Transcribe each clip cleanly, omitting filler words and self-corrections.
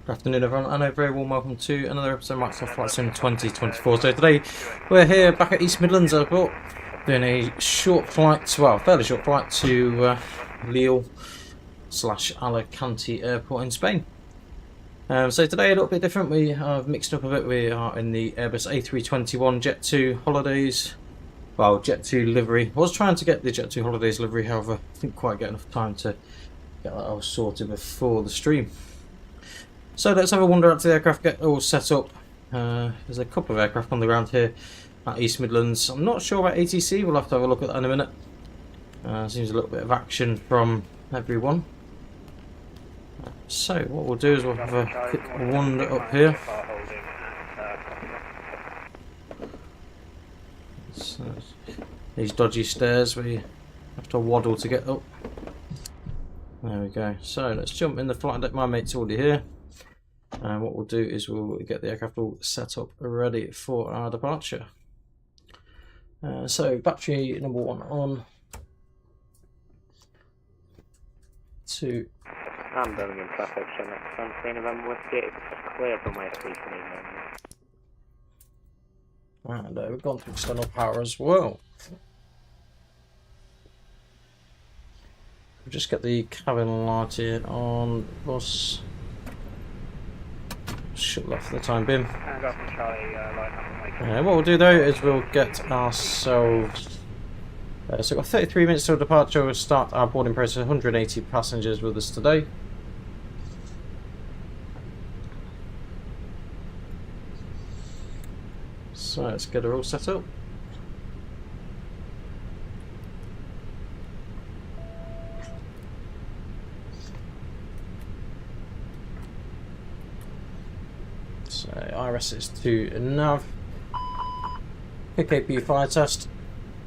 Good afternoon everyone, and a very warm welcome to another episode of Microsoft Flight Sim 2024. So today we're here back at East Midlands Airport doing a short flight, well, fairly short flight to LEAL / Alicante Airport in Spain. So today a little bit different. We have mixed up a bit. We are in the Airbus A321 Jet2 holidays, well, Jet2 livery. I was trying to get the Jet2 holidays livery, however I didn't quite get enough time to get that all sorted before the stream. So let's have a wander out to the aircraft, get all set up. There's a couple of aircraft on the ground here at East Midlands. I'm not sure about ATC, we'll have to have a look at that in a minute. Seems a little bit of action from everyone. So what we'll do is we'll have a quick wander up here. So, these dodgy stairs we have to waddle to get up. There we go. So let's jump in the flight deck. My mate's already here. And what we'll do is we'll get the aircraft all set up ready for our departure. So battery number 1 on. 2. I'm Birmingham traffic, so next time, 3 November Whiskey, it's clear from where speaking in. And we've gone through external power as well. We'll just get the cabin lighted on bus. Shut off for the time being. What we'll do though is we'll get ourselves. So we've got 33 minutes till departure. We'll start our boarding process. 180 passengers with us today. So let's get her all set up. So IRS is to nav. PKP fire test.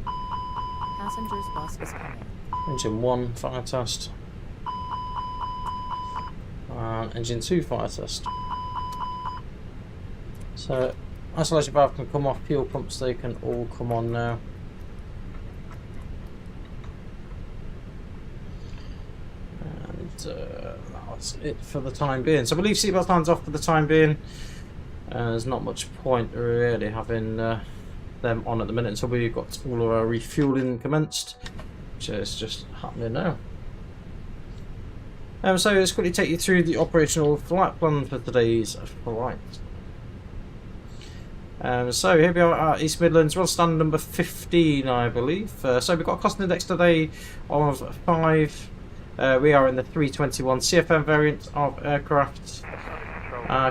Passengers bus is coming. Engine 1 fire test. And engine 2 fire test. So isolation valve can come off, fuel pumps they can all come on now. And that's it for the time being. So we'll leave seatbelt signs off for the time being. There's not much point really having them on at the minute until we've got all of our refueling commenced, which is just happening now. So let's quickly take you through the operational flight plan for today's flight. So here we are at East Midlands, we're on stand number 15 I believe. So we've got a cost index today of 5. We are in the 321 CFM variant of aircraft.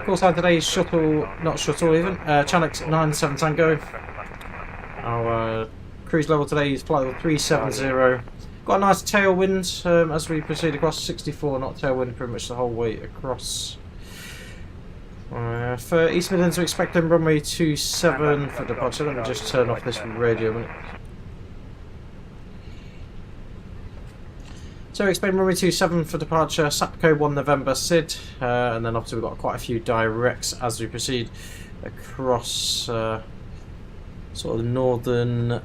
Call sign today is shuttle, not shuttle even, Channel 97 Tango. Our cruise level today is flight level 370. Got a nice tailwind as we proceed across. 64 knot tailwind pretty much the whole way across. For East Midlands we're expecting runway 27 for departure. Let me just turn off this radio a minute. So we expect runway 27 for departure, SAPCO 1 November SID, and then obviously we've got quite a few directs as we proceed across sort of northern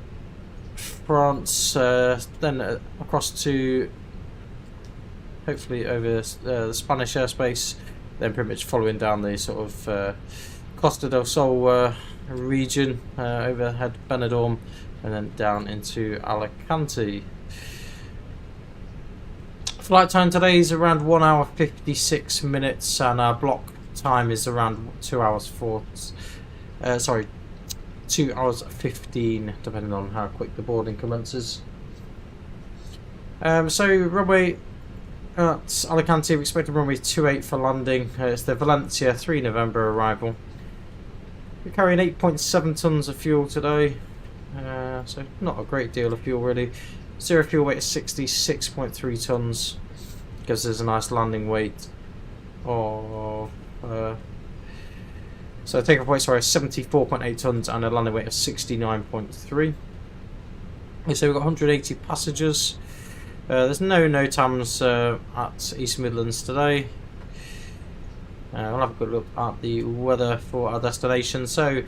France, then across to hopefully over the Spanish airspace, then pretty much following down the sort of Costa del Sol region, overhead Benidorm, and then down into Alicante. Flight time today is around 1 hour 56 minutes, and our block time is around 2 hours 2 hours 15, depending on how quick the boarding commences. So runway at Alicante, we expect runway 28 for landing. It's the Valencia 3 November arrival. We're carrying 8.7 tons of fuel today, so not a great deal of fuel really. Zero fuel weight is 66.3 tons. Gives us a nice landing weight of so take-off weight, sorry, 74.8 tons and a landing weight of 69.3. So we've got 180 passengers. There's no NOTAMs at East Midlands today. We'll have a good look at the weather for our destination. So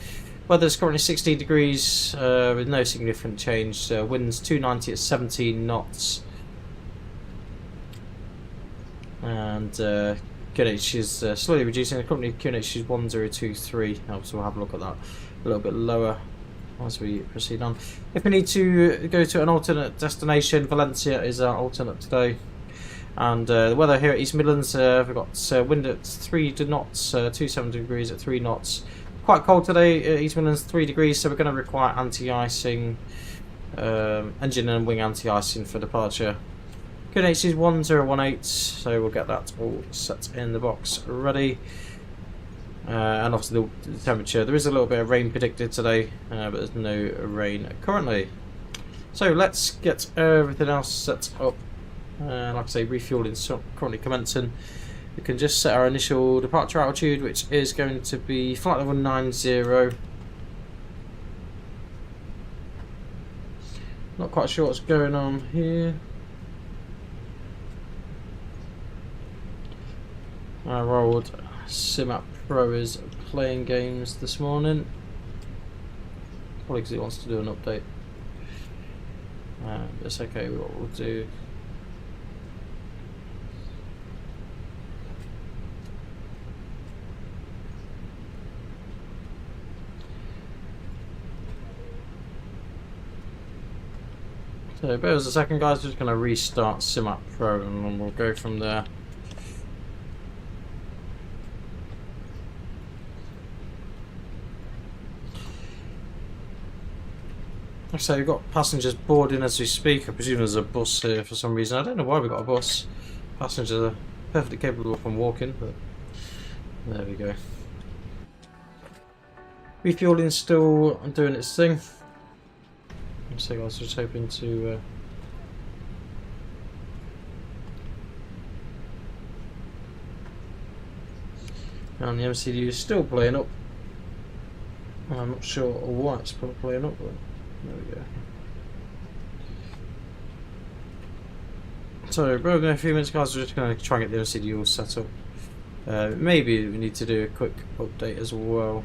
weather's currently 16 degrees with no significant change. Winds 290 at 17 knots. And QNH is slowly reducing. The company QNH is 1023. So we'll have a look at that a little bit lower as we proceed on. If we need to go to an alternate destination, Valencia is our alternate today. And the weather here at East Midlands, we've got wind at 3 knots, 27 degrees at 3 knots. Quite cold today at East Midlands, 3 degrees, so we're going to require anti-icing, engine and wing anti-icing for departure. QNH is 1018, so we'll get that all set in the box ready. And obviously the temperature, there is a little bit of rain predicted today, but there's no rain currently. So let's get everything else set up. Like I say, refueling currently commencing. We can just set our initial departure altitude, which is going to be flight level 90. Not quite sure what's going on here. Our old SimApp Pro is playing games this morning. Probably because it wants to do an update. It's okay, what we'll do. So bear with us a second, guys. Just going to restart SimApp Pro and then we'll go from there. So we've got passengers boarding as we speak. I presume there's a bus here for some reason. I don't know why we've got a bus. Passengers are perfectly capable of walking, but there we go. Refueling still doing its thing. So I was just hoping to and the MCD is still playing up. I'm not sure why it's playing up, but there we go. So we're going a few minutes, guys. We're just going to try and get the MCD all set up. Maybe we need to do a quick update as well.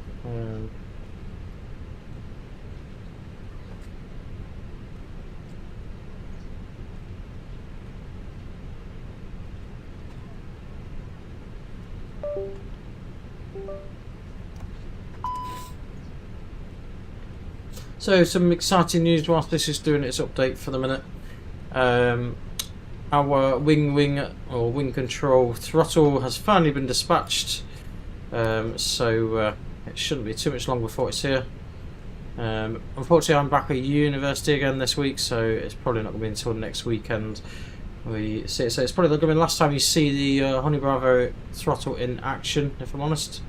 So some exciting news whilst this is doing its update for the minute. Our wing control throttle has finally been dispatched, so it shouldn't be too much long before it's here. Unfortunately, I'm back at university again this week, so it's probably not going to be until next weekend we see it. So it's probably going to be the last time you see the Honey Bravo throttle in action, if I'm honest.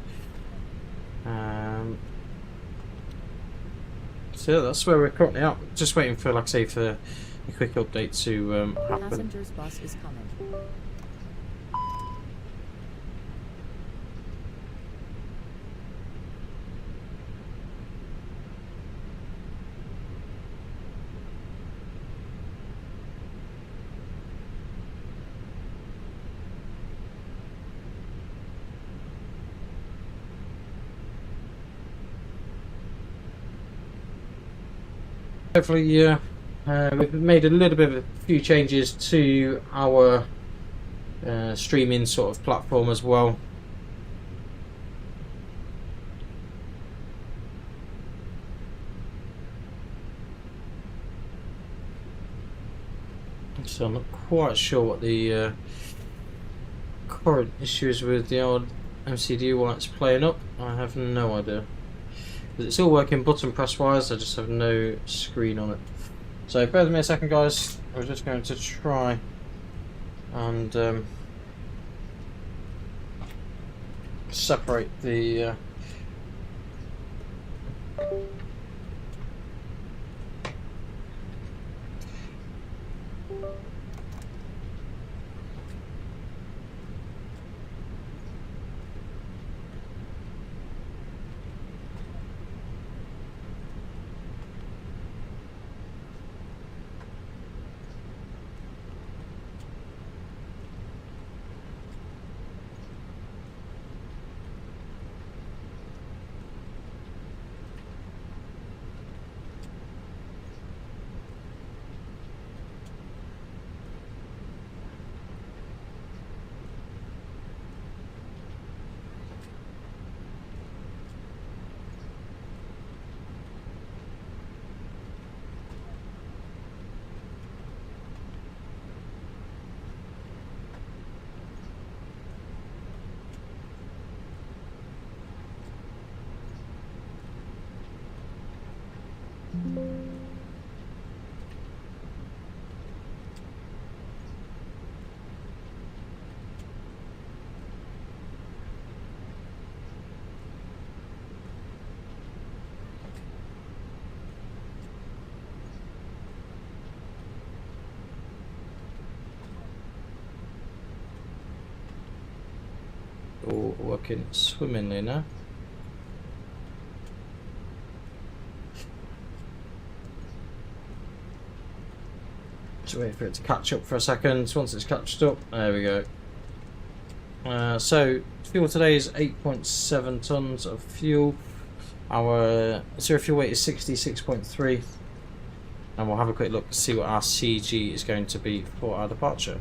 So yeah, that's where we're currently at. Just waiting for, like I say, for a quick update to happen. Passenger's bus is coming. Hopefully, we've made a little bit of a few changes to our streaming sort of platform as well. So I'm not quite sure what the current issue is with the old MCD while it's playing up. I have no idea. It's all working button press wise, I just have no screen on it. So bear with me a second, guys. We're just going to try and separate the working swimmingly now. Just wait for it to catch up for a second. Once it's catched up, there we go. So fuel today is 8.7 tons of fuel. Our zero fuel weight is 66.3, and we'll have a quick look to see what our CG is going to be for our departure.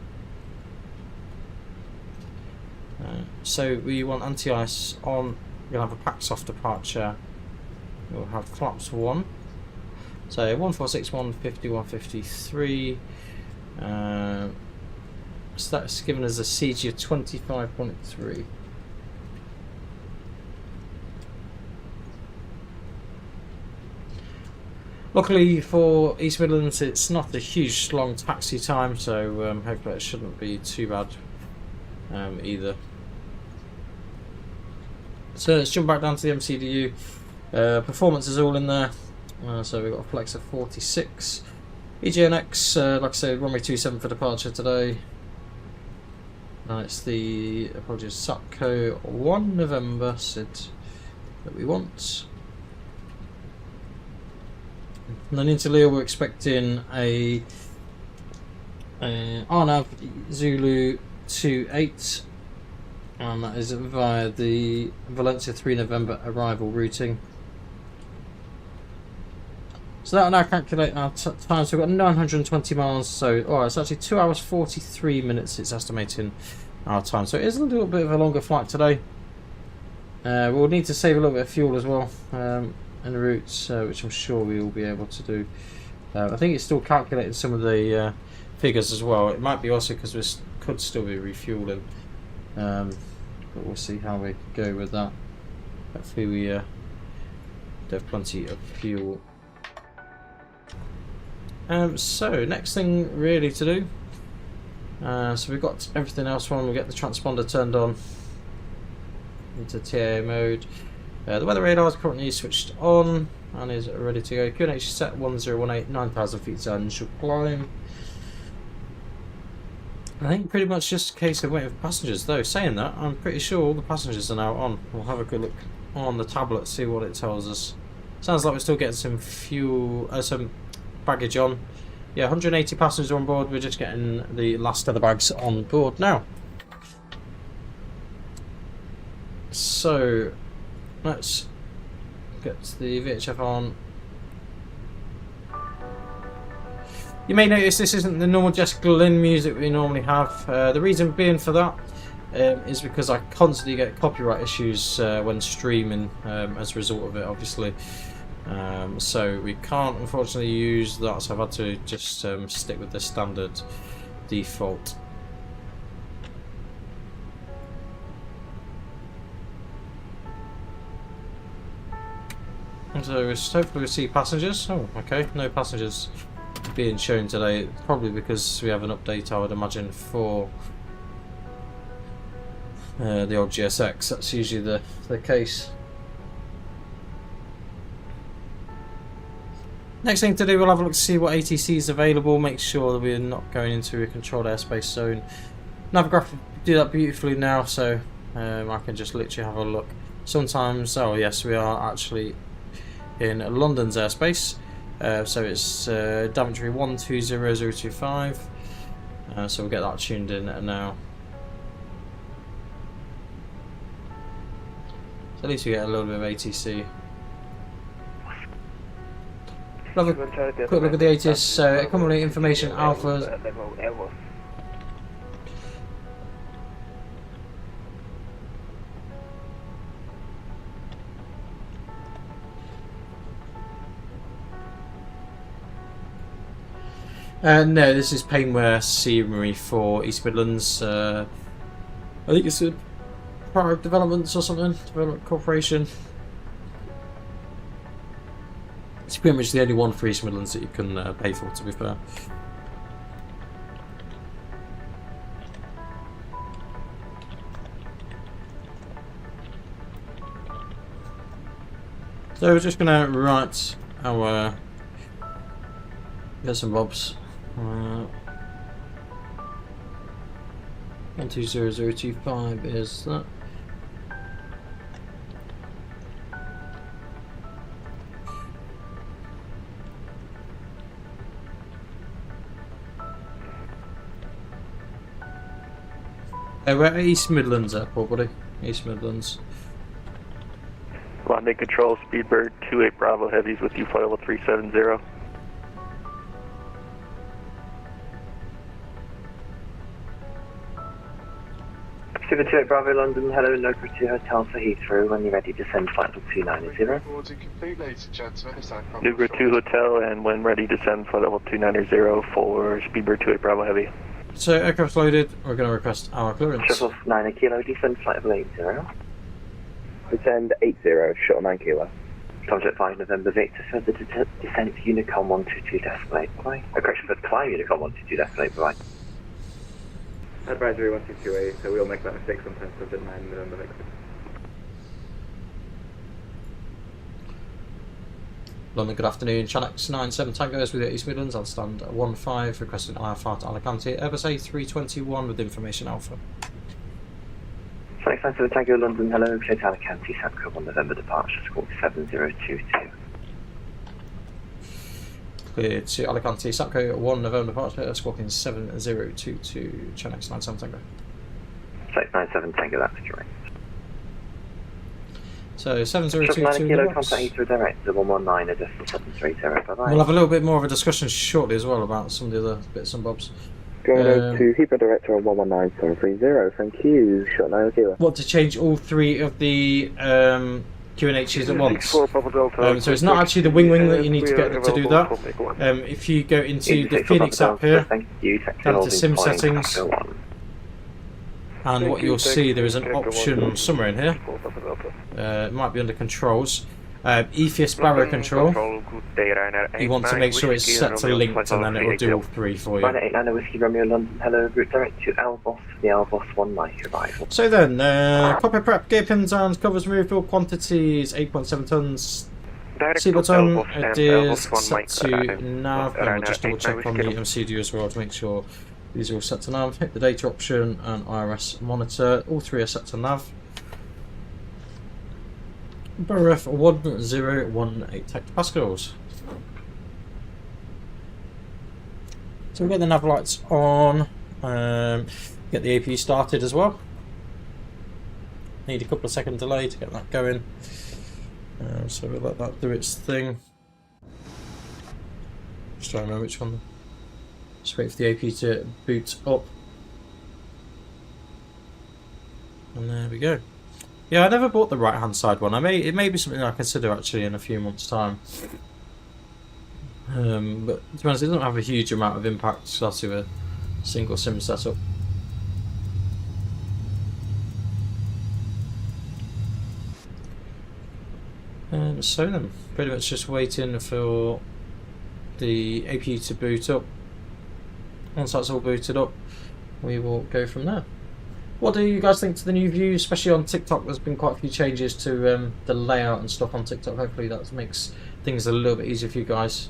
So we want anti-ice on. We'll have a pack soft departure. We'll have flaps 1. So 146, 150, 153. So that's given us a CG of 25.3. Luckily for East Midlands, it's not a huge long taxi time, so hopefully it shouldn't be too bad either. So let's jump back down to the MCDU. Performance is all in there. So we've got a flex of 46. EGNX, like I said, runway 27 for departure today. And it's the, apologies, SATCO 1 November SID that we want. And then into LEAL, we're expecting a RNAV Zulu 28, and that is via the Valencia 3 November arrival routing. So that will now calculate our time. So we've got 920 miles. So it's actually 2 hours 43 minutes. It's estimating our time. So it is a little bit of a longer flight today. We'll need to save a little bit of fuel as well en route, which I'm sure we will be able to do. I think it's still calculating some of the figures as well. It might be also because we could still be refueling, but we'll see how we go with that. Hopefully we have plenty of fuel. So next thing really to do, so we've got everything else on. We get the transponder turned on into TAA mode. The weather radar is currently switched on and is ready to go. QNH set 1018, 9,000 feet down, initial climb. I think pretty much just a case of waiting for passengers though. Saying that, I'm pretty sure all the passengers are now on. We'll have a good look on the tablet, see what it tells us. Sounds like we're still getting some fuel, some baggage on. Yeah, 180 passengers on board. We're just getting the last of the bags on board now. So let's get the VHF on. You may notice this isn't the normal Jessica Lynn music we normally have. The reason being for that is because I constantly get copyright issues when streaming as a result of it, obviously. So we can't unfortunately use that, so I've had to just stick with the standard default. So hopefully we'll see passengers. Oh, okay, no passengers being shown today, probably because we have an update, I would imagine, for the old GSX. That's usually the case. Next thing to do, we'll have a look to see what ATC is available, make sure that we're not going into a controlled airspace zone. Navigraph do that beautifully now, so I can just literally have a look. Sometimes, oh yes, we are actually in London's airspace, so it's Daventry 120025, so we'll get that tuned in now. So at least we get a little bit of ATC. Have a quick look at the ATIS. Accumulate information alpha. No, this is Painware Scenery for East Midlands. I think it's a Private Developments or something, Development Corporation. It's pretty much the only one for East Midlands that you can pay for, to be fair. So we're just going to write our bits and bobs. 120025 is that. We're at East Midlands Airport, buddy. East Midlands. Landing control, Speedbird 2-8 Bravo Heavies with you, flight level 370. Super 28 Bravo London, hello, Nova 2 Hotel for Heathrow, when you're ready to send flight level 290. Nugra 2 Hotel, and when ready to send flight level 290 for Speedbird 2-8 Bravo Heavy. So aircraft loaded, we're going to request our clearance. Shuttle 9 kilo, descend flight level 80. Descend 80, shuttle 9 kilo. Subject 5 November Victor, further descent Unicom 122 decimal 8, bye. Correction, for climb Unicom 122 decimal 8, bye. Advisory 1228, so we'll make that mistake sometimes because at 9 November Victor. London, good afternoon. Channel 97 Tangos with East Midlands on stand 15, requesting IFR to Alicante, Airbus A321 with information alpha. Flight 97 Tango London, hello, clear to Alicante, Sapco 1 November departure, score 7022. Clear to Alicante, Sapco 1 November departure, squawking 7022, Channel 97 Tango. Flight 97 Tango, that's correct. So Shuttle 9 7022. kilo, contact Heathrow direct, 119, a decimal 730, bye bye. We'll have a little bit more of a discussion shortly as well about some of the other bits and bobs. Going over to Heathrow Director on 119730, thank you, shot 9 kilo. Want to change all three of the QNHs at once. So it's not actually the wing that you need to get to do that. If you go into the Phoenix app here, down to sim settings, and what you'll see, there is an option somewhere in here. It might be under controls. EFIS barrier control. You want to make sure it's set to linked, and then it will do all three for you. 989 Whiskey Romeo London, hello, route direct to Airbus, the Airbus 1 Mike arrival. So then, cockpit prep, gear pins and covers removed, all quantities 8.7 tons. Sea button, it is set to nav, and we'll just double check on the MCD as well to make sure these are all set to nav. Hit the data option and IRS monitor, all three are set to nav. Beref 1018 hectopascals. So we'll get the nav lights on, get the AP started as well. Need a couple of second delay to get that going. So we'll let that do its thing. Just trying to remember which one. Just wait for the AP to boot up. And there we go. Yeah, I never bought the right hand side one. It may be something I consider actually in a few months' time. But to be honest, it doesn't have a huge amount of impact to a single sim setup. So then, pretty much just waiting for the AP to boot up. Once that's all booted up, we will go from there. What do you guys think to the new view, especially on TikTok? There's been quite a few changes to the layout and stuff on TikTok. Hopefully that makes things a little bit easier for you guys.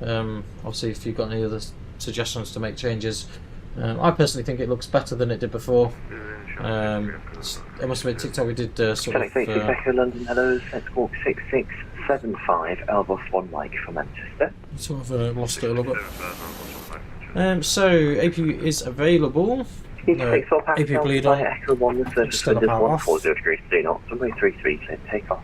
Obviously, if you've got any other suggestions to make changes, I personally think it looks better than it did before. I must admit, TikTok we did sort of... London, hello, set squawk 6675, Airbus 1 Mike from Manchester. Sort of lost it a little bit. So, AP is available. AP bleed on. Echo 1, the surface Still wind is about off. 140 degrees 3 knots, runway 33, clear take off.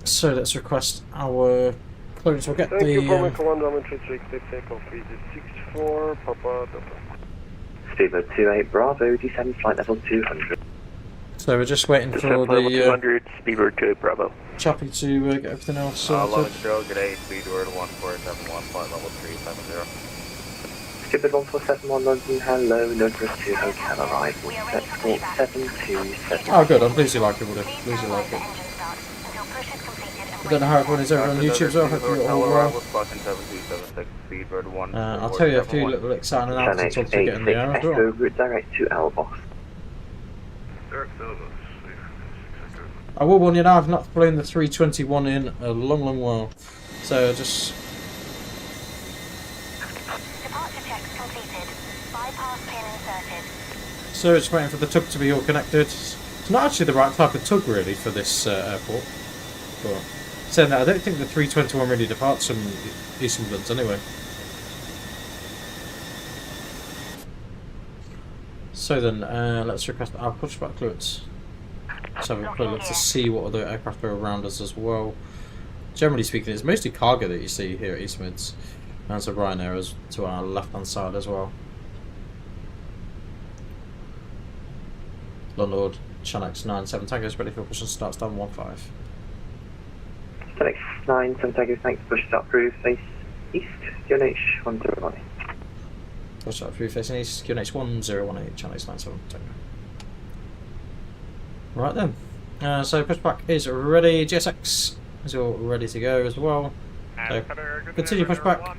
So let's request our clearance. We'll get Thank you for my the... command, I'm interested to take off, is it 64, Papa, Delta. Speedbird 28 Bravo, descend flight level 200. So we're just waiting for Descent flight level the 200, Speedbird 2-8 Bravo. chappie to get everything else sorted. London Show, good day, Speedbird 1471, flight level 370. Speedbird 1471 London, hello, Nova 2 Hotel arrival, set squawk 727. Oh good, I'm pleased you like it, buddy. Pleased you like it. I don't know how everyone is over on YouTube as well, hopefully you're all well. I'll tell you a few little exciting announcements once we get in the air as well. Echo route direct to Airbus. I will warn you now, I've not flown the 321 in a long while. So just... Departure checks completed. Bypass pin inserted. So just waiting for the tug to be all connected. It's not actually the right type of tug really for this airport. But saying that, I don't think the 321 really departs from East Midlands anyway. So then, let's request our pushback clearance. Let's have a quick look to see what other aircraft are around us as well. Generally speaking, it's mostly cargo that you see here at East Mids. And so Ryanair is to our left hand side as well. London, Channel 97 Tango's ready for push and start, stand 15. Channel 97 Tango, thanks, push start through, face east, EGNX 101. Push start through facing east, EGNX 1018, Channel 97 Tango. Right then, so pushback is ready, GSX is all ready to go as well. So continue pushback.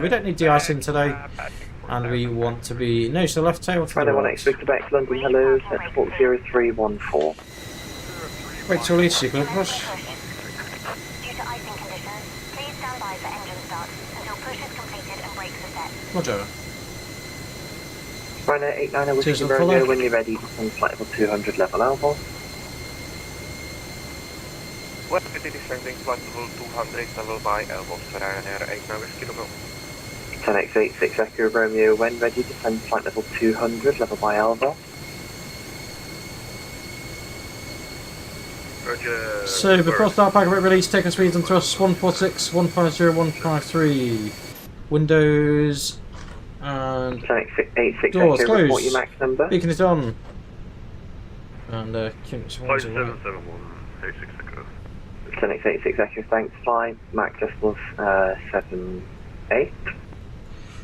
We don't need de-icing today, and we want to be nose to the left, tail to the right. Quebec, London, hello, set 0314. Wait till least you can push. Due to icing conditions, please stand by for engine start until push is completed and brakes are set. Roger. Ryanair 89, Whiskey Cheers, Romeo, follow. when you're ready, descend flight level 200 level Alpha. West City descending flight level 200 level by Airbus for Ryanair 89 Whiskey Romeo. 10x86 Echo Romeo, when ready, descend flight level 200 level by Alpha. Roger. So before start packet release, take a speeds and thrusts 146, 150, 153. Windows and 10x86 doors Echo, report closed. your max number. Beacon is on. And Kim's one's away. 8771 Echo. 10x86 Echo, thanks, fly, max decimals 78.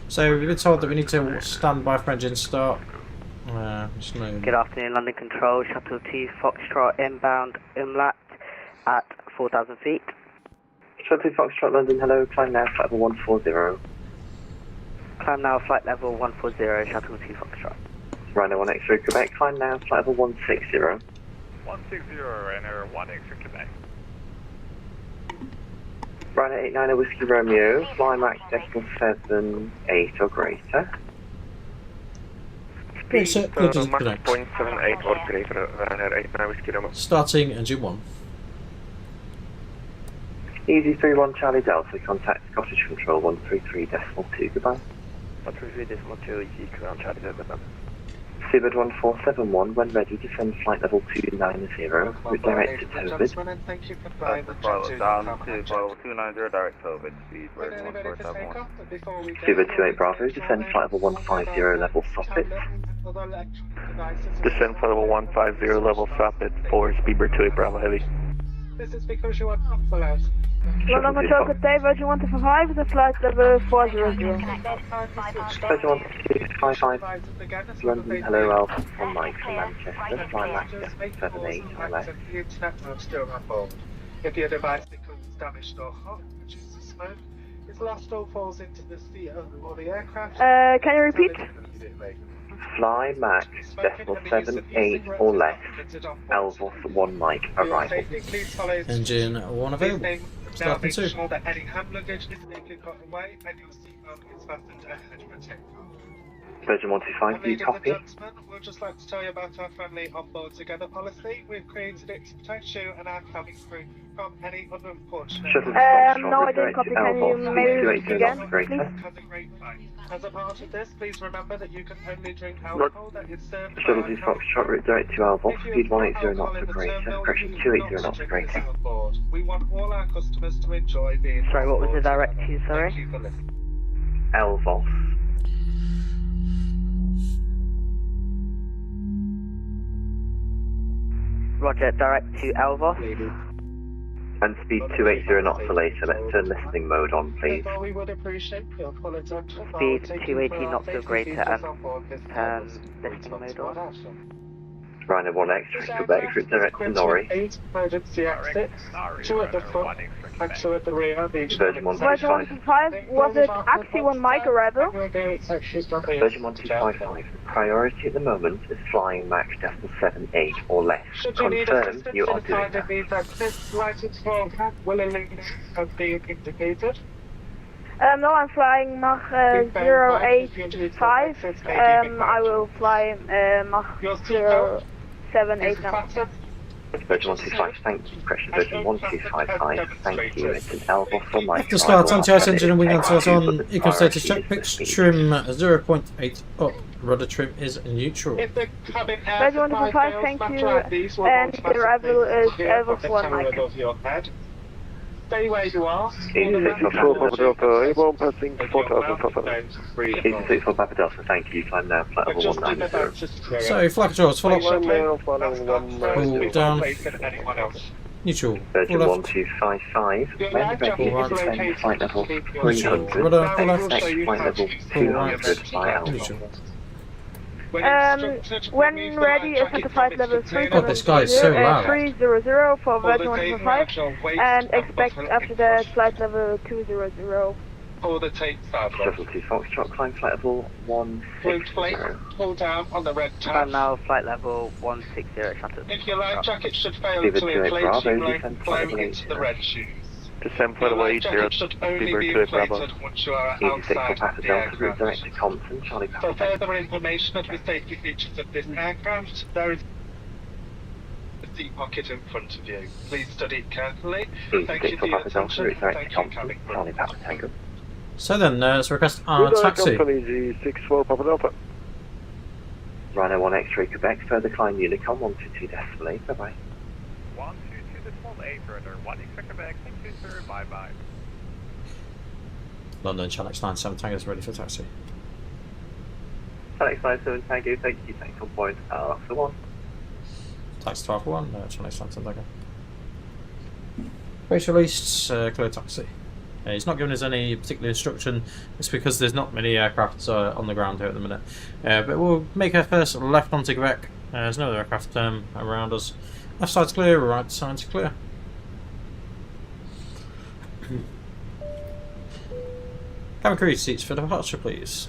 So we've been told that we need to stand by for engine start. Just no. Good afternoon, London Control, Shuttle 2 Foxtrot inbound umlaut at 4,000 feet. Shuttle 2 Foxtrot London, hello, climb now, flight level 140. Climb now, flight level 140, Shuttle 2 Foxtrot. Ryanair 1 X-ray Quebec, climb now, flight level 160. 160 Ryanair 1 X-ray Quebec. Ryanair 89 Whiskey Romeo, fly max decimal 78 or greater. Great set, good to Max connect. 0.78 or greater Ryanair 89 Whiskey Romeo. Starting engine 1. Easy 31 Charlie Delta, contact Scottish Control 133.2, goodbye. 133.2, easy ground Charlie Delta. Seabird 1471, when ready, descend flight level 290, redirect to Tobit. Thank you for flying the Jet2 down to level 290, direct Tobit, speed 1471. Seabird 28 Bravo, descend flight level 150, level Soffit. Descend flight level 150, level Soffit for Speedbird 28 Bravo Heavy. This is because you are pull out. London Control, good day, Virgin 125 is a flight level 400. Virgin 1255, London, hello, Alpha from Mike from Manchester, fly max 78 or less. The internet will still on board. If your device becomes damaged or hot, produces smoke, its lost or falls into the sea or the aircraft. Can you repeat? Fly max decimal 78 or less, Elvos 1 Mike, arrival. Engine 1 available. Starting 2. Make sure that any hand luggage is safely got away and your seatbelt is fastened ahead of protect. Virgin 125, do you Ladies copy? and gentlemen, we'd just like to tell you about our friendly onboard together policy. We've created it to protect you and our cabin crew from any unfortunate. Shuttle No, I didn't copy. Can you maybe repeat again, please? Has a great flight. As a part of this, please remember that you can only drink alcohol that is served. Shuttle 2 Foxtrot, route direct to Alvos, speed 180 knots or greater, correction 280 knots or greater. We want all our customers to enjoy being. Sorry, what was the direct to, sorry? Thank you for listening. Elvos. Roger, direct to Elvos. And speed 280 knots or later. Let's turn listening mode on, please. Therefore, we would appreciate your full attention. Speed 280 knots or greater and listening mode on. Ryanair 1 X-ray Quebec, route direct to Norrie. 8 emergency exits, 2 at the front and 2 at the rear. Virgin 125, 125. was it actually 1 Mike arrival? Virgin 1255. Priority at the moment is flying max decimal 78 or less. Confirm you are doing that. No, I'm flying Mach 085. I will fly Mach 078 now. Virgin 125, thank you. Correction, Virgin 1255, thank you. It's an Elvos for Mike. After start, anti-ice engine and wing anti-ice on. Eco status check, pitch trim 0.8 up, Rudder trim is neutral. If the cabin air Red supply 125, fails, thank matter you, IDs will and the automatically arrival is disappear from Airbus the 1 tower Mike. above your head. Stay where you are. 86 for Papa Delta, A1 passing 4,000. 86 for Papa Delta, thank you. Climb now, flight level 190. So, flight controls, full up, Pull down, neutral, Virgin full left, 1255, when ready right. to descend flight level neutral, 300, rudder, full left, next flight level 200 by Alpha. neutral. When ready, ascend to flight level 300, God, this guy is so loud. 300 for Virgin 125, and expect after that flight level 200. Pull the tape saddle. Shuttle 2 Foxtrot, climb flight level Blue plate, 160. pull down on the red Climb tab. now, flight level 160, shuttle. If your life jacket should fail Leave it to to inflate, Bravo, you descend flight blow level into the 80. red shoes. Descend Your flight level life 80, jacket should only Speedbird be 2 Bravo. inflated once you are 86 for outside Papa the Delta, route aircraft. direct to Compton, Charlie For Papa Tango. further information of the safety features of this aircraft, there is a seat pocket in front of you. Please study it carefully. Thank 86 you for for your Papa Delta, attention. route direct Thank to you, Compton, cabin crew. Charlie Papa Tango. So then, let's request our taxi. G6 for Papa Delta. Rhino 1 X-ray Quebec, further climb Unicom 122.8, bye-bye. 122.8 further, 1 expect Quebec, thank you sir, bye bye. London, Channel 97 Tango is ready for taxi. Alex 97 Tango, thank you, thanks on point, Alpha 1. Taxi 12-1, Channel 97 Tango. Base released, clear taxi. He's not given us any particular instruction. It's because there's not many aircraft on the ground here at the minute. But we'll make our first left onto Quebec. There's no other aircraft around us. Left side's clear, right side's clear. Cabin crew seats for departure, please.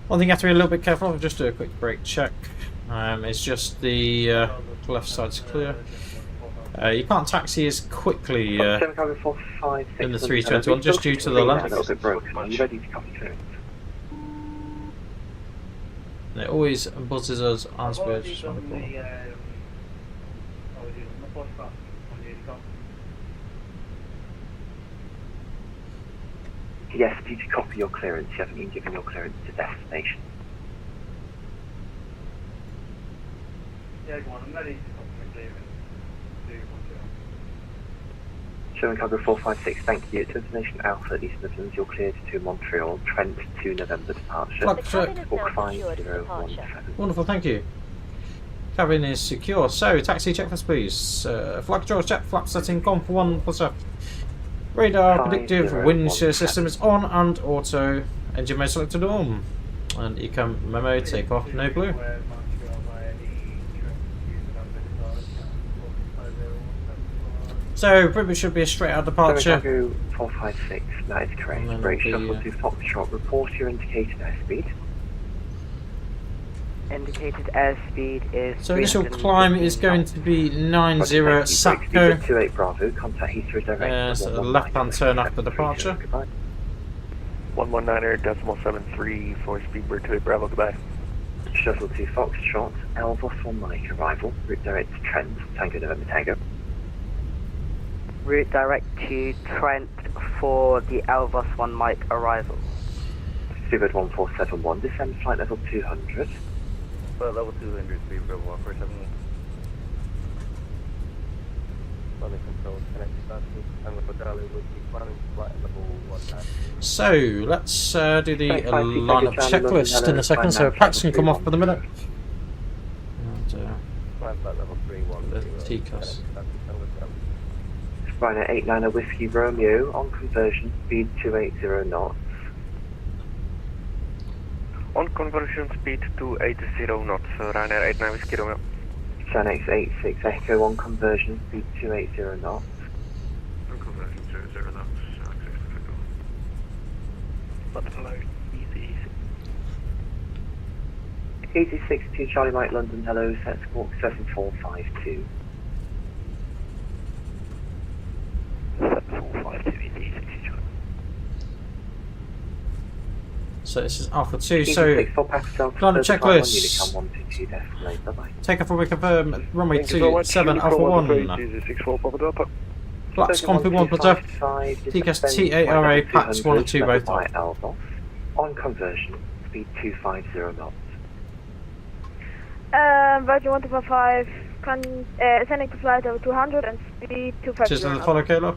One thing you have to be a little bit careful of, just do a quick brake check. It's just the left side's clear. You can't taxi as quickly in the 321 just due to the length. A little bit broken. Are you ready to copy clearance? And it always buzzes us as we're just on the corner. Yes, due to copy your clearance, you haven't been given your clearance to destination. Yeah, go on, I'm ready to copy my clearance. Showing cargo 456, thank you. To destination Alpha, East Midlands, you're cleared to Montreal, Trent 2 November departure. Flag check. Book 5017. Wonderful, thank you. Cabin is secure. So, taxi checklist, please. Flag control check, flap setting, gone for 1 plus F. Radar predictive wind shear system is on and auto. Engine mode selected on. And ecam memo take off no blue. So pretty much should be a straight out departure. 456, that is correct. Brake shuttle to Foxtrot, report your indicated airspeed. Indicated airspeed is. So initial climb is going to be 90 Sapco. 28 Bravo, contact Heathrow direct. So left hand turn after departure. 119.73 for Speedbird 2 Bravo, goodbye. Shuttle to Foxtrot, Elvos 1 Mike arrival, route direct to Trent, Tango November Tango. Route direct to Trent for the Elvos 1 Mike arrival. Speedbird 1471, descend flight level 200. Flight level 200, Speedbird 1471. Running control, connected battery, and the Charlie would be planning flight level 190. So let's do the lineup checklist in a second. So packs can come off for the minute. And Flight level 31. the TCAS. Ryanair 89 Whiskey Romeo on conversion, speed 280 knots. On conversion speed 280 knots, Ryanair 89 Whiskey Romeo. Xanax 86 Echo on conversion, speed 280 knots. On conversion 280 knots, access to Echo. Butterfly, easy. 8062 Charlie Mike London, hello, set squawk 7452. 7452, easy, 60 Charlie. So this is Alpha 2. Easy So, 64 Pakistan, climate Flight 1, checklist. Unicom 122, destinate, bye-bye. Take off runway confirm. Runway Thank you very much. 27 Alpha Unicom 1. 64 Papa Delta. Flaps Compy 1 Delta. TCAS T8RA Pats 1 and 2 both top. Airbus. On conversion, speed 250 knots. Virgin 1255, sending to flight over 200 and speed 250. Cheers to the follow, Kayla.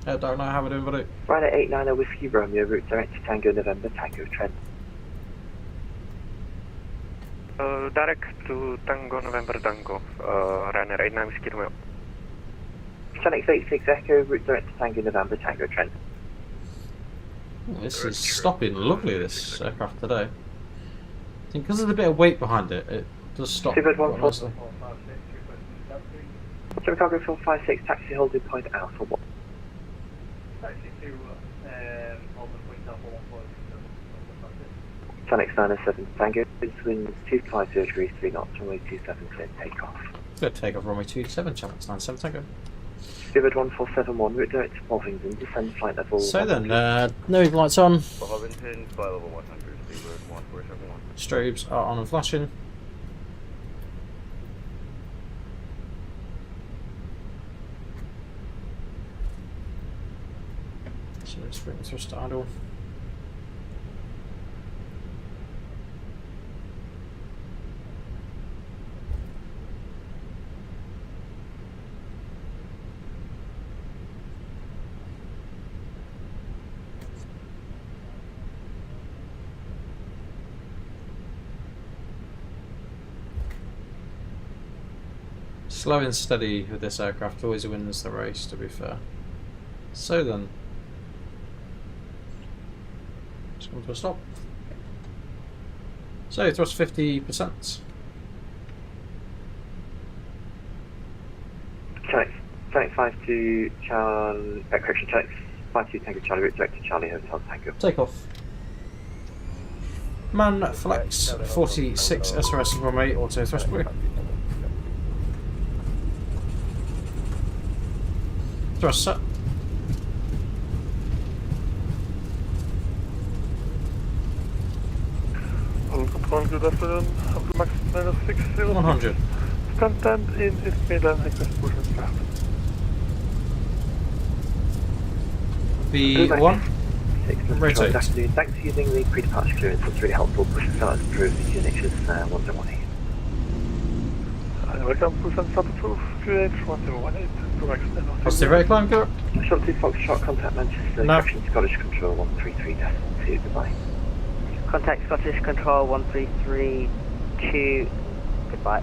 Don't know how we're doing, buddy. Ryder 890 Whiskey Romeo, route direct to Tango November, Tango Trent. Direct to Tango November Tango, runner 89 Whiskey Romeo. Genex 86 Echo, route direct to Tango November, Tango Trent. Oh, this is stopping lovely, this aircraft today. I think because of the bit of weight behind it, it does stop. Seabird quite nicely. Chicago 456, taxi holding point Alpha 1. Genex 907 Tango, winds 250 degrees 3 knots, runway 27 clear takeoff. Good takeoff, runway 27, channel 97, Tango. Seabird 1471, route direct to Bovington, descend flight level. So then, no lights on. Bovington, flight level 100, Seabird 1471. Strobes are on and flashing. So let's bring the thrust to idle. Slow and steady with this aircraft always wins the race, to be fair. So then, just come to a stop. So thrust 50%. Genex 52 Charlie, correction, Genex 52 Tango Charlie, route direct to Charlie Hotel Tango. Take off. Man flex 46 SRS runway auto thrust blue. Thrust set. Good afternoon. Max 960. 100. Content in East Midlands Airport. B1. Rotate. Thanks for using the pre-departure clearance. It's really helpful. Push and start to improve the EGNX's 118. Welcome to San Proof QH 1018. Positive rate climb, go. Short 2 Foxtrot, contact Manchester, No. correction Scottish Control 133.2, goodbye. Contact Scottish Control 1332. Goodbye.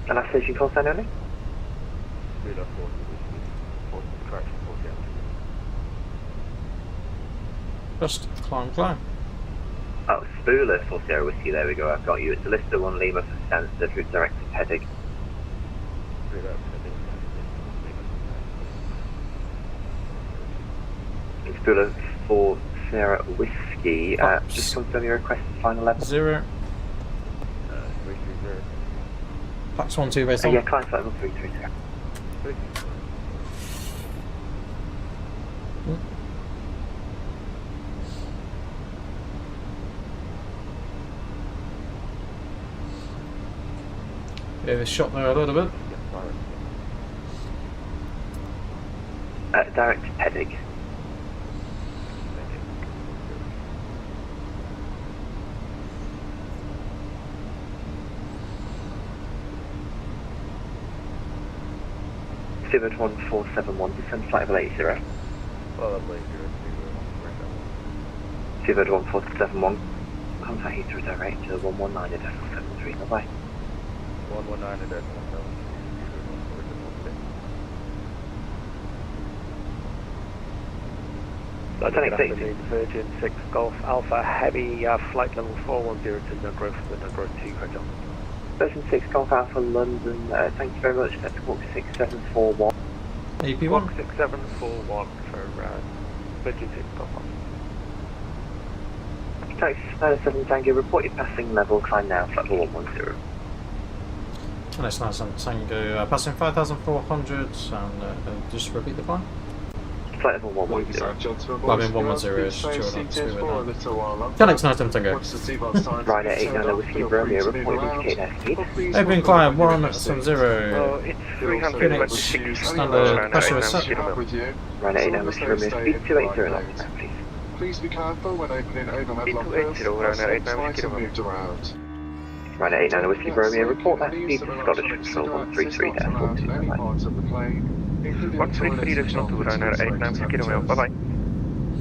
And last station call sign only? Just climb. Oh, Spooler for Sierra Whiskey, there we go, I've got you. It's a Lister 1 Lima for Stansted, route direct to Pedig. It's Spooler for Sierra Whiskey, just confirm your request for final level. 0. Pax 1 2 based on. Yeah, climb flight level 330. Yeah, they shot there a little bit. Direct to Pedig. Seabird 1471, descend flight level 80. Seabird 1471, contact Heathrow direct to 119 at 73, bye bye. 119 at decimal 7. Good afternoon, Virgin 6 Golf Alpha Heavy, flight level 410 to No Growth for No Growth 2, correct on. Virgin 6 Golf Alpha London, thank you very much, that's walk 6741. AP1. Walk 6741 for Virgin 6 Golf Alpha. Taxi 97 Tango, report your passing level, climb now, flight level 110. That's nice on Tango, passing 5,400 and just repeat the climb. Flight level 110. Climbing 110 is Connect nice on Tango. Ryder 89 Whiskey Romeo, report indicate airspeed. Open climb 170. It's 300 Phoenix, standard pressure is set. Ryder 89 Whiskey Romeo, speed 280 knots now, please. Please be careful when opening over Medlock First. Flights have moved around. Ryder 89 Whiskey Romeo, report that speed to Scottish Control 133 Any part of the plane, including 133 additional to Ryder 89 Whiskey Romeo, bye-bye.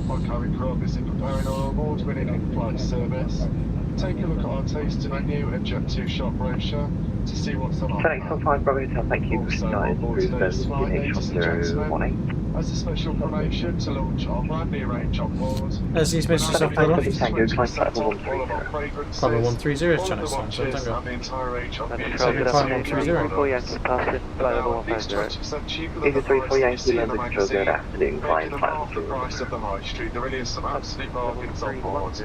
Our cabin crew is preparing our award-winning in-flight service. Take a look at our tasting menu and Jet2 shop brochure to see what's on offer. FedEx 15 Bravo Hotel, thank you for starting through UH1018. As a special promotion to launch our brand new range on board. As these messages are Tango, off. climb platform 130. Climb 130, channel sign, so Tango. Second climb 130. Either 34 Yankee London Control, good afternoon, climb platform 2. There really is some absolute bargains on board.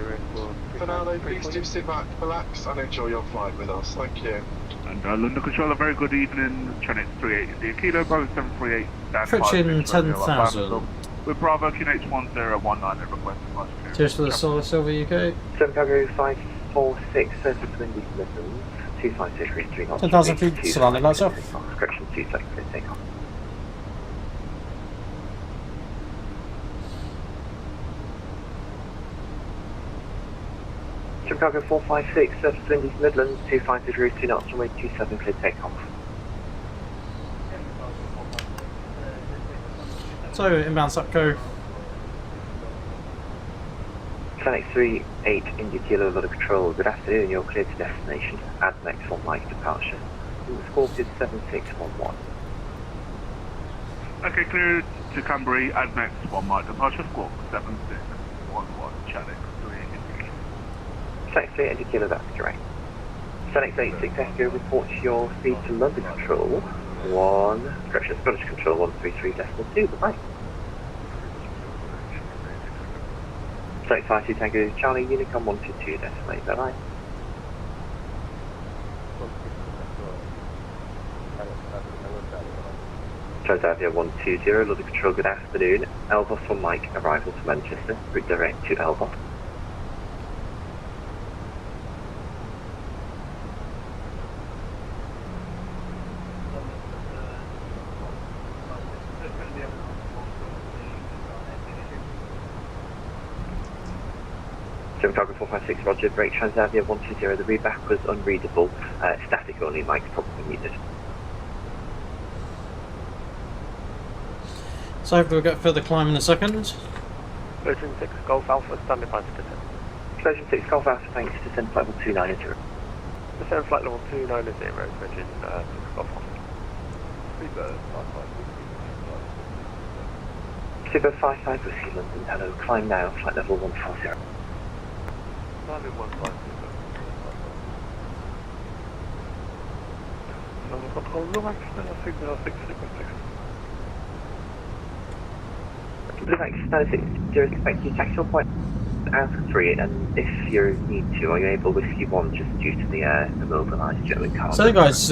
For now though, please do sit back, relax and enjoy your flight with us. Thank you. And London Control, a very good evening. Channel 38 Kilo, Bravo 738. Approaching 10,000. With Bravo QNH1019 requesting flight. Cheers for the Solar Silver UK. 7 Bravo 546, surface wind East Midlands, 25633 knots. 10,000 feet, surrounding lights off. Correction, 2 seconds, take off. Chicago 456, surface wind East Midlands, 25632 knots, runway 27, clear takeoff. So, inbound SAPCO. Flight 38 India Kilo, London Control, good afternoon, you're clear to destination, ADMEX 1 Mike departure. The score is 7611. Okay, clear to Canberra, ADMEX 1 Mike departure, squawk 7611, Channel 3. Flight 38 India Kilo, that's correct. Flight 86 Echo reports your speed to London Control, 1, correction, Scottish Control 133.2, bye-bye. Flight 52 Tango Charlie, Unicom 122, decimate, bye-bye. Transavia 120, London Control, good afternoon. Airbus 1 Mike, arrival to Manchester, route direct to Airbus. Chicago 456, Roger, break Transavia 120, the readback was unreadable, static only, Mike's probably needed. So hopefully we'll get further climb in a second. Version 6 Golf Alpha, standing by to descend. Version 6 Golf Alpha, thanks, descend flight level 290. Descend flight level 290, Version 6 Golf Alpha. Super 55 Whiskey London, hello, climb now, flight level 140. Climbing 150. London Control, no accident, signal 666. Lumax 96, expect you taxial point out of 3, and if you need to, are you able Whiskey 1 just due to the immobilised German car? So guys,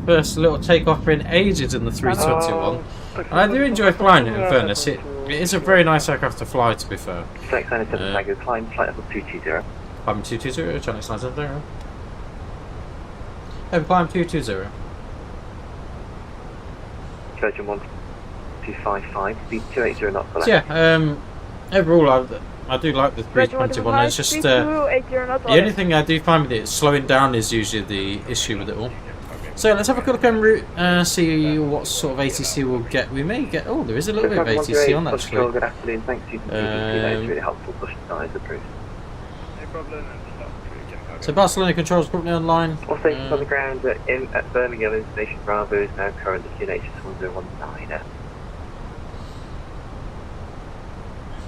first little takeoff in ages in the 321. I do enjoy flying it in fairness, it is a very nice aircraft to fly to be fair. Flex 97 Tango, climb flight level 220. Climb 220, channel 97. Over climb 220. Virgin 1255, speed 280 knots. So yeah, overall I do like the 321, it's just the only thing I do find with it, slowing down is usually the issue with it all. So let's have a quick look en route, see what sort of ATC we'll get. We may get, oh there is a little bit of ATC on actually. Good afternoon, thanks to you. That is really helpful, push the size approved. No problem. So Barcelona controls currently online. All stations on the ground at Birmingham in Station Bravo is now current at QNH 1019.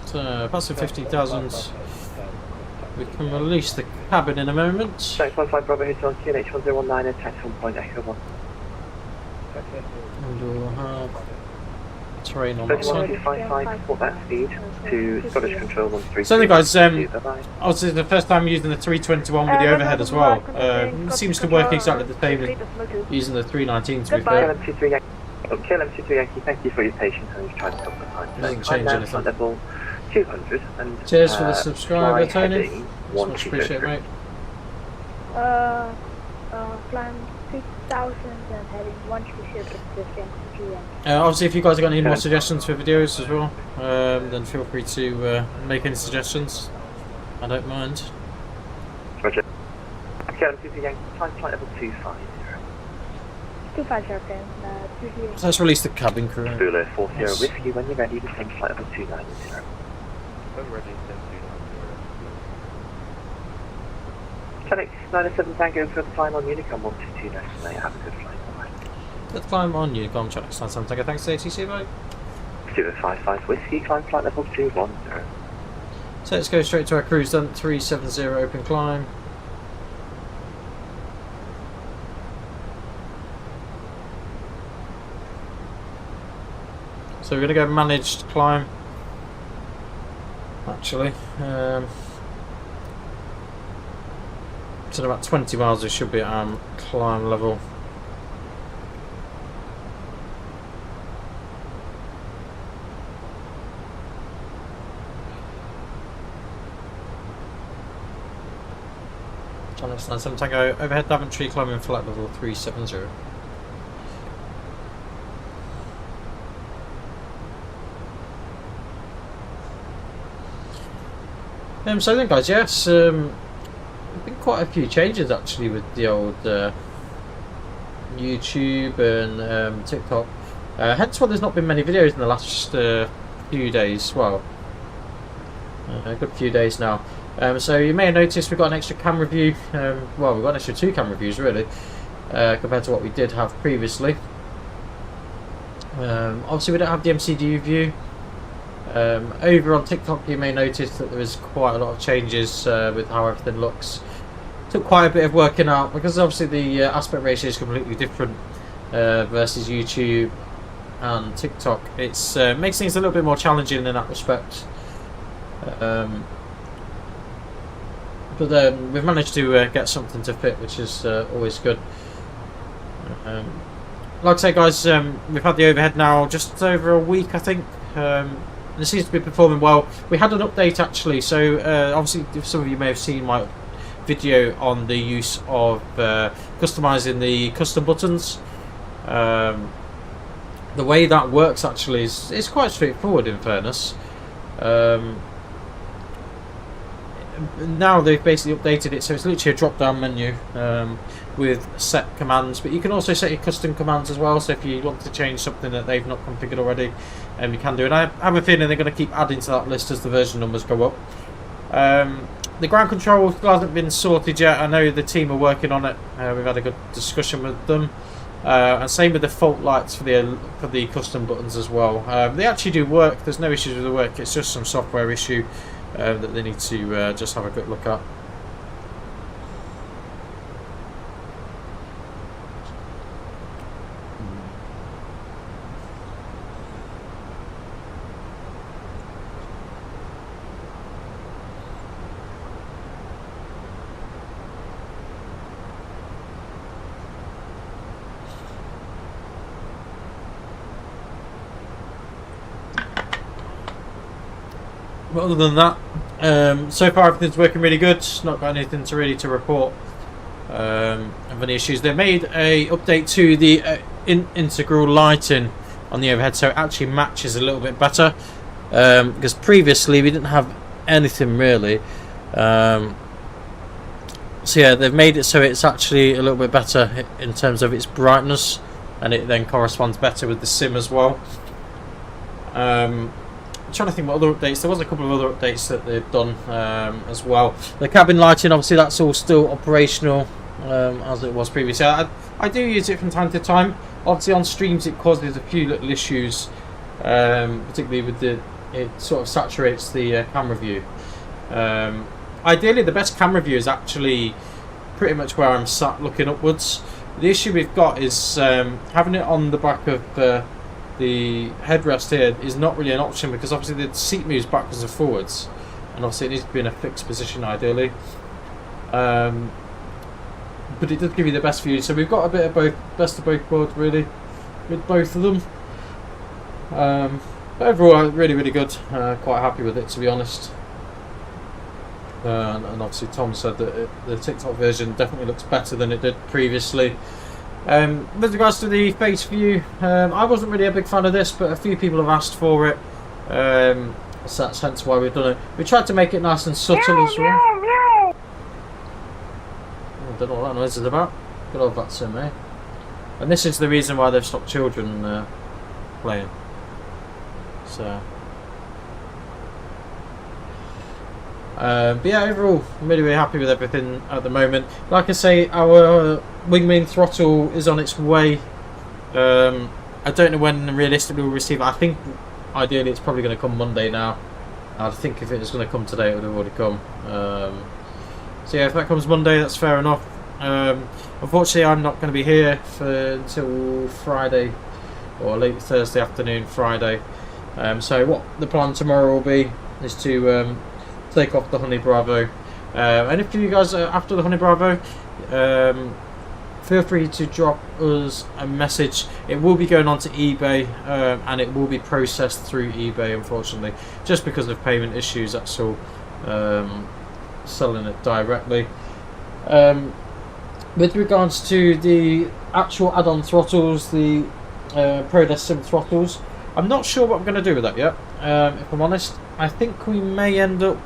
So passing 50,000. We can release the cabin in a moment. Thanks, 15 Bravo Hotel, QNH 1019, taxi 1 point Echo 1. And we'll have terrain on that side. 3155, report that speed to Scottish Control 133. So guys, bye-bye. obviously the first time using the 321 with the overhead as well. It seems to work exactly the same as using the 319 to be fair. KLM23 Yankee, thank you for your patience and you've tried to stop the time. Doesn't change anything. Level 200 and cheers for the subscriber, Tony. Much appreciate it, mate. Flying 3000 and heading 136 obviously, if you guys have got any more suggestions for videos as well, then feel free to make any suggestions. I don't mind. Roger. KLM23 Yankee, time flight level 250. 250, okay. So let's release the cabin crew. Zulu 40 Whiskey, when you're ready, descend flight level 290. I'm ready, descend 290. Telex 907 Tango for the climb on Unicom 122 destinate. Have a good flight. Bye. Let's climb on Unicom, Telex 907 Tango. Thanks, ATC, mate. 055 Whiskey, climb flight level 210. So let's go straight to our cruise then. 370 open climb. So we're going to go managed climb, actually. So about 20 miles we should be at climb level. Channel 97 Tango, overhead Daventry, climbing flight level 370. So then guys, yes, been quite a few changes actually with the old YouTube and TikTok, hence why there's not been many videos in the last few days, well, a good few days now. So you may have noticed we've got an extra camera view, well we've got an extra 2 camera views really, compared to what we did have previously. Obviously we don't have the MCDU view. Over on TikTok you may notice that there is quite a lot of changes with how everything looks. Took quite a bit of working out because obviously the aspect ratio is completely different versus YouTube and TikTok. It's makes things a little bit more challenging in that respect. But we've managed to get something to fit, which is always good. Like I say guys, we've had the overhead now just over a week I think. It seems to be performing well. We had an update actually, so obviously some of you may have seen my video on the use of customizing the custom buttons. The way that works actually is quite straightforward in fairness. Now they've basically updated it so it's literally a drop down menu with set commands, but you can also set your custom commands as well, so if you want to change something that they've not configured already, you can do it. I have a feeling they're going to keep adding to that list as the version numbers go up. The ground control hasn't been sorted yet. I know the team are working on it. We've had a good discussion with them, and same with the fault lights for the custom buttons as well. They actually do work. There's no issues with the work. It's just some software issue that they need to just have a quick look at. But other than that, so far everything's working really good. Not got anything to report of any issues. They made a update to the integral lighting on the overhead, so it actually matches a little bit better. Because previously we didn't have anything really. So yeah, they've made it so it's actually a little bit better in terms of its brightness, and it then corresponds better with the sim as well. I'm trying to think what other updates. There was a couple of other updates that they've done as well. The cabin lighting, obviously that's all still operational as it was previously. I do use it from time to time. Obviously on streams it causes a few little issues, particularly with it sort of saturates the camera view. Ideally the best camera view is actually pretty much where I'm sat looking upwards. The issue we've got is having it on the back of the headrest here is not really an option because obviously the seat moves backwards and forwards, and obviously it needs to be in a fixed position ideally. But it does give you the best view, so we've got a bit of both, best of both worlds really with both of them. But overall, really good. Quite happy with it, to be honest. And obviously Tom said that the TikTok version definitely looks better than it did previously. With regards to the face view, I wasn't really a big fan of this, but a few people have asked for it, so that's hence why we've done it. We tried to make it nice and subtle as well. I don't know what that noise is about. Good old vaccine, mate. And this is the reason why they've stopped children playing. So, but yeah, overall, I'm really happy with everything at the moment. Like I say, our wing main throttle is on its way. I don't know when realistically we'll receive it. I think ideally it's probably going to come Monday now. I think if it was going to come today, it would have already come. So yeah, if that comes Monday, that's fair enough. Unfortunately, I'm not going to be here until Friday, or late Thursday afternoon, Friday. So what the plan tomorrow will be is to take off the Honey Bravo. And if you guys are after the Honey Bravo, feel free to drop us a message. It will be going on to eBay, and it will be processed through eBay, unfortunately, just because of payment issues. That's all. Selling it directly. With regards to the actual add-on throttles, the ProDes Sim throttles, I'm not sure what I'm going to do with that yet. If I'm honest, I think we may end up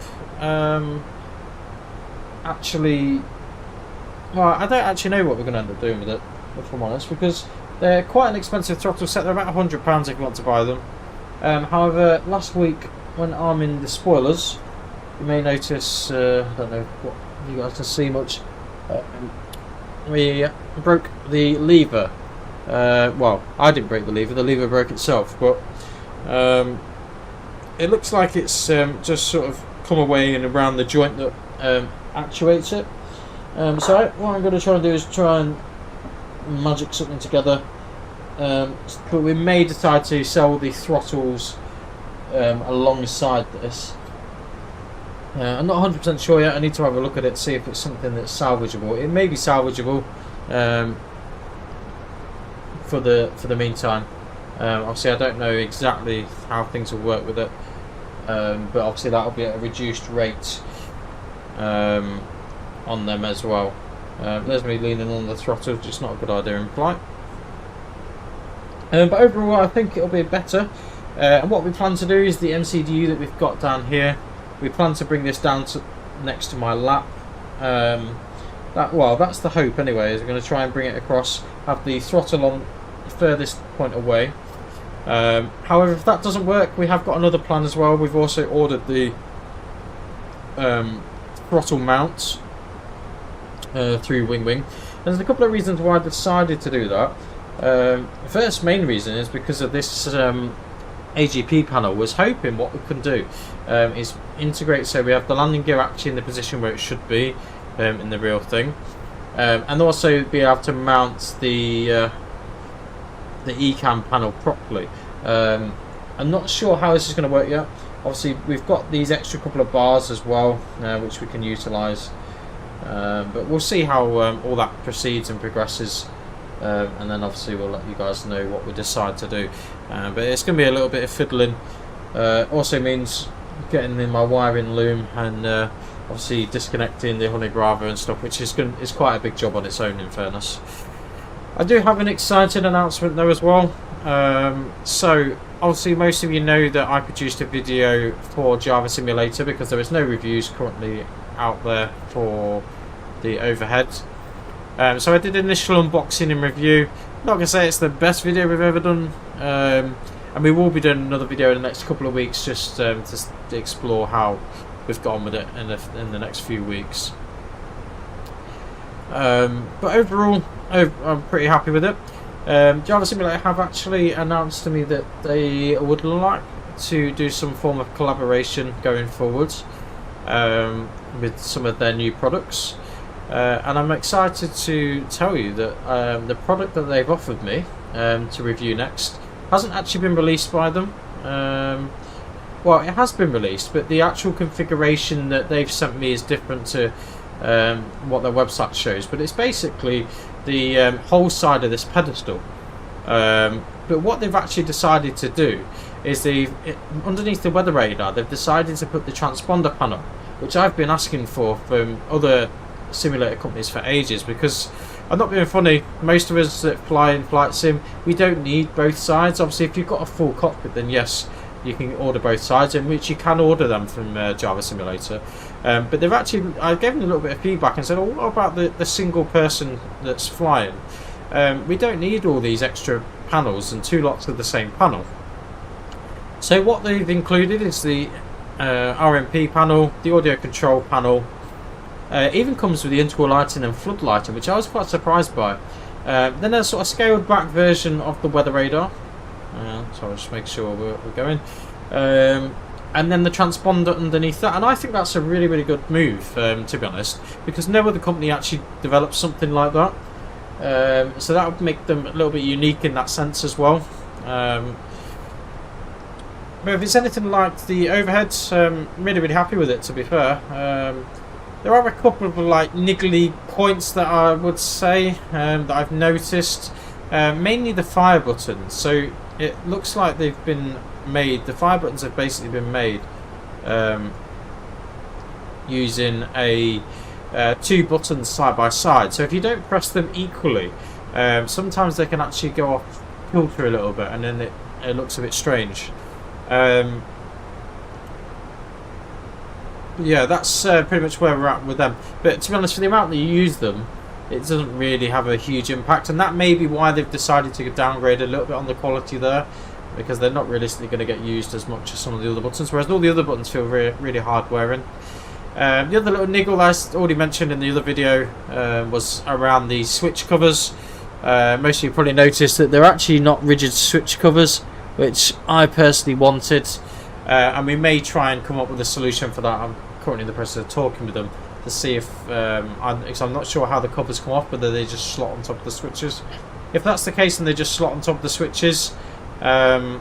actually. Well, I don't actually know what we're going to end up doing with it, if I'm honest, because they're quite an expensive throttle set. They're about £100 if you want to buy them. However, last week when arming the spoilers, you may notice, I don't know what you guys can see much, we broke the lever. Well, I didn't break the lever broke itself, but it looks like it's just sort of come away and around the joint that actuates it. So what I'm going to try and do is try and magic something together, but we may decide to sell the throttles alongside this. I'm not 100% sure yet. I need to have a look at it, see if it's something that's salvageable. It may be salvageable for the meantime. Obviously, I don't know exactly how things will work with it, but obviously that'll be at a reduced rate on them as well. There's me leaning on the throttle, just not a good idea in flight. But overall, I think it'll be better. And what we plan to do is the MCDU that we've got down here. We plan to bring this down to next to my lap. That's the hope anyway, is we're going to try and bring it across, have the throttle on the furthest point away. However, if that doesn't work, we have got another plan as well. We've also ordered the throttle mounts through Wing. There's a couple of reasons why I decided to do that. The first main reason is because of this AGP panel. Was hoping what we can do is integrate, so we have the landing gear actually in the position where it should be in the real thing, and also be able to mount the ECAM panel properly. I'm not sure how this is going to work yet. Obviously we've got these extra couple of bars as well, which we can utilise, but we'll see how all that proceeds and progresses. And then obviously we'll let you guys know what we decide to do, but it's going to be a little bit of fiddling. Also means getting in my wiring loom and obviously disconnecting the Honey Bravo and stuff, which is quite a big job on its own, in fairness. I do have an exciting announcement though as well. So obviously most of you know that I produced a video for Java Simulator because there is no reviews currently out there for the overhead. So I did initial unboxing and review. Not going to say it's the best video we've ever done, and we will be doing another video in the next couple of weeks just to explore how we've got on with it in the next few weeks. But overall, I'm pretty happy with it. Java Simulator have actually announced to me that they would like to do some form of collaboration going forwards with some of their new products. And I'm excited to tell you that the product that they've offered me to review next hasn't actually been released by them. Well, it has been released, but the actual configuration that they've sent me is different to what their website shows. But it's basically the whole side of this pedestal. But what they've actually decided to do is underneath the weather radar, they've decided to put the transponder panel, which I've been asking for from other simulator companies for ages, because I'm not being funny, most of us that fly in flight sim, we don't need both sides. Obviously, if you've got a full cockpit, then yes, you can order both sides, in which you can order them from Java Simulator. But they've actually, I gave them a little bit of feedback and said, oh, what about the single person that's flying? We don't need all these extra panels and 2 lots of the same panel. So what they've included is the RMP panel, the audio control panel. Even comes with the integral lighting and flood lighting, which I was quite surprised by. Then a sort of scaled back version of the weather radar. So I'll just make sure we're going. And then the transponder underneath that. And I think that's a really, really good move, to be honest, because no other company actually developed something like that. So that would make them a little bit unique in that sense as well. But if it's anything like the overheads, really, really happy with it, to be fair. There are a couple of like niggly points that I would say that I've noticed. Mainly the fire buttons. So it looks like they've been made, the fire buttons have basically been made using a 2 buttons side by side. So if you don't press them equally, sometimes they can actually go off kilter a little bit, and then it looks a bit strange. Yeah, that's pretty much where we're at with them. But to be honest, for the amount that you use them, it doesn't really have a huge impact, and that may be why they've decided to downgrade a little bit on the quality there, because they're not realistically going to get used as much as some of the other buttons, whereas all the other buttons feel really hard wearing. The other little niggle I already mentioned in the other video was around the switch covers. Most of you probably noticed that they're actually not rigid switch covers, which I personally wanted, and we may try and come up with a solution for that. I'm currently in the process of talking with them to see if, because I'm not sure how the covers come off, whether they just slot on top of the switches. If that's the case and they just slot on top of the switches, then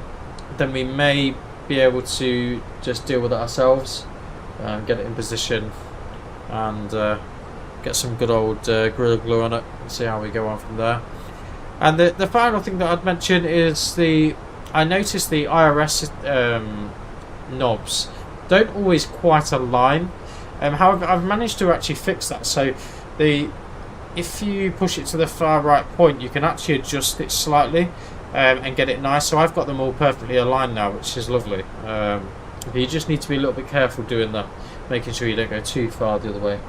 we may be able to just deal with it ourselves, get it in position, and get some good old Gorilla Glue on it and see how we go on from there. And the final thing that I'd mention is I noticed the IRS knobs don't always quite align. However, I've managed to actually fix that. So if you push it to the far right point, you can actually adjust it slightly and get it nice. So I've got them all perfectly aligned now, which is lovely. But you just need to be a little bit careful doing that, making sure you don't go too far the other way.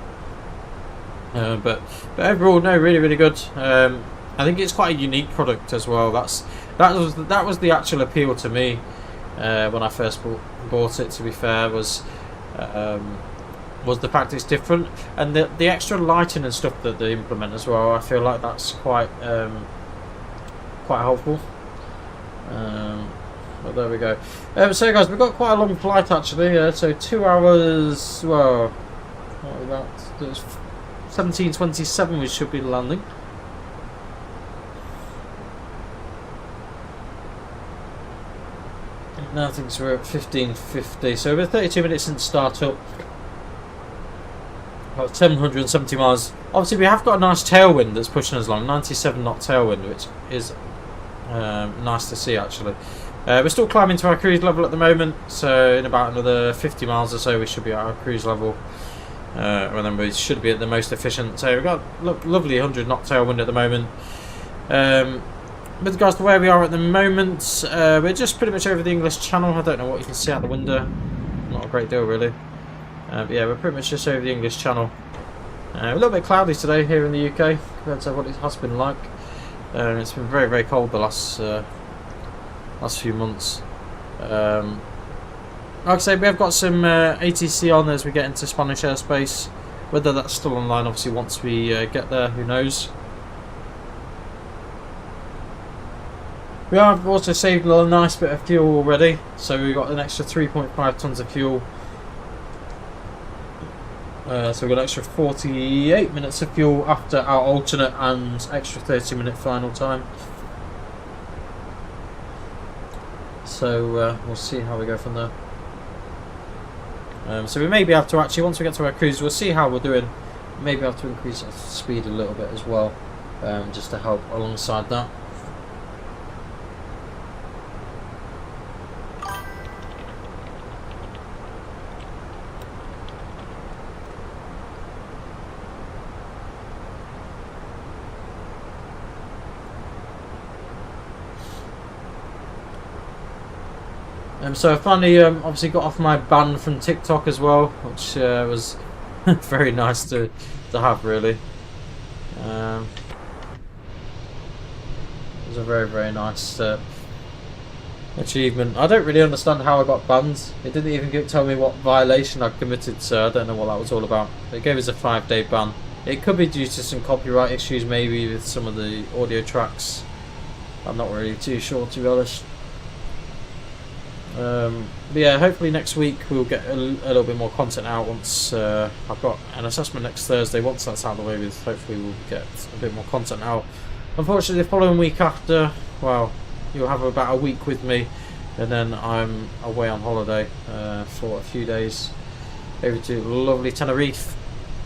But overall, no, really, really good. I think it's quite a unique product as well. That was the actual appeal to me when I first bought it. To be fair, was the fact it's different, and the extra lighting and stuff that they implement as well. I feel like that's quite helpful. But there we go. So guys, we've got quite a long flight actually. So 2 hours. Well, what was that? There's 17:27. We should be landing. Now I think we're at 15:50. So we're 32 minutes since startup. About 770 miles. Obviously, we have got a nice tailwind that's pushing us along. 97 knot tailwind, which is nice to see actually. We're still climbing to our cruise level at the moment, so in about another 50 miles or so we should be at our cruise level, and then we should be at the most efficient. So we've got lovely 100 knot tailwind at the moment. With regards to where we are at the moment, we're just pretty much over the English Channel. I don't know what you can see out the window, not a great deal really. But yeah, we're pretty much just over the English Channel. A little bit cloudy today here in the UK compared to what it has been like. It's been very, very cold the last few months. Like I say, we have got some ATC on as we get into Spanish airspace. Whether that's still online, obviously, once we get there, who knows. We have also saved a nice bit of fuel already, so we've got an extra 3.5 tonnes of fuel. So we've got an extra 48 minutes of fuel after our alternate and extra 30-minute final time. so we'll see how we go from there. So we may be able to actually, once we get to our cruise, we'll see how we're doing. Maybe have to increase our speed a little bit as well, just to help alongside that. So I finally obviously got off my ban from TikTok as well, which was very nice to have, really. It was a very nice achievement. I don't really understand how I got banned. It didn't even tell me what violation I committed, so I don't know what that was all about. It gave us a 5-day ban. It could be due to some copyright issues, maybe with some of the audio tracks. I'm not really too sure, to be honest. But yeah, hopefully next week we'll get a little bit more content out once I've got an assessment next Thursday. Once that's out of the way with, hopefully we'll get a bit more content out. Unfortunately, the following week after, well, you'll have about a week with me, and then I'm away on holiday for a few days over to lovely Tenerife,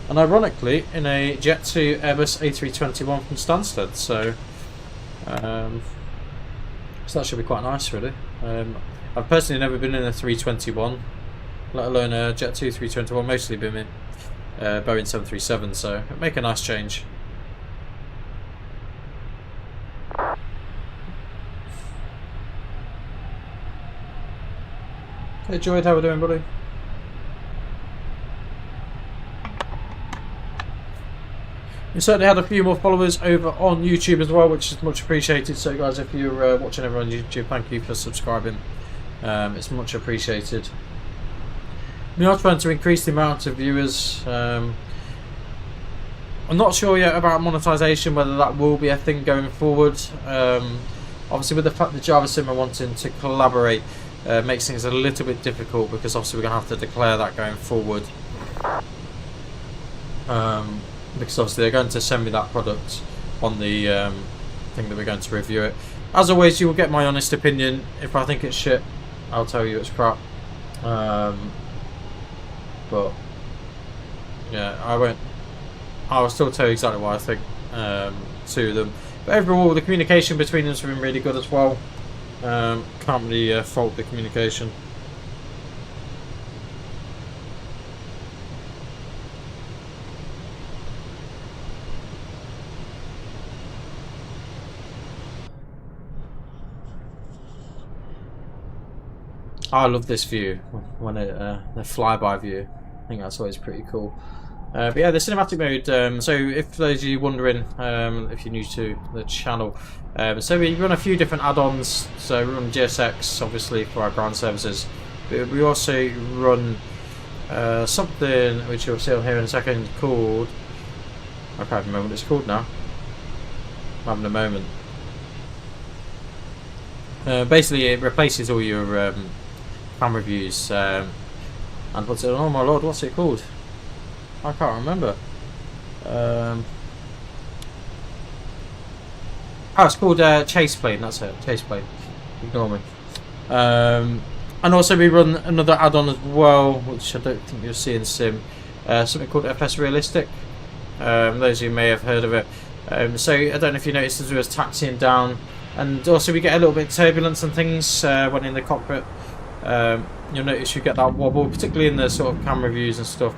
and ironically in a Jet2 Airbus A321 from Stansted, so that should be quite nice, really. I've personally never been in a 321, let alone a Jet2 321, mostly been in Boeing 737, so it'll make a nice change. Hey Joyd, how we doing, buddy? We certainly had a few more followers over on YouTube as well, which is much appreciated. So guys, if you're watching over on YouTube, thank you for subscribing. It's much appreciated. We are trying to increase the amount of viewers. I'm not sure yet about monetization, whether that will be a thing going forward. Obviously with the fact that JavaSim are wanting to collaborate, makes things a little bit difficult, because obviously we're going to have to declare that going forward. Because obviously they're going to send me that product on the thing that we're going to review it. As always, you will get my honest opinion. If I think it's shit, I'll tell you it's crap. But yeah, I will still tell you exactly what I think to them. But overall, the communication between us has been really good as well. Can't really fault the communication. I love this view when the flyby view. I think that's always pretty cool. But yeah, the cinematic mode. So if those of you wondering, if you're new to the channel, so we run a few different add-ons. So we run GSX obviously for our ground services, but we also run something which you'll see on here in a second called, I can't remember what it's called now. I'm having a moment. Basically, it replaces all your camera views and puts it on. Oh my lord, what's it called? I can't remember. Oh, it's called Chase Plane. That's it, Chase Plane. Ignore me. And also we run another add-on as well, which I don't think you'll see in Sim. Something called FS Realistic. Those of you may have heard of it. So I don't know if you noticed as we were taxiing down, and also we get a little bit of turbulence and things when in the cockpit. You'll notice you get that wobble, particularly in the sort of camera views and stuff.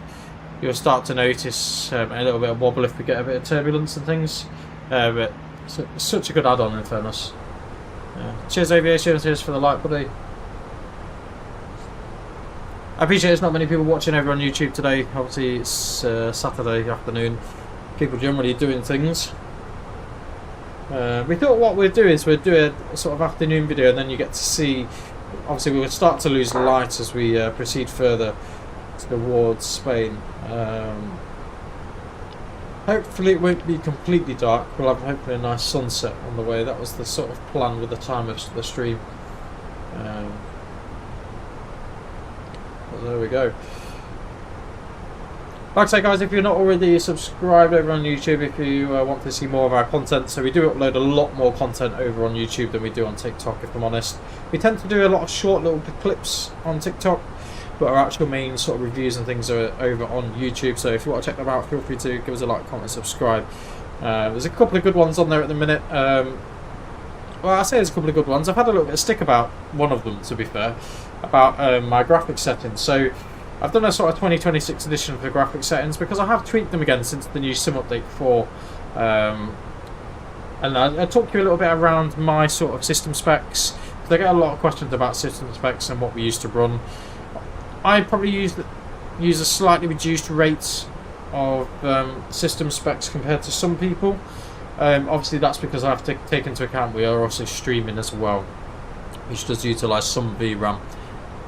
You'll start to notice a little bit of wobble if we get a bit of turbulence and things. But it's such a good add-on, in fairness. Cheers Aviation, cheers for the like, buddy. I appreciate there's not many people watching over on YouTube today. Obviously it's Saturday afternoon. People generally doing things. We thought what we'd do is we'd do a sort of afternoon video, and then you get to see. Obviously we will start to lose light as we proceed further towards Spain. Hopefully it won't be completely dark. We'll have hopefully a nice sunset on the way. That was the sort of plan with the time of the stream. But there we go. Like I say, guys, if you're not already subscribed over on YouTube, if you want to see more of our content, so we do upload a lot more content over on YouTube than we do on TikTok, if I'm honest. We tend to do a lot of short little clips on TikTok, but our actual main sort of reviews and things are over on YouTube. So if you want to check them out, feel free to give us a like, comment, subscribe. There's a couple of good ones on there at the minute. Well, I say there's a couple of good ones. I've had a little bit of stick about one of them, to be fair, about my graphics settings. So I've done a sort of 2026 edition for graphics settings because I have tweaked them again since the new sim update 4. And I'll talk to you a little bit around my sort of system specs, because I get a lot of questions about system specs and what we used to run. I probably use a slightly reduced rate of system specs compared to some people. Obviously that's because I have to take into account we are also streaming as well, which does utilise some VRAM.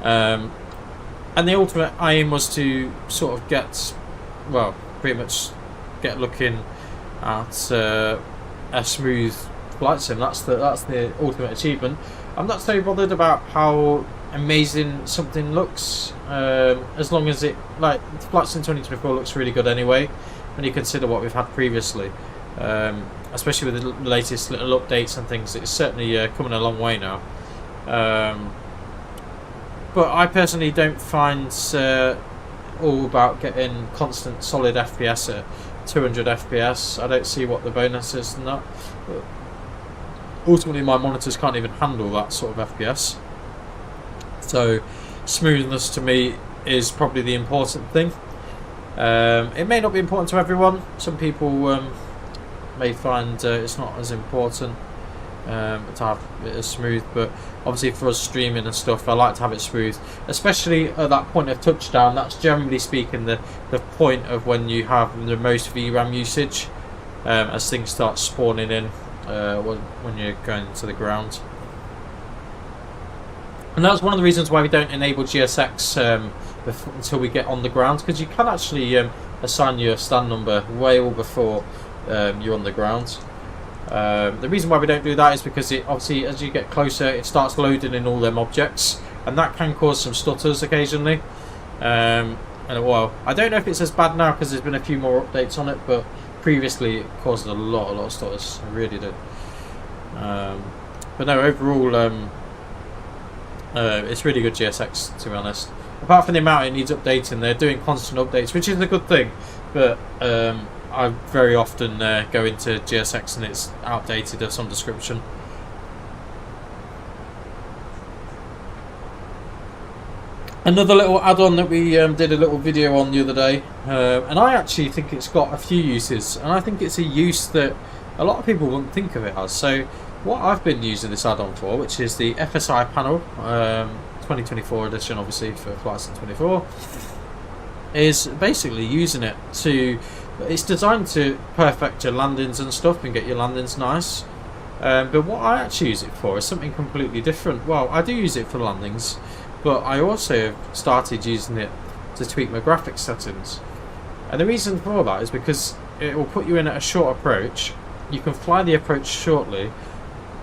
And the ultimate aim was to sort of get, well, pretty much get looking at a smooth flight sim. That's the ultimate achievement. I'm not so bothered about how amazing something looks, as long as it, like, Flight Sim 2024 looks really good anyway when you consider what we've had previously, especially with the latest little updates and things. It's certainly coming a long way now. But I personally don't find all about getting constant solid FPS at 200 FPS. I don't see what the bonus is in that. But ultimately my monitors can't even handle that sort of FPS. So smoothness to me is probably the important thing. It may not be important to everyone. Some people may find it's not as important to have it as smooth, but obviously for us streaming and stuff, I like to have it smooth, especially at that point of touchdown. That's generally speaking the point of when you have the most VRAM usage, as things start spawning in when you're going to the ground. And that's one of the reasons why we don't enable GSX until we get on the ground, because you can actually assign your stand number way all before you're on the ground. The reason why we don't do that is because it obviously, as you get closer, it starts loading in all them objects, and that can cause some stutters occasionally. And well, I don't know if it's as bad now because there's been a few more updates on it, but previously it caused a lot of stutters. It really did. But no, overall, it's really good GSX, to be honest. Apart from the amount it needs updating, they're doing constant updates, which is a good thing, but I very often go into GSX and it's outdated of some description. Another little add-on that we did a little video on the other day, and I actually think it's got a few uses, and I think it's a use that a lot of people wouldn't think of it as. So what I've been using this add-on for, which is the FSI panel, 2024 edition obviously for Flight Sim 24, is basically using it to, it's designed to perfect your landings and stuff and get your landings nice. But what I actually use it for is something completely different. Well, I do use it for landings, but I also have started using it to tweak my graphics settings. And the reason for that is because it will put you in at a short approach. You can fly the approach shortly,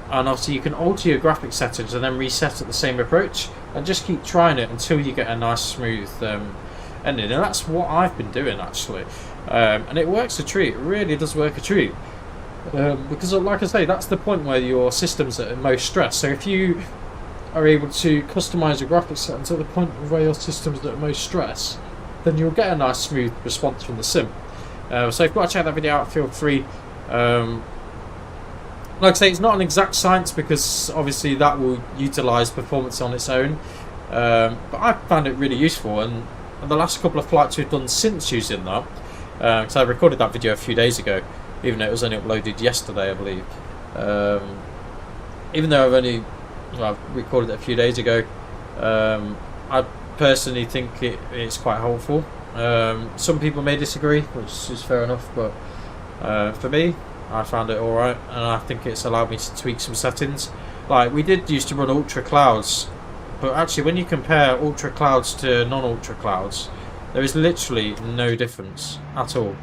and obviously you can alter your graphics settings and then reset at the same approach and just keep trying it until you get a nice smooth ending. And that's what I've been doing actually, and it works a treat. It really does work a treat, because like I say, that's the point where your system's at most stress. So if you are able to customize your graphics settings at the point where your system's at most stress, then you'll get a nice smooth response from the sim. So if you want to check that video out, feel free. Like I say, it's not an exact science because obviously that will utilise performance on its own, but I found it really useful, and the last couple of flights we've done since using that, because I recorded that video a few days ago, even though it was only uploaded yesterday I believe, even though I've recorded it a few days ago, I personally think it's quite helpful. Some people may disagree, which is fair enough, but for me, I found it alright, and I think it's allowed me to tweak some settings. Like, we did used to run ultra clouds, but actually when you compare ultra clouds to non-ultra clouds, there is literally no difference at all.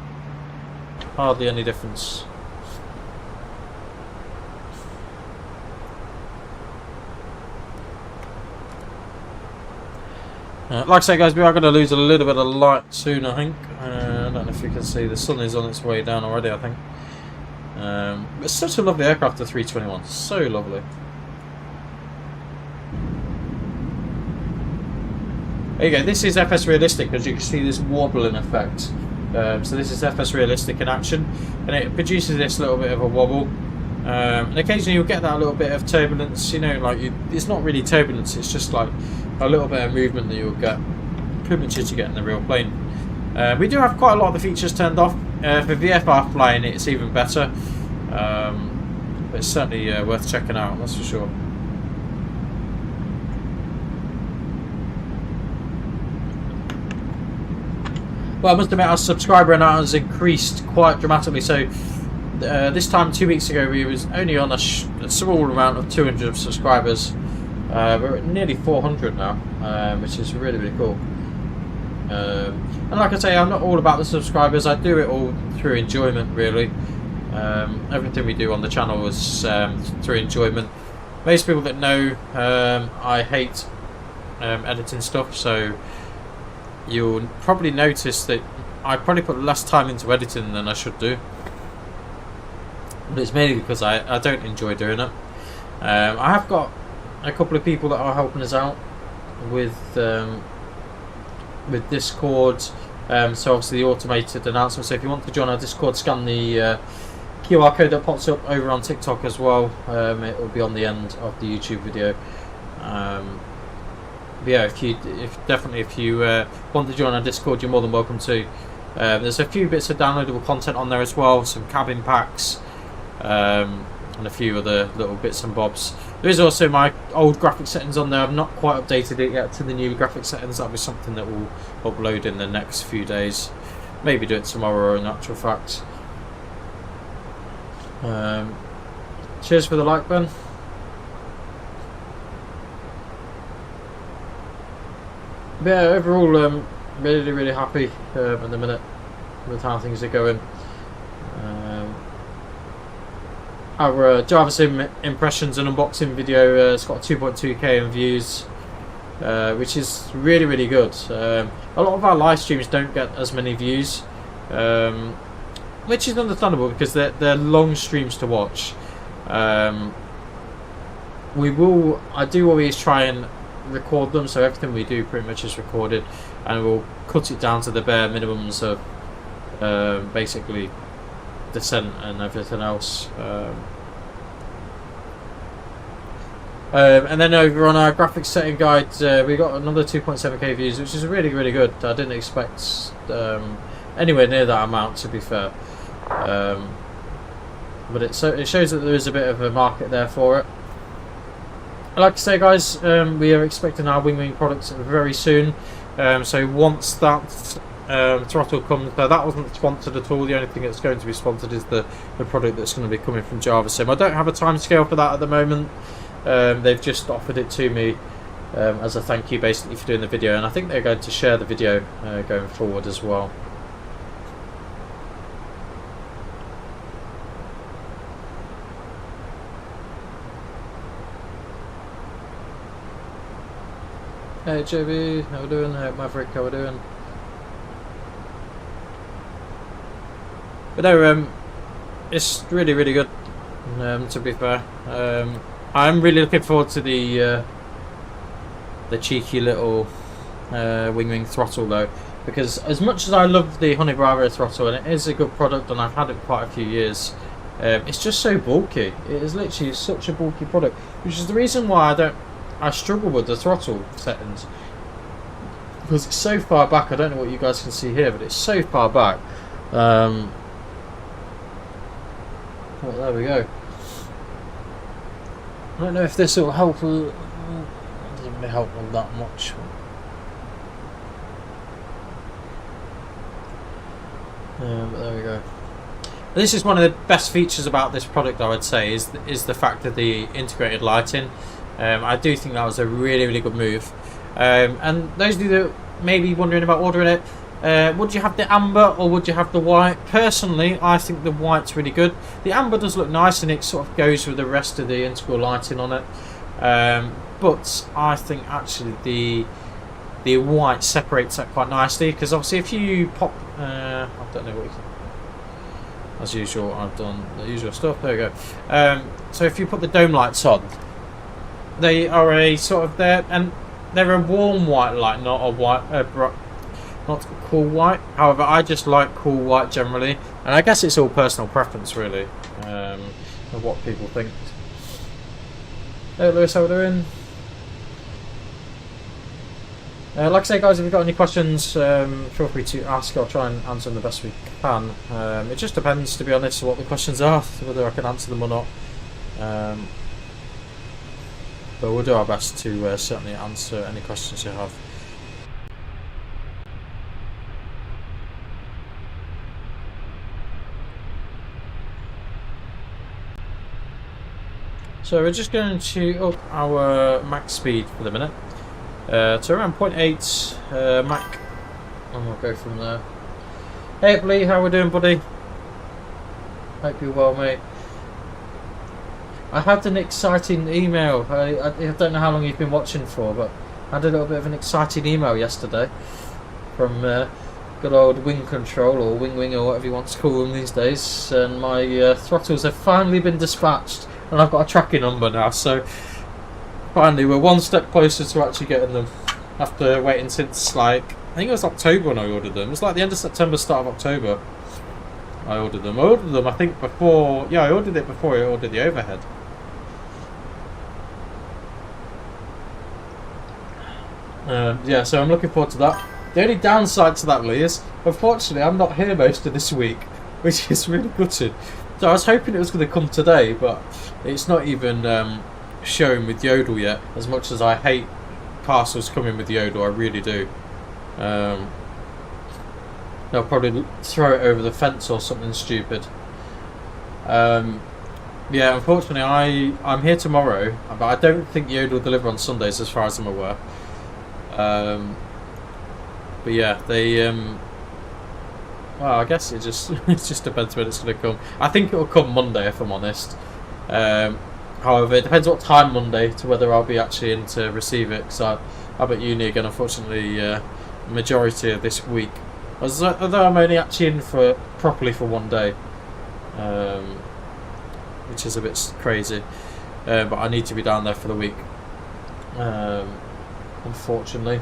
Hardly any difference. Like I say, guys, we are going to lose a little bit of light soon, I think. if you can see, the sun is on its way down already, I think. It's such a lovely aircraft, the 321. So lovely. There you go. This is FS Realistic, as you can see this wobbling effect. So this is FS Realistic in action, and it produces this little bit of a wobble. And occasionally you'll get that little bit of turbulence, you know, like it's not really turbulence, it's just like a little bit of movement that you'll get, pretty much as you get in the real plane. We do have quite a lot of the features turned off. For VFR flying it's even better, but it's certainly worth checking out, that's for sure. Well, I must admit our subscriber amount has increased quite dramatically. So this time 2 weeks ago we was only on a small amount of 200 subscribers. We're at nearly 400 now, which is really, really cool. And like I say, I'm not all about the subscribers. I do it all through enjoyment, really. Everything we do on the channel is through enjoyment. Most people that know, I hate editing stuff, so you'll probably notice that I probably put less time into editing than I should do. But it's mainly because I don't enjoy doing it. I have got a couple of people that are helping us out with Discord. So obviously the automated announcement. So if you want to join our Discord, scan the QR code that pops up over on TikTok as well. It will be on the end of the YouTube video. But yeah, if you want to join our Discord, you're more than welcome to. There's a few bits of downloadable content on there as well, some cabin packs, and a few other little bits and bobs. There is also my old graphic settings on there. I've not quite updated it yet to the new graphic settings. That'll be something that we'll upload in the next few days. Maybe do it tomorrow, in actual fact. Cheers for the like, Ben. But yeah, overall, really, really happy at the minute with how things are going. Our Java Sim impressions and unboxing video has got 2.2k in views, which is really, really good. A lot of our live streams don't get as many views, which is understandable because they're long streams to watch. I do always try and record them, so everything we do pretty much is recorded, and we'll cut it down to the bare minimums of basically descent and everything else. And then over on our graphics setting guide, we got another 2.7k views, which is really, really good. I didn't expect anywhere near that amount, to be fair. But it shows that there is a bit of a market there for it. Like I say, guys, we are expecting our wing products very soon. So once that throttle comes, that wasn't sponsored at all. The only thing that's going to be sponsored is the product that's going to be coming from Java Sim. I don't have a time scale for that at the moment. They've just offered it to me as a thank you, basically, for doing the video, and I think they're going to share the video going forward as well. Hey JB, how we doing? Hey Maverick, how we doing? But no, it's really, really good, to be fair. I'm really looking forward to the cheeky little wing throttle though, because as much as I love the Honey Bravo throttle, and it is a good product and I've had it for quite a few years, it's just so bulky. It is literally such a bulky product, which is the reason why I struggle with the throttle settings, because it's so far back. I don't know what you guys can see here, but it's so far back. Well, there we go. I don't know if this will help. It doesn't really help them that much. But there we go. This is one of the best features about this product, I would say, is the fact of the integrated lighting. I do think that was a really, really good move. And those of you that may be wondering about ordering it, would you have the amber or would you have the white? Personally, I think the white's really good. The amber does look nice and it sort of goes with the rest of the integral lighting on it. But I think actually the the white separates that quite nicely, because obviously if you pop, I don't know what you can, as usual I've done the usual stuff, there we go. So if you put the dome lights on, they are a sort of, they're a warm white light, not a white, not cool white. However, I just like cool white generally, and I guess it's all personal preference really, of what people think. Hey Lewis, how are we doing? Like I say guys, if you've got any questions, feel free to ask. I'll try and answer them the best we can. It just depends, to be honest, what the questions are, whether I can answer them or not. But we'll do our best to certainly answer any questions you have. So we're just going to up our max speed for the minute to around 0.8 Mach, and we'll go from there. Hey Lee, how we doing, buddy? Hope you're well, mate. I had an exciting email. I don't know how long you've been watching for, but I had a little bit of an exciting email yesterday from good old Wing Control, or Wing or whatever you want to call them these days, and my throttles have finally been dispatched, and I've got a tracking number now, so finally we're one step closer to actually getting them, after waiting since, like, I think it was October when I ordered them. It was like the end of September, start of October I ordered them. I think before, yeah, I ordered it before I ordered the overhead. Yeah, so I'm looking forward to that. The only downside to that, Lee, is unfortunately I'm not here most of this week, which is really gutted. So I was hoping it was going to come today, but it's not even showing with Yodel yet. As much as I hate parcels coming with Yodel, I really do. They'll probably throw it over the fence or something stupid. Yeah, unfortunately I'm here tomorrow, but I don't think Yodel will deliver on Sundays as far as I'm aware. But yeah, they well, I guess it just depends when it's going to come. I think it will come Monday, if I'm honest. However, it depends what time Monday to whether I'll be actually in to receive it, because I'm at uni again, unfortunately, majority of this week. Although I'm only actually in properly for one day, which is a bit crazy. But I need to be down there for the week, unfortunately.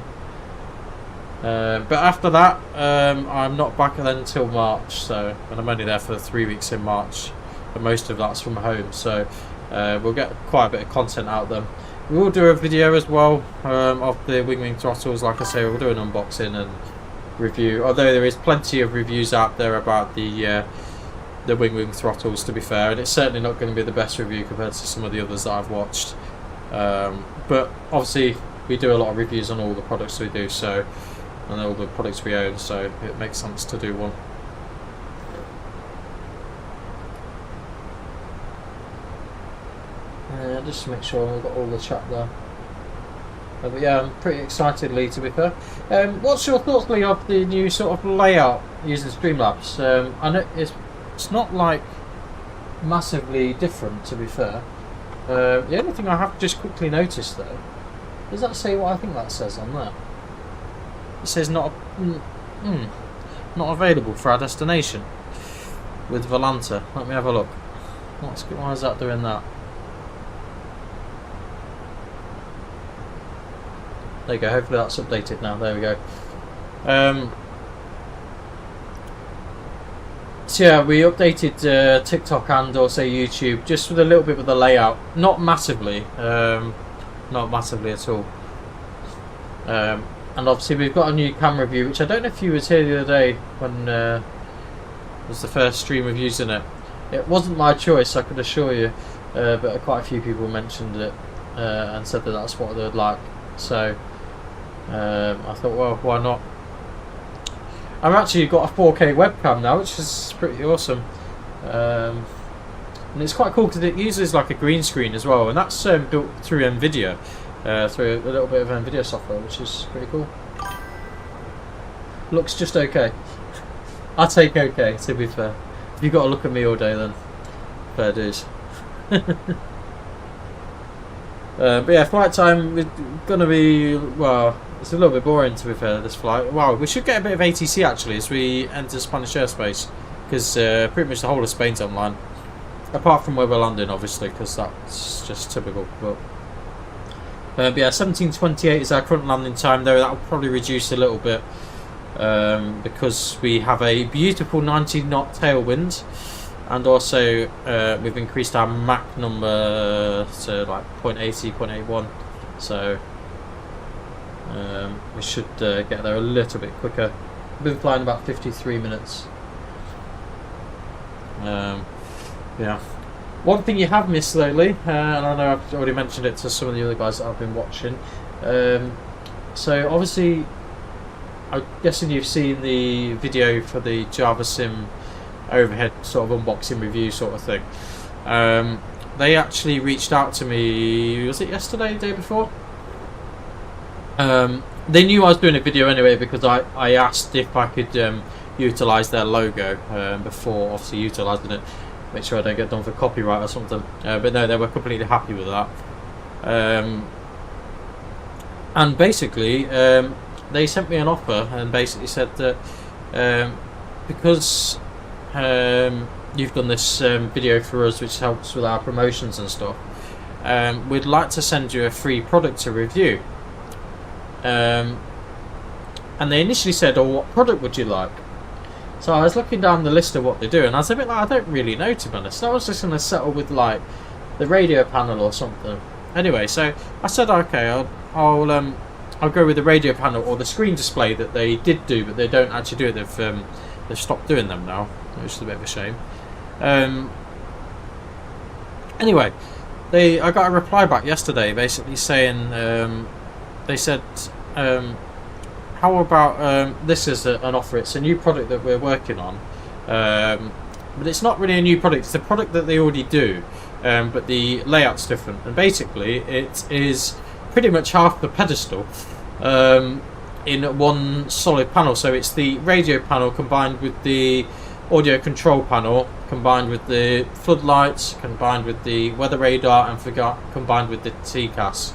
But after that, I'm not back then until March, so, and I'm only there for 3 weeks in March, and most of that's from home, so we'll get quite a bit of content out then. We will do a video as well of the wing throttles. Like I say, we'll do an unboxing and review, although there is plenty of reviews out there about the wing throttles, to be fair, and it's certainly not going to be the best review compared to some of the others that I've watched. But obviously we do a lot of reviews on all the products we do, so, and all the products we own, so it makes sense to do one. Just to make sure we've got all the chat there. But yeah, I'm pretty excited, Lee, to be fair. What's your thoughts, Lee, of the new sort of layout using Streamlabs? I know it's not like massively different, to be fair. The only thing I have just quickly noticed though, does that say what I think that says on there? It says not available for our destination with Volanta. Let me have a look. Why is that doing that? There you go, hopefully that's updated now. There we go. So yeah, we updated TikTok and also YouTube, just with a little bit with the layout. Not massively. Not massively at all. And obviously we've got a new camera view, which I don't know if you was here the other day when it was the first stream of using it. It wasn't my choice, I could assure you, but quite a few people mentioned it and said that that's what they'd like. So I thought, well, why not? I've actually got a 4K webcam now, which is pretty awesome. And it's quite cool because it uses like a green screen as well, and that's built through NVIDIA, through a little bit of NVIDIA software, which is pretty cool. Looks just okay. I take okay, to be fair. If you've got to look at me all day, then fair dues. But yeah, flight time is going to be, well, It's a little bit boring, to be fair, this flight. Wow, we should get a bit of ATC actually as we enter Spanish airspace, because pretty much the whole of Spain's online, apart from where we're landing, obviously, because that's just typical. But yeah, 17:28 is our current landing time, though that will probably reduce a little bit because we have a beautiful 90-knot tailwind, and also we've increased our Mach number to like 0.80, 0.81, so we should get there a little bit quicker. We've been flying about 53 minutes. Yeah. One thing you have missed lately, and I know I've already mentioned it to some of the other guys that I've been watching. So obviously, I'm guessing you've seen the video for the Java Sim overhead sort of unboxing review sort of thing. They actually reached out to me, was it yesterday, the day before? They knew I was doing a video anyway, because I asked if I could utilise their logo before obviously utilising it. Make sure I don't get done for copyright or something. But no, they were completely happy with that. And basically, they sent me an offer and basically said that because you've done this video for us, which helps with our promotions and stuff, we'd like to send you a free product to review. And they initially said, "Oh, what product would you like?" So I was looking down the list of what they do, and I was a bit like, I don't really know, to be honest. I was just going to settle with like the radio panel or something. Anyway, so I said, okay, I'll go with the radio panel or the screen display that they did do, but they don't actually do it. They've stopped doing them now, which is a bit of a shame. Anyway, I got a reply back yesterday, basically saying they said. How about this is an offer? It's a new product that we're working on, but it's not really a new product. It's a product that they already do, but the layout's different. And basically, it is pretty much half the pedestal in one solid panel. So it's the radio panel combined with the audio control panel, combined with the floodlights, combined with the weather radar, and combined with the TCAS,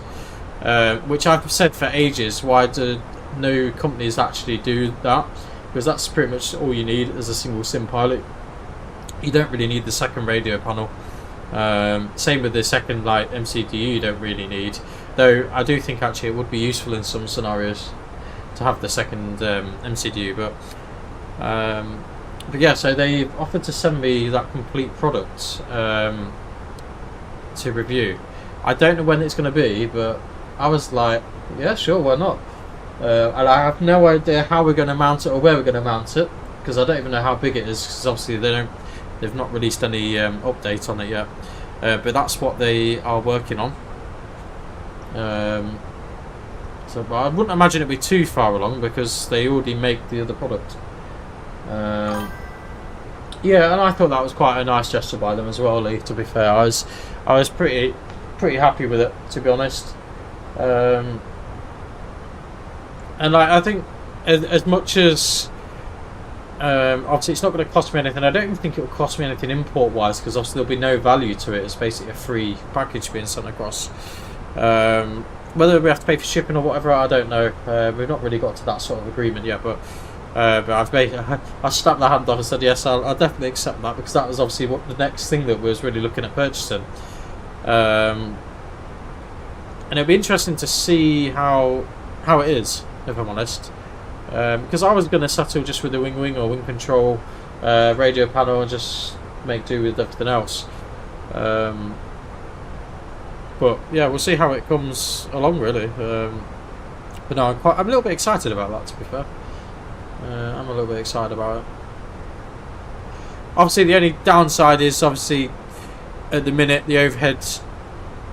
which I've said for ages. Why do no companies actually do that? Because that's pretty much all you need as a single sim pilot. You don't really need the second radio panel. Same with the second like MCDU, you don't really need. Though I do think actually it would be useful in some scenarios to have the second MCDU. But yeah, so they've offered to send me that complete product to review. I don't know when it's going to be, but I was like, yeah, sure, why not? And I have no idea how we're going to mount it or where we're going to mount it, because I don't even know how big it is, because obviously they've not released any update on it yet. But that's what they are working on. But I wouldn't imagine it'd be too far along, because they already make the other product. Yeah, and I thought that was quite a nice gesture by them as well, Lee. To be fair, I was pretty happy with it, to be honest. And like, I think as much as obviously it's not going to cost me anything, I don't even think it will cost me anything import wise, because obviously there'll be no value to it. It's basically a free package being sent across. Whether we have to pay for shipping or whatever, I don't know. We've not really got to that sort of agreement yet, but I slapped the hand off and said yes, I'll definitely accept that, because that was obviously what the next thing that we was really looking at purchasing. And it'll be interesting to see how it is, if I'm honest, because I was going to settle just with the wing or wing control radio panel and just make do with everything else. But yeah, we'll see how it comes along, really. But no, I'm a little bit excited about that, to be fair. I'm a little bit excited about it. Obviously, the only downside is obviously at the minute the overhead.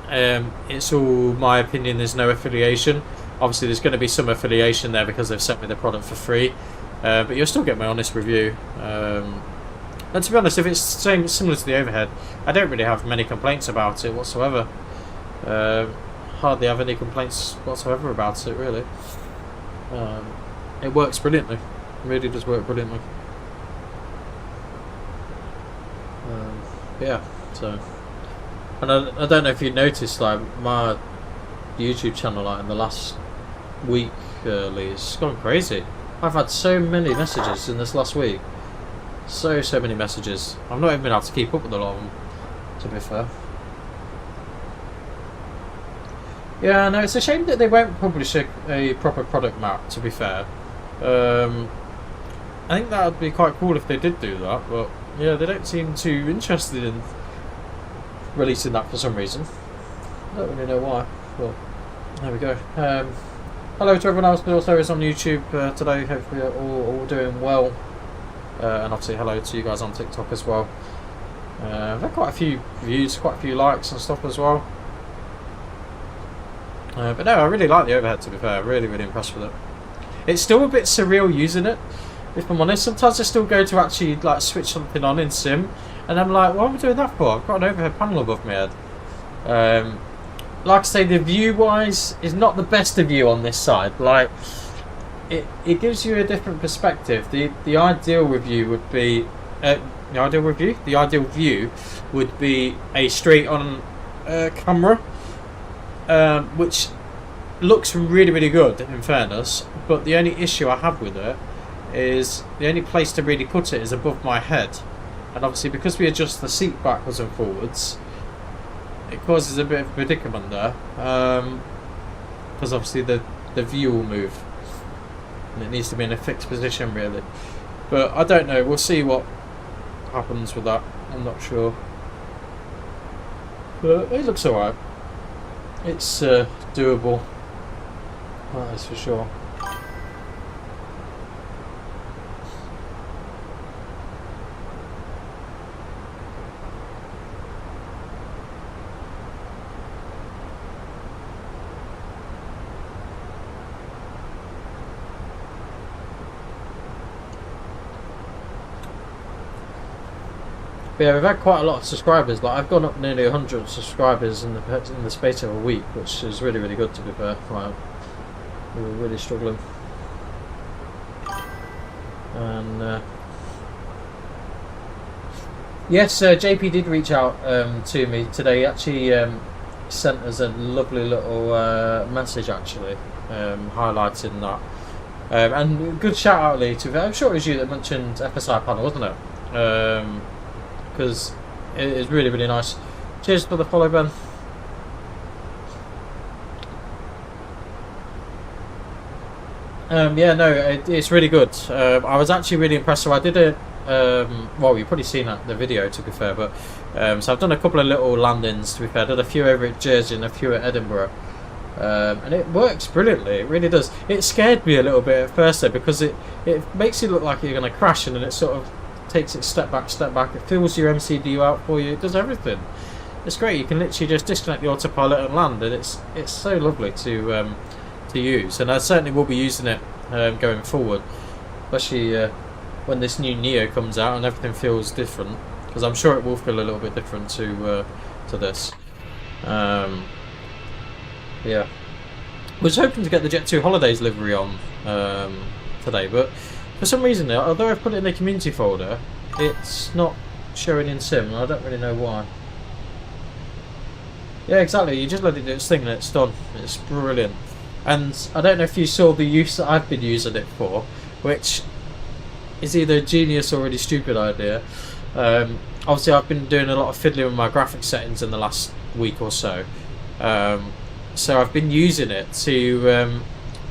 It's all my opinion. There's no affiliation. Obviously, there's going to be some affiliation there because they've sent me the product for free, but you'll still get my honest review. And to be honest, if it's similar to the overhead, I don't really have many complaints about it whatsoever. Hardly have any complaints whatsoever about it, really. It works brilliantly. It really does work brilliantly. Yeah, so. And I don't know if you noticed, like, my YouTube channel, like, in the last week Lee. It's gone crazy. I've had so many messages in this last week. So many messages. I've not even been able to keep up with a lot of them, to be fair. Yeah, no, it's a shame that they won't publish a proper product map, to be fair. I think that would be quite cool if they did do that, but yeah, they don't seem too interested in releasing that for some reason. I don't really know why, but there we go. Hello to everyone else, but also is on YouTube today. Hopefully you're all doing well. And obviously hello to you guys on TikTok as well. I've had quite a few views, quite a few likes and stuff as well. But no, I really like the overhead, to be fair. Really impressed with it. It's still a bit surreal using it, if I'm honest. Sometimes I still go to actually like switch something on in sim, and I'm like, what am I doing that for? I've got an overhead panel above my head. Like I say, the view wise is not the best of view on this side. Like it gives you a different perspective. The ideal review would be the ideal view would be a straight on camera, which looks really good in fairness, but the only issue I have with it is the only place to really put it is above my head, and obviously because we adjust the seat backwards and forwards, it causes a bit of a predicament there, because obviously the view will move and it needs to be in a fixed position really. But I don't know, we'll see what happens with that. I'm not sure, but it looks alright. It's doable, that is for sure. But yeah, we've had quite a lot of subscribers. Like I've gone up nearly 100 subscribers in the space of a week, which is really good, to be fair. Like, we were really struggling. And yes, JP did reach out to me today. He actually sent us a lovely little message, actually, highlighting that. And good shout out, Lee. I'm sure it was you that mentioned FSI panel, wasn't it? Because it is really nice. Cheers for the follow, Ben. Yeah, no, it's really good. I was actually really impressed. So I did it. Well, you've probably seen the video, to be fair, but so I've done a couple of little landings, to be fair. I did a few over at Jersey and a few at Edinburgh, and it works brilliantly. It really does. It scared me a little bit at first though, because it makes you look like you're going to crash, and then it sort of takes it step back. It fills your MCDU out for you. It does everything. It's great. You can literally just disconnect the autopilot and land, and it's so lovely to use. And I certainly will be using it going forward, especially when this new Neo comes out and everything feels different, because I'm sure it will feel a little bit different to this. Yeah, was hoping to get the Jet2 Holidays livery on today, but for some reason, although I've put it in the community folder, it's not showing in sim, and I don't really know why. Yeah, exactly, you just let it do its thing and it's done. It's brilliant. And I don't know if you saw the use that I've been using it for, which is either a genius or a really stupid idea. Obviously I've been doing a lot of fiddling with my graphics settings in the last week or so. So I've been using it to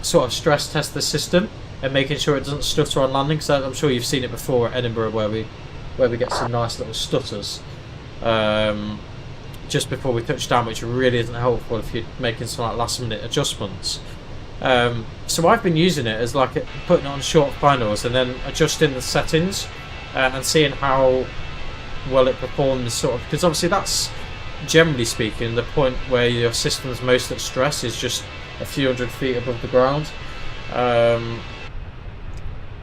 sort of stress test the system and making sure it doesn't stutter on landing. So I'm sure you've seen it before at Edinburgh, where we get some nice little stutters just before we touch down, which really isn't helpful if you're making some like last minute adjustments. So I've been using it as like putting it on short finals and then adjusting the settings and seeing how well it performs, sort of, because obviously that's generally speaking the point where your system's most at stress, is just a few hundred feet above the ground.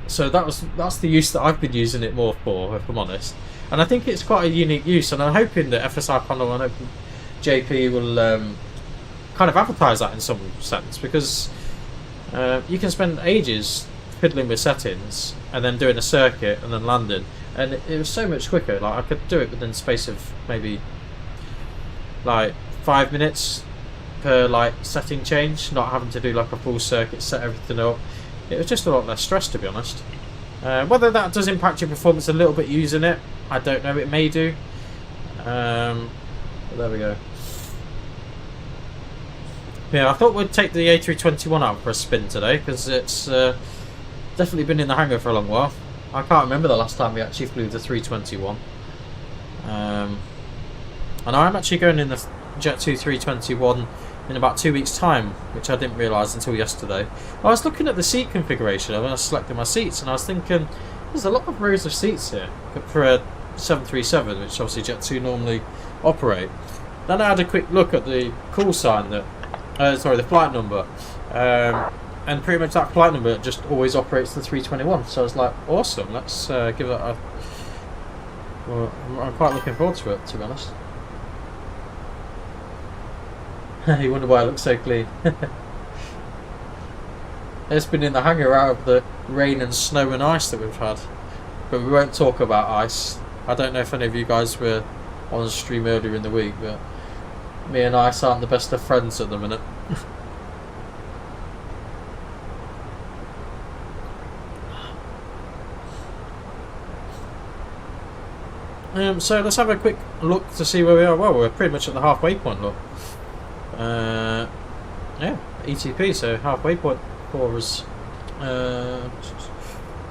So that's the use that I've been using it more for, if I'm honest. And I think it's quite a unique use, and I'm hoping that FSI panel and JP will kind of advertise that in some sense, because you can spend ages fiddling with settings and then doing a circuit and then landing, and it was so much quicker. Like I could do it within the space of maybe like 5 minutes per like setting change, not having to do like a full circuit, set everything up. It was just a lot less stress, to be honest. Whether that does impact your performance a little bit using it, I don't know. It may do. But there we go. Yeah, I thought we'd take the A321 out for a spin today, because it's definitely been in the hangar for a long while. I can't remember the last time we actually flew the 321. And I'm actually going in the Jet2 A321 in about 2 weeks' time, which I didn't realise until yesterday. I was looking at the seat configuration and I was selecting my seats, and I was thinking, there's a lot of rows of seats here for a 737, which obviously Jet2 normally operate. Then I had a quick look at the call sign that, the flight number, and pretty much that flight number just always operates the 321. So I was like, awesome, let's give that a. Well, I'm quite looking forward to it, to be honest. You wonder why it looks so clean. It's been in the hangar out of the rain and snow and ice that we've had. But we won't talk about ice. I don't know if any of you guys were on the stream earlier in the week, but me and ice aren't the best of friends at the minute. So let's have a quick look to see where we are. Well, we're pretty much at the halfway point, look. Yeah, ETP, so halfway point for us.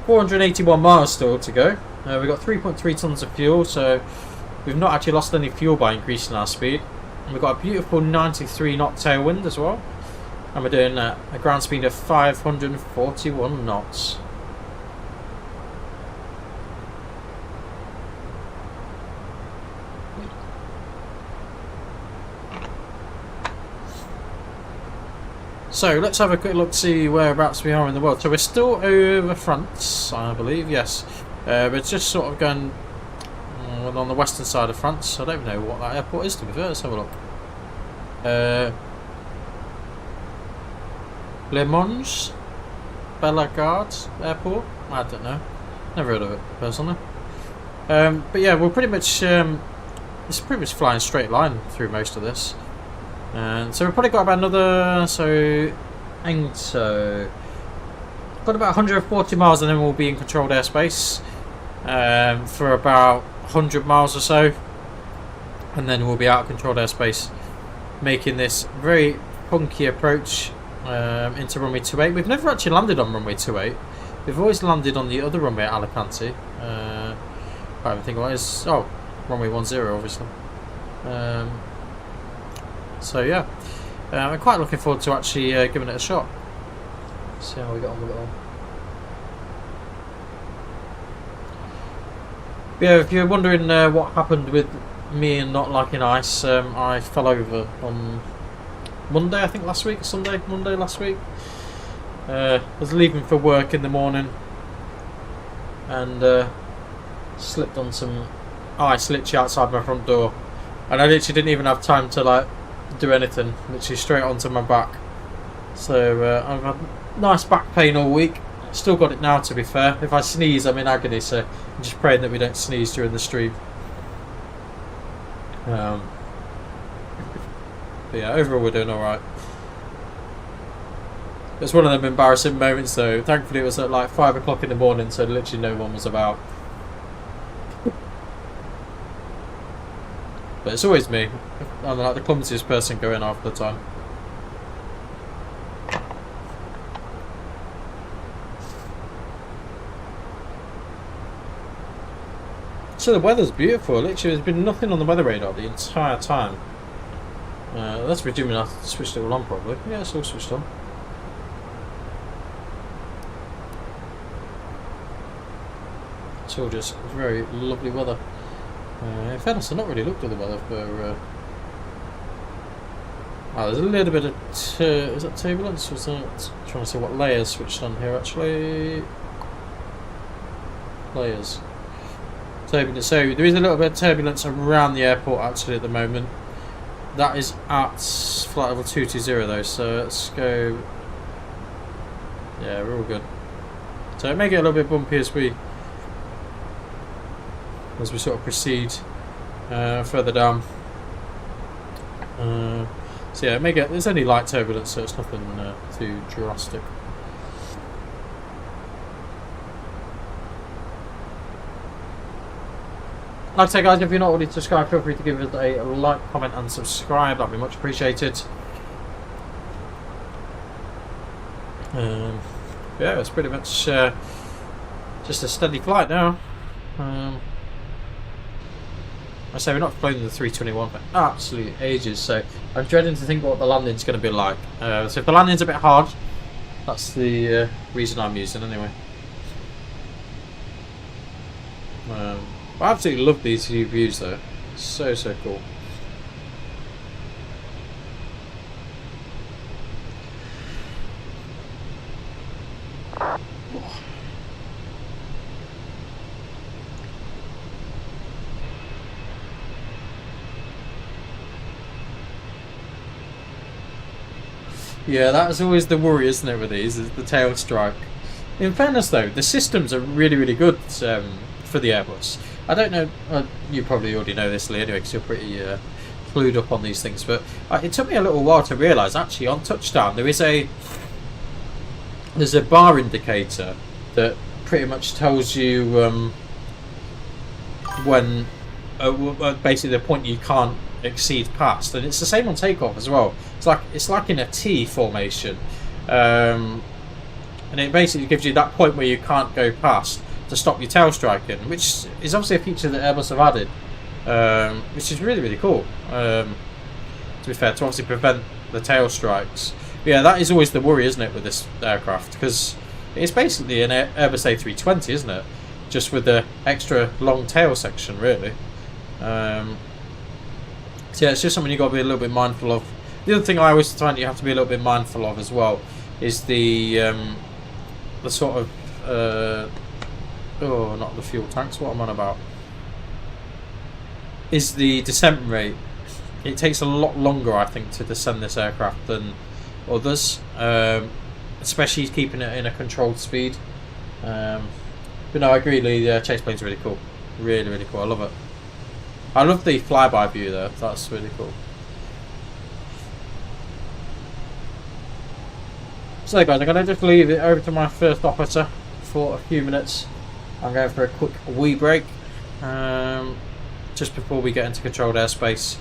481 miles still to go. We've got 3.3 tons of fuel, so we've not actually lost any fuel by increasing our speed. And we've got a beautiful 93 knot tailwind as well. And we're doing a ground speed of 541 knots. So let's have a quick look to see whereabouts we are in the world. So we're still over France, I believe, yes. We're just sort of going on the western side of France. I don't know what that airport is, to be fair. Let's have a look. Le Mans Bellegarde Airport? I don't know. Never heard of it, personally. But yeah, we're pretty much... it's pretty much flying straight line through most of this. And so we've probably got about another, got about 140 miles, and then we'll be in controlled airspace for about 100 miles or so, and then we'll be out of controlled airspace, making this very funky approach into runway 28. We've never actually landed on runway 28. We've always landed on the other runway at Alicante. I can't even think what it is. Oh, runway 10, obviously. So yeah, I'm quite looking forward to actually giving it a shot. See how we get on with it all. Yeah, if you're wondering what happened with me and not liking ice, I fell over on Monday, I think last week, Monday last week. I was leaving for work in the morning and slipped on some ice literally outside my front door, and I literally didn't even have time to like do anything, literally straight onto my back. So I've had nice back pain all week. Still got it now, to be fair. If I sneeze, I'm in agony, so I'm just praying that we don't sneeze during the stream. But yeah, overall we're doing alright. It's one of them embarrassing moments though. Thankfully it was at like 5 o'clock in the morning, so literally no one was about. But it's always me. I'm like the clumsiest person going half the time. So the weather's beautiful. Literally there's been nothing on the weather radar the entire time. That's presuming I switched it all on probably. Yeah, it's all switched on. It's all just very lovely weather. In fairness, I've not really looked at the weather for... there's a little bit of... is that turbulence? Was that... trying to see what layers switched on here actually. Layers. Turbulence. So there is a little bit of turbulence around the airport actually at the moment. That is at flight level 220 though, so let's go... Yeah, we're all good. So it may get a little bit bumpy as we sort of proceed further down. So yeah, there's only light turbulence, so it's nothing too drastic. Like I say, guys, if you're not already subscribed, feel free to give us a like, comment and subscribe. That'd be much appreciated. Yeah, it's pretty much just a steady flight now. I say we're not flying the 321 for absolute ages, so I'm dreading to think what the landing's going to be like. So if the landing's a bit hard, that's the reason I'm using anyway. I absolutely love these new views though. So cool. Yeah, that's always the worry, isn't it, with these, is the tail strike. In fairness though, the systems are really good for the Airbus. I don't know, you probably already know this, Lee, anyway, because you're pretty clued up on these things, but it took me a little while to realise, actually, on touchdown, there's a bar indicator that pretty much tells you when, basically the point you can't exceed past, and it's the same on takeoff as well. It's like in a T formation, and it basically gives you that point where you can't go past to stop your tail striking, which is obviously a feature that Airbus have added, which is really cool. To be fair, to obviously prevent the tail strikes. But yeah, that is always the worry, isn't it, with this aircraft, because it's basically an Airbus A320, isn't it? Just with the extra long tail section, really. So yeah, it's just something you've got to be a little bit mindful of. The other thing I always find you have to be a little bit mindful of as well is the sort of not the fuel tanks, what I'm on about, is the descent rate. It takes a lot longer, I think, to descend this aircraft than others, especially keeping it in a controlled speed. But no, I agree, Lee, the chase plane's really cool. Really cool, I love it. I love the flyby view though, that's really cool. So guys, I'm going to just leave it over to my first officer for a few minutes. I'm going for a quick wee break, just before we get into controlled airspace.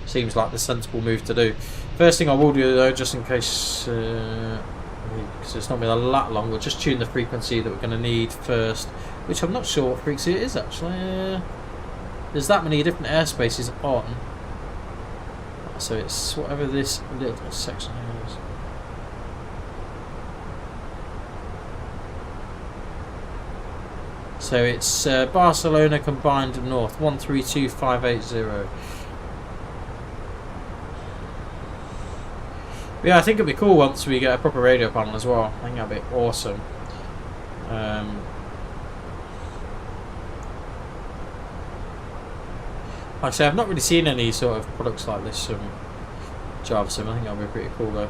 Seems like the sensible move to do. First thing I will do though, just in case, because it's not been that long, we'll just tune the frequency that we're going to need first, which I'm not sure what frequency it is actually. There's that many different airspaces on, so it's whatever this little section is. So it's Barcelona combined north 132580. Yeah, I think it'd be cool once we get a proper radio panel as well. I think that'd be awesome. Like I say, I've not really seen any sort of products like this from Java Sim. I think that'll be pretty cool though.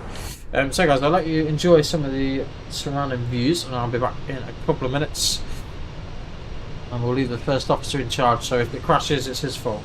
So guys, I'll let you enjoy some of the surrounding views, and I'll be back in a couple of minutes. And we'll leave the first officer in charge, so if it crashes, it's his fault.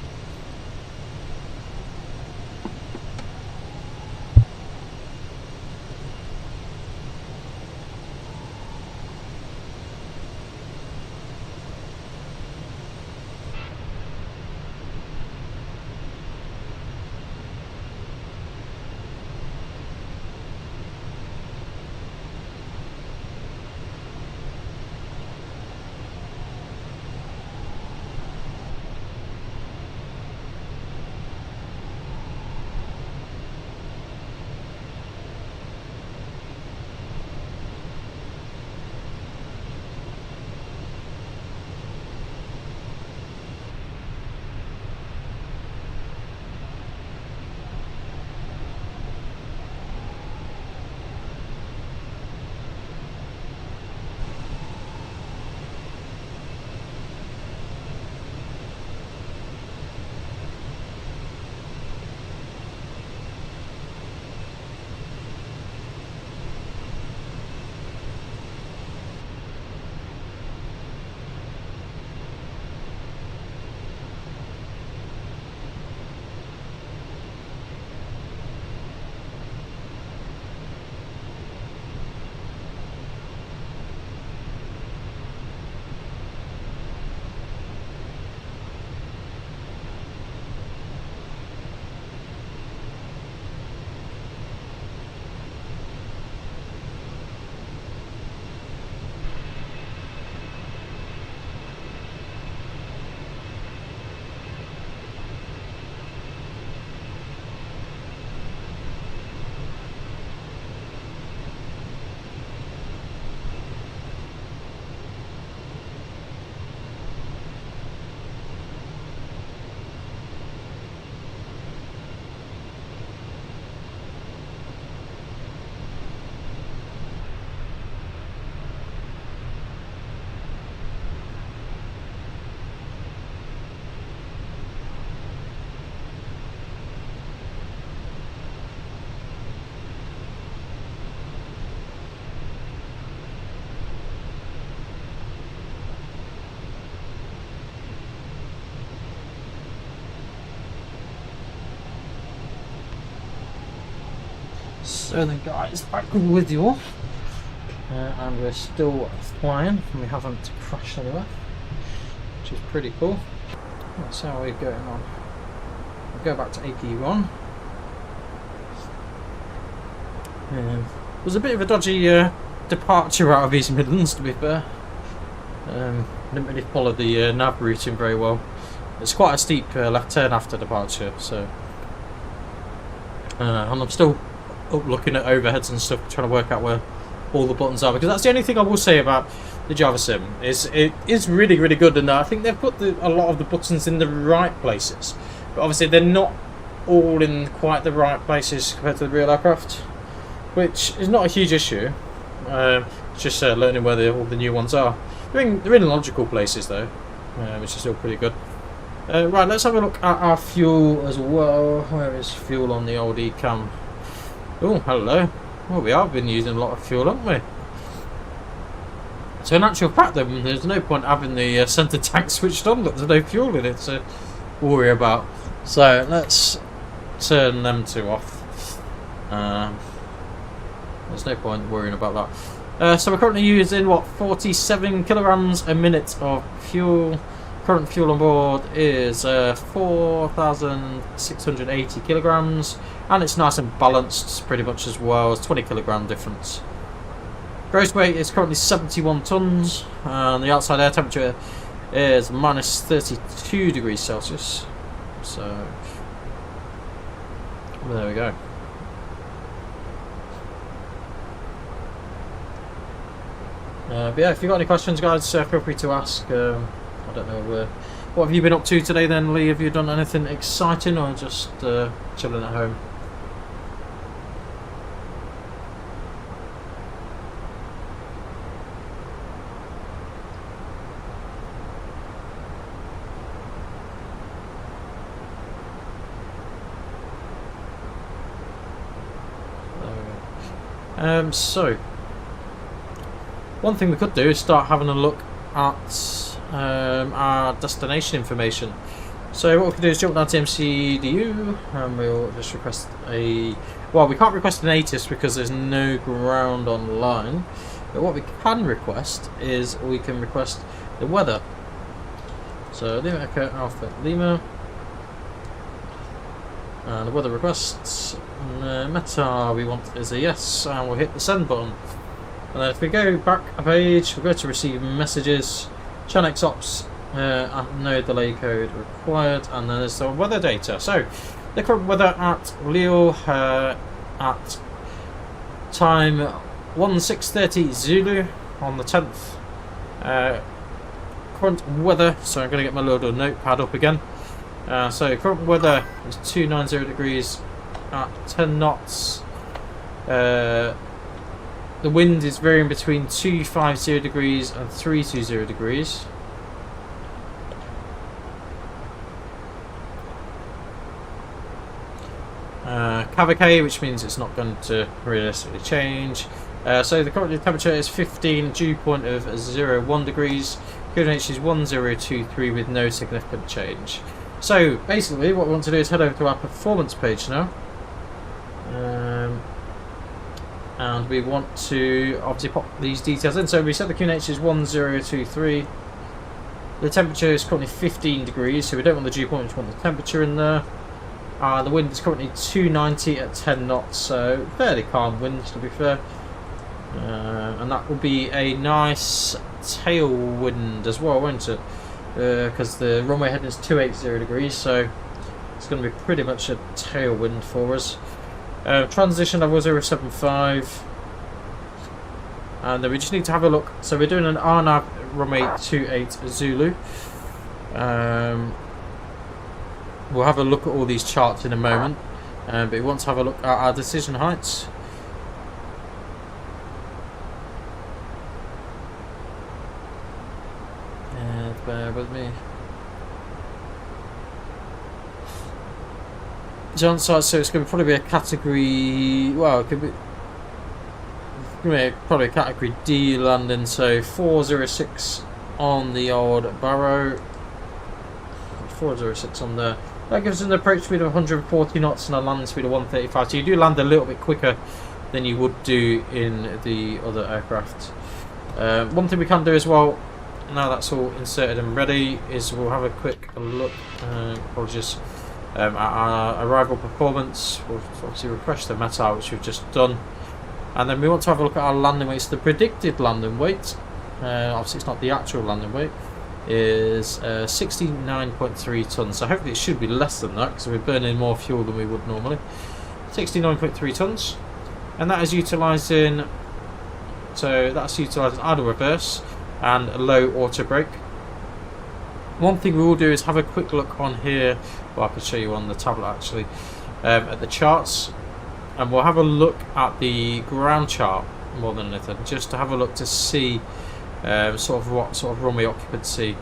So then guys, back with you all. And we're still flying and we haven't crashed anywhere, which is pretty cool. That's how we're going on. We'll go back to AP1. It was a bit of a dodgy departure out of East Midlands, to be fair. Didn't really follow the nav routing very well. It's quite a steep left turn after departure, so and I'm still up looking at overheads and stuff, trying to work out where all the buttons are, because that's the only thing I will say about the Java Sim is it is really good, and I think they've put a lot of the buttons in the right places, but obviously they're not all in quite the right places compared to the real aircraft, which is not a huge issue. It's just learning where all the new ones are. They're in logical places though, which is still pretty good. Right, let's have a look at our fuel as well. Where is fuel on the old ECAM? Oh, hello. Well, we have been using a lot of fuel, haven't we? So in actual fact then, there's no point having the centre tank switched on, but there's no fuel in it to worry about. So let's turn them two off. There's no point worrying about that. So we're currently using, what, 47 kilograms a minute of fuel. Current fuel on board is 4,680 kilograms, and it's nice and balanced pretty much as well. It's 20 kilogram difference. Gross weight is currently 71 tons, and the outside air temperature is minus 32 degrees Celsius. So there we go. But yeah, if you've got any questions, guys, feel free to ask. I don't know, what have you been up to today then, Lee? Have you done anything exciting or just chilling at home? So one thing we could do is start having a look at our destination information. So what we can do is jump down to MCDU and we'll just request a, well, we can't request an ATIS because there's no ground online, but what we can request is we can request the weather. So Lima Echo Alpha Lima, and the weather requests meta we want is a yes, and we'll hit the send button. And then if we go back a page, we'll go to receive messages, EGNX ops, no delay code required, and then there's the weather data. So the current weather at LEAL at time 16:30 Zulu on the 10th. Current weather, so I'm going to get my little notepad up again. So current weather is 290 degrees at 10 knots. The wind is varying between 250 degrees and 320 degrees. Cavacay, which means it's not going to realistically change. So the current temperature is 15, dew point of 01 degrees. QNH is 1023 with no significant change. So basically what we want to do is head over to our performance page now. And we want to obviously pop these details in. So we said the QNH is 1023. The temperature is currently 15 degrees, so we don't want the dew point, we just want the temperature in there. The wind is currently 290 at 10 knots, so fairly calm winds to be fair. And that will be a nice tailwind as well, won't it? Because the runway heading is 280 degrees, so it's going to be pretty much a tailwind for us. Transition level 075, and then we just need to have a look. So we're doing an RNAV runway 28 Zulu. We'll have a look at all these charts in a moment, but we want to have a look at our decision heights. And bear with me. John site, so it's going to probably be a category, well, it could be probably a category D landing, so 406 on the old Barrow, 406 on there. That gives us an approach speed of 140 knots and a landing speed of 135, so you do land a little bit quicker than you would do in the other aircraft. One thing we can do as well, now that's all inserted and ready, is we'll have a quick look, apologies, at our arrival performance. We'll obviously refresh the meta, which we've just done, and then we want to have a look at our landing weights. The predicted landing weight, obviously it's not the actual landing weight, is 69.3 tons, so hopefully it should be less than that because we're burning more fuel than we would normally. 69.3 tons, and that is utilising, so that's utilising idle reverse and a low auto brake. One thing we will do is have a quick look on here, well I can show you on the tablet actually, at the charts, and we'll have a look at the ground chart more than anything, just to have a look to see sort of what sort of runway occupancy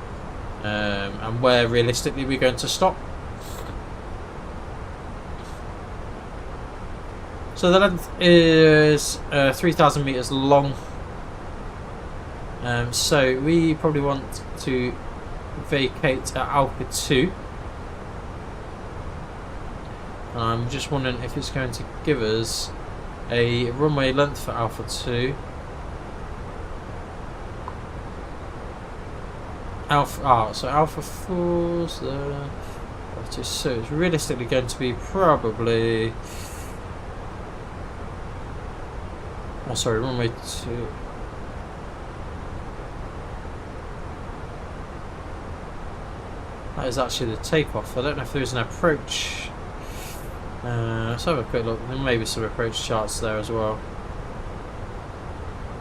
and where realistically we're going to stop. So the length is 3,000 meters long. So we probably want to vacate at Alpha 2. I'm just wondering if it's going to give us a runway length for Alpha 2. So Alpha 4's there. So it's realistically going to be probably, oh sorry, runway 2. That is actually the takeoff. I don't know if there's an approach. Let's have a quick look. There may be some approach charts there as well.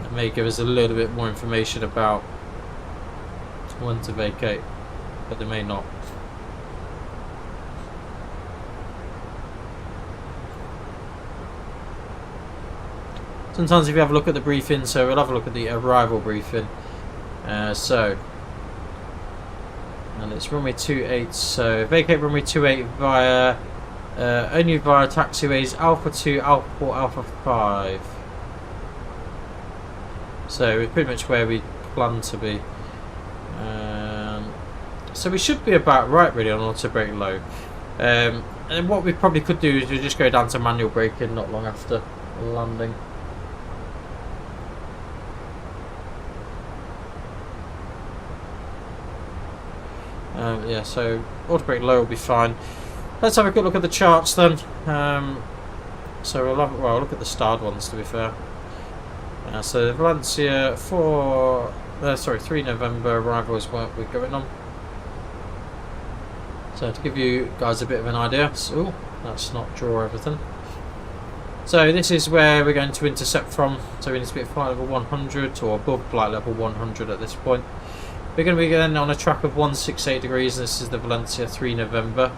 It may give us a little bit more information about when to vacate, but they may not. Sometimes if you have a look at the briefing, so we'll have a look at the arrival briefing. And it's runway 28, so vacate runway 28 via only via taxiways Alpha 2, Alpha 4, Alpha 5. So we're pretty much where we plan to be. So we should be about right really on auto brake low. And what we probably could do is we just go down to manual braking not long after landing. Yeah, so auto brake low will be fine. Let's have a good look at the charts then. So we'll have, well, look at the starred ones to be fair. So Valencia 3 November arrival is what we're going on. So to give you guys a bit of an idea, so let's not draw everything. So this is where we're going to intercept from. So we need to be at flight level 100 or above flight level 100 at this point. We're going to be going on a track of 168 degrees, and this is the Valencia 3 November.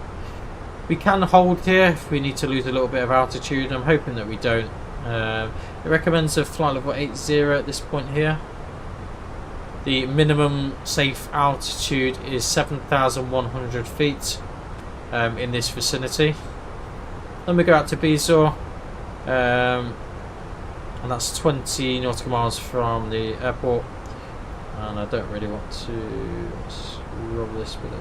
We can hold here if we need to lose a little bit of altitude. I'm hoping that we don't. It recommends a flight level 80 at this point here. The minimum safe altitude is 7,100 feet in this vicinity. Then we go out to Bizor, and that's 20 nautical miles from the airport. And I don't really want to rub this with it.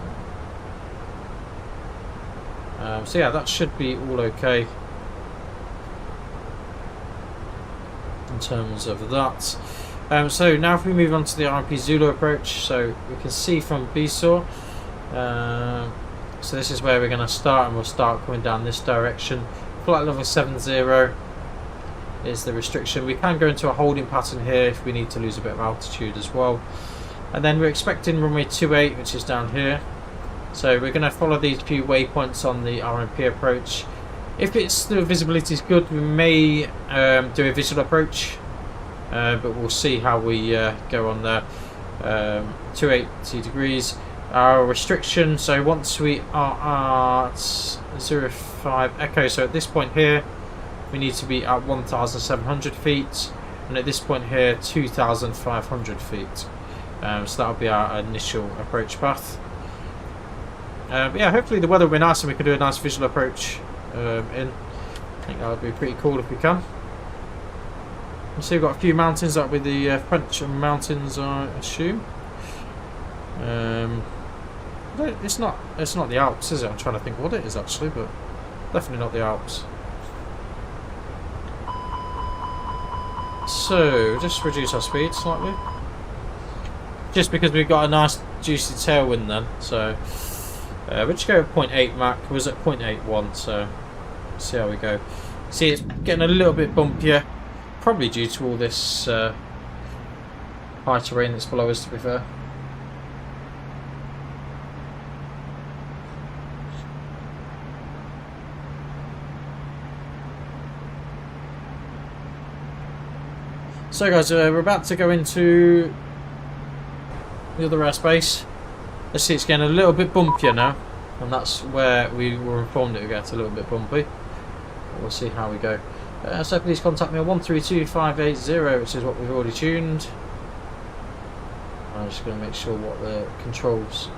So yeah, that should be all okay in terms of that. So now if we move on to the RP Zulu approach, so we can see from Bizor, so this is where we're going to start, and we'll start coming down this direction. Flight level 70 is the restriction. We can go into a holding pattern here if we need to lose a bit of altitude as well. And then we're expecting runway 28, which is down here. So we're going to follow these few waypoints on the RMP approach. If the visibility is good, we may do a visual approach, but we'll see how we go on there. 280 degrees. Our restriction, so once we are at 05 Echo, so at this point here we need to be at 1,700 feet, and at this point here 2,500 feet. So that'll be our initial approach path. But yeah, hopefully the weather will be nice and we can do a nice visual approach in. I think that would be pretty cool if we can. You see we've got a few mountains, that will be the French mountains I assume. It's not the Alps, is it? I'm trying to think what it is actually, but definitely not the Alps. So, just reduce our speed slightly. Just because we've got a nice juicy tailwind then, so we'll just go with 0.8 Mach. It was at 0.81, so see how we go. See, it's getting a little bit bumpier, probably due to all this high terrain that's below us, to be fair. So guys, we're about to go into the other airspace. Let's see, it's getting a little bit bumpier now, and that's where we were informed it would get a little bit bumpy. We'll see how we go. So please contact me on 132580, which is what we've already tuned. I'm just going to make sure what the controls.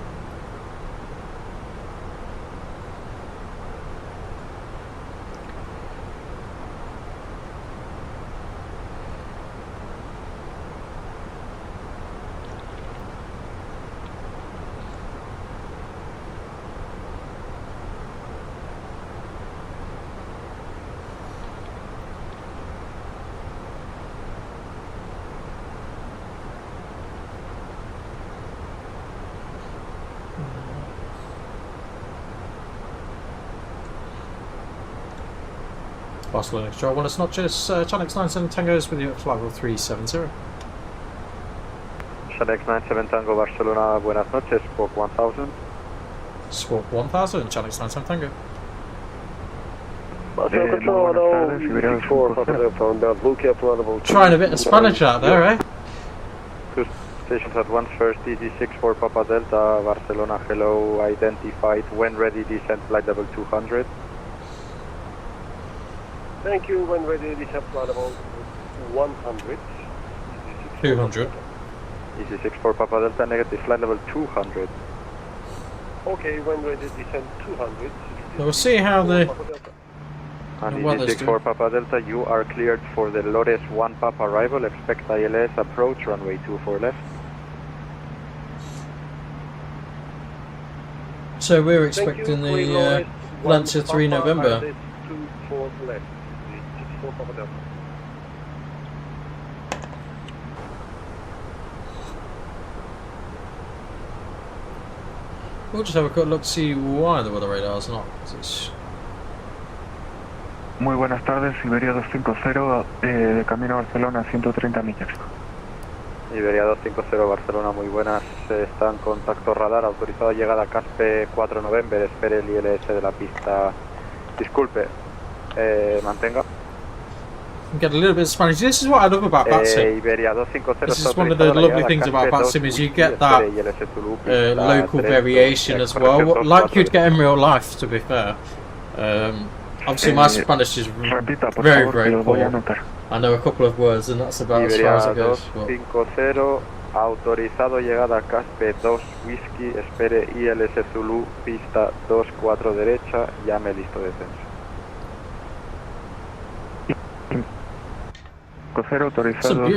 Barcelona Control, well, not just Channel 97 Tangos with you at flight level 370. Channel 97 Tango Barcelona, buenas noches, Squawk 1000. Squawk 1000, Channel 97 Tango. Barcelona Control, 4 from the blue cap level. Trying a bit of Spanish out there, eh? Two stations at once, first EG6 for Papa Delta, Barcelona, hello, identified, when ready, descent flight level 200. Thank you, when ready, descent flight level 100. 200. EG6 for Papa Delta, negative, flight level 200. Okay, when ready, descent 200. So we'll see how the And weather's EG6 for Papa Delta, you are cleared for the Lores 1 Papa arrival, expect ILS approach, runway 24 left. So we're expecting the Lancia 3 November. 24 left. EG6 for Papa Delta. We'll just have a quick look to see why the weather radar is not. It's Muy buenas tardes, Iberia 250, de camino a Barcelona, 130 millas. Iberia 250 Barcelona, muy buenas, está en contacto radar, autorizado llegada a Caspe 4 November, espere el ILS de la pista. Disculpe, mantenga. Get a little bit of Spanish. This is what I love about VATSIM. Iberia 250 This is one of the lovely things about VATSIM is you get that local variation as well, like you'd get in real life, to be fair. Obviously my Spanish is very, very poor. I know a couple of words and that's about as far as it goes. 250, autorizado llegada a Caspe 2 Whisky, espere ILS Zulu, pista 24 derecha, llame listo descenso. Autorizado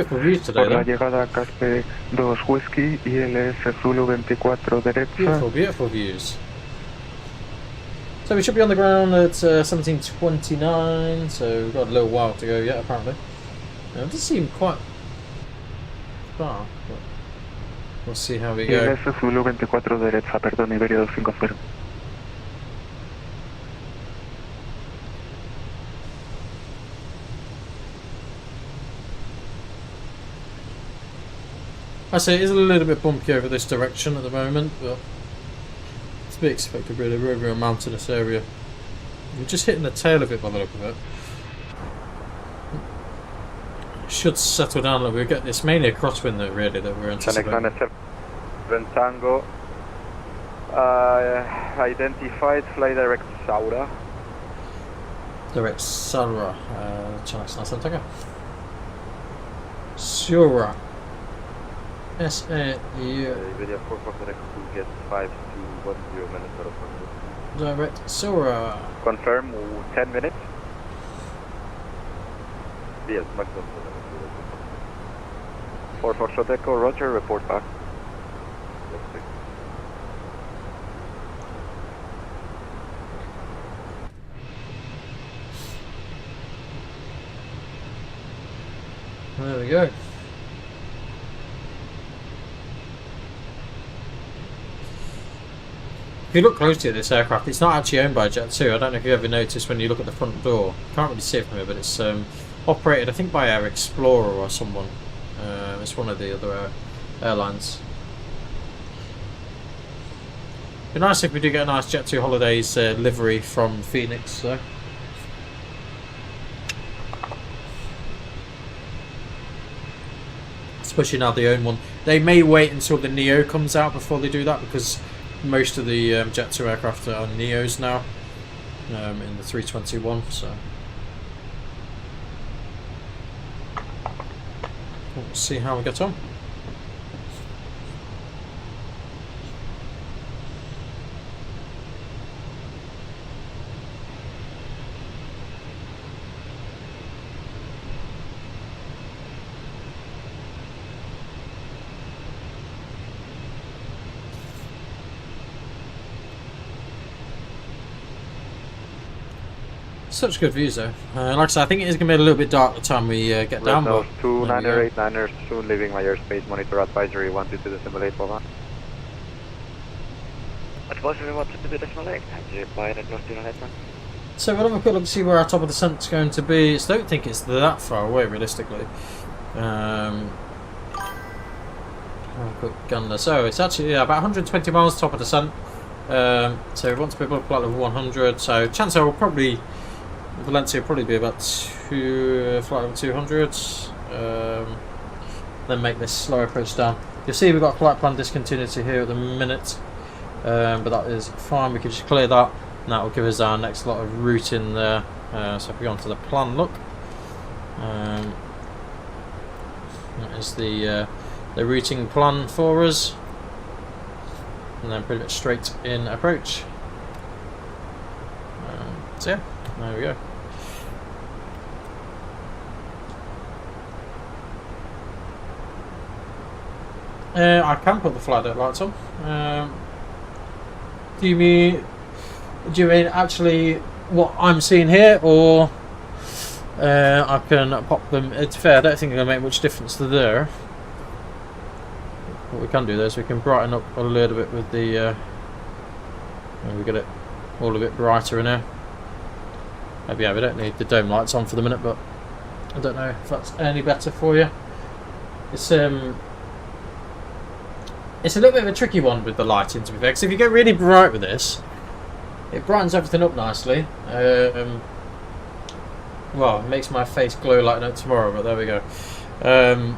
por la llegada a Caspe 2 Whisky, ILS Zulu 24 derecha. Beautiful, beautiful views. So we should be on the ground at 17:29, so we've got a little while to go yet apparently. It does seem quite far, but we'll see how we go. ILS Zulu 24 derecha, perdón, Iberia 250. I say it is a little bit bumpy over this direction at the moment, but it's to be expected really. We're over a mountainous area. We're just hitting the tail of it by the look of it. It should settle down a little bit. We get this mainly a crosswind though, really, that we're anticipating. Tango, identified, fly direct Saura. Direct Saura, Channel 97 Tango. Saura. S-A-U. Iberia 4 direct to get 5210 minutes out of control. Direct Saura. Confirm 10 minutes. Yes, maximum 4 Foxtrot Echo, Roger, report back. There we go. If you look closely at this aircraft, it's not actually owned by Jet2. I don't know if you ever noticed when you look at the front door. Can't really see it from here, but it's operated, I think, by Air Explorer or someone. It's one of the other airlines. It'd be nice if we do get a nice Jet2 Holidays livery from Phoenix, though. Especially now they own one. They may wait until the Neo comes out before they do that, because most of the Jet2 aircraft are Neos now in the 321. So we'll see how we get on. Such good views though. Like I said, I think it is going to be a little bit dark the time we get down. Those 2-9er, 8-9ers soon leaving my airspace. Monitor advisory 122 decimal 8 over. Advisory 122 decimal 8. So we'll have a quick look to see where our top of descent's going to be. I don't think it's that far away realistically. Quick gunner. So it's actually about 120 miles top of descent. So we want to be able to flight level 100. So chances are we'll probably Valencia will probably be about flight level 200. Then make this slow approach down. You'll see we've got flight plan discontinuity here at the minute, but that is fine. We can just clear that, and that will give us our next lot of route in there. So if we go onto the plan, look, that is the routing plan for us, and then pretty much straight in approach. So yeah, there we go. I can put the flight deck lights on. Do you mean actually what I'm seeing here, or I can pop them? It's fair. I don't think it's going to make much difference to there. What we can do there is we can brighten up a little bit with the. We get it all a bit brighter in here. Maybe we don't need the dome lights on for the minute, but I don't know if that's any better for you. It's a little bit of a tricky one with the lighting, to be fair, because if you go really bright with this, it brightens everything up nicely. Well, it makes my face glow like no tomorrow, but there we go. And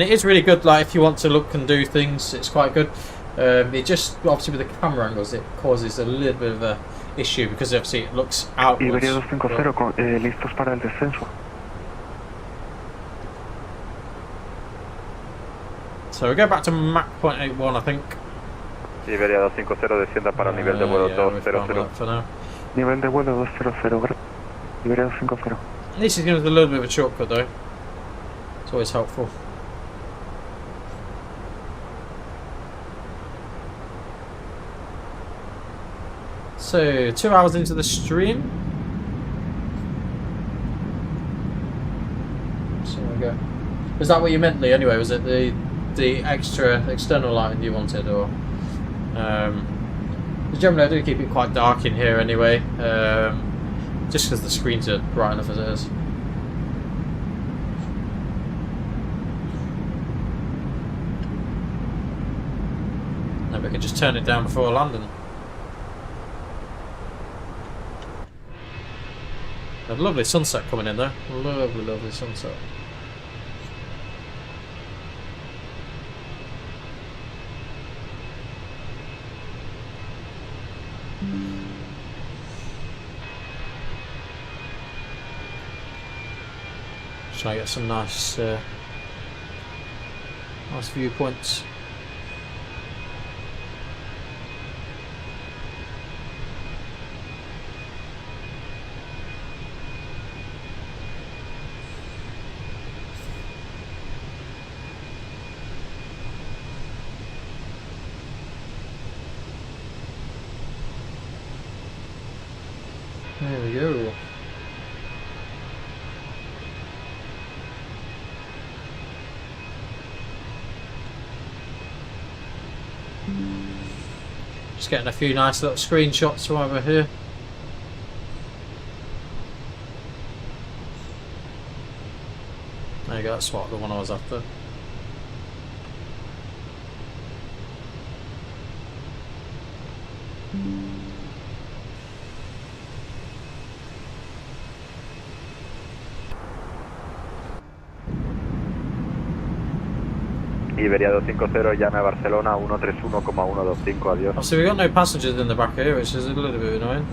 it is really good, like if you want to look and do things, it's quite good. It just, obviously with the camera angles, it causes a little bit of a issue, because obviously it looks outwards. Iberia 250, listos para el descenso. So we go back to Mach 0.81, I think. Iberia 250 descienda para nivel de vuelo 200. Nivel de vuelo 200, Iberia 250. At least it's giving us a little bit of a shortcut though. It's always helpful. So 2 hours into the stream. So there we go. Was that what you meant, Lee? Anyway, was it the extra external lighting you wanted, or generally I do keep it quite dark in here anyway, just because the screens are bright enough as it is. Maybe I can just turn it down before landing. A lovely sunset coming in there. Lovely, lovely sunset. Try to get some nice viewpoints. There we go. Just getting a few nice little screenshots while we're here. There you go, that's what the one I was after. Iberia 250, llame a Barcelona 131,125, adiós. Oh, so we've got no passengers in the back here, which is a little bit annoying.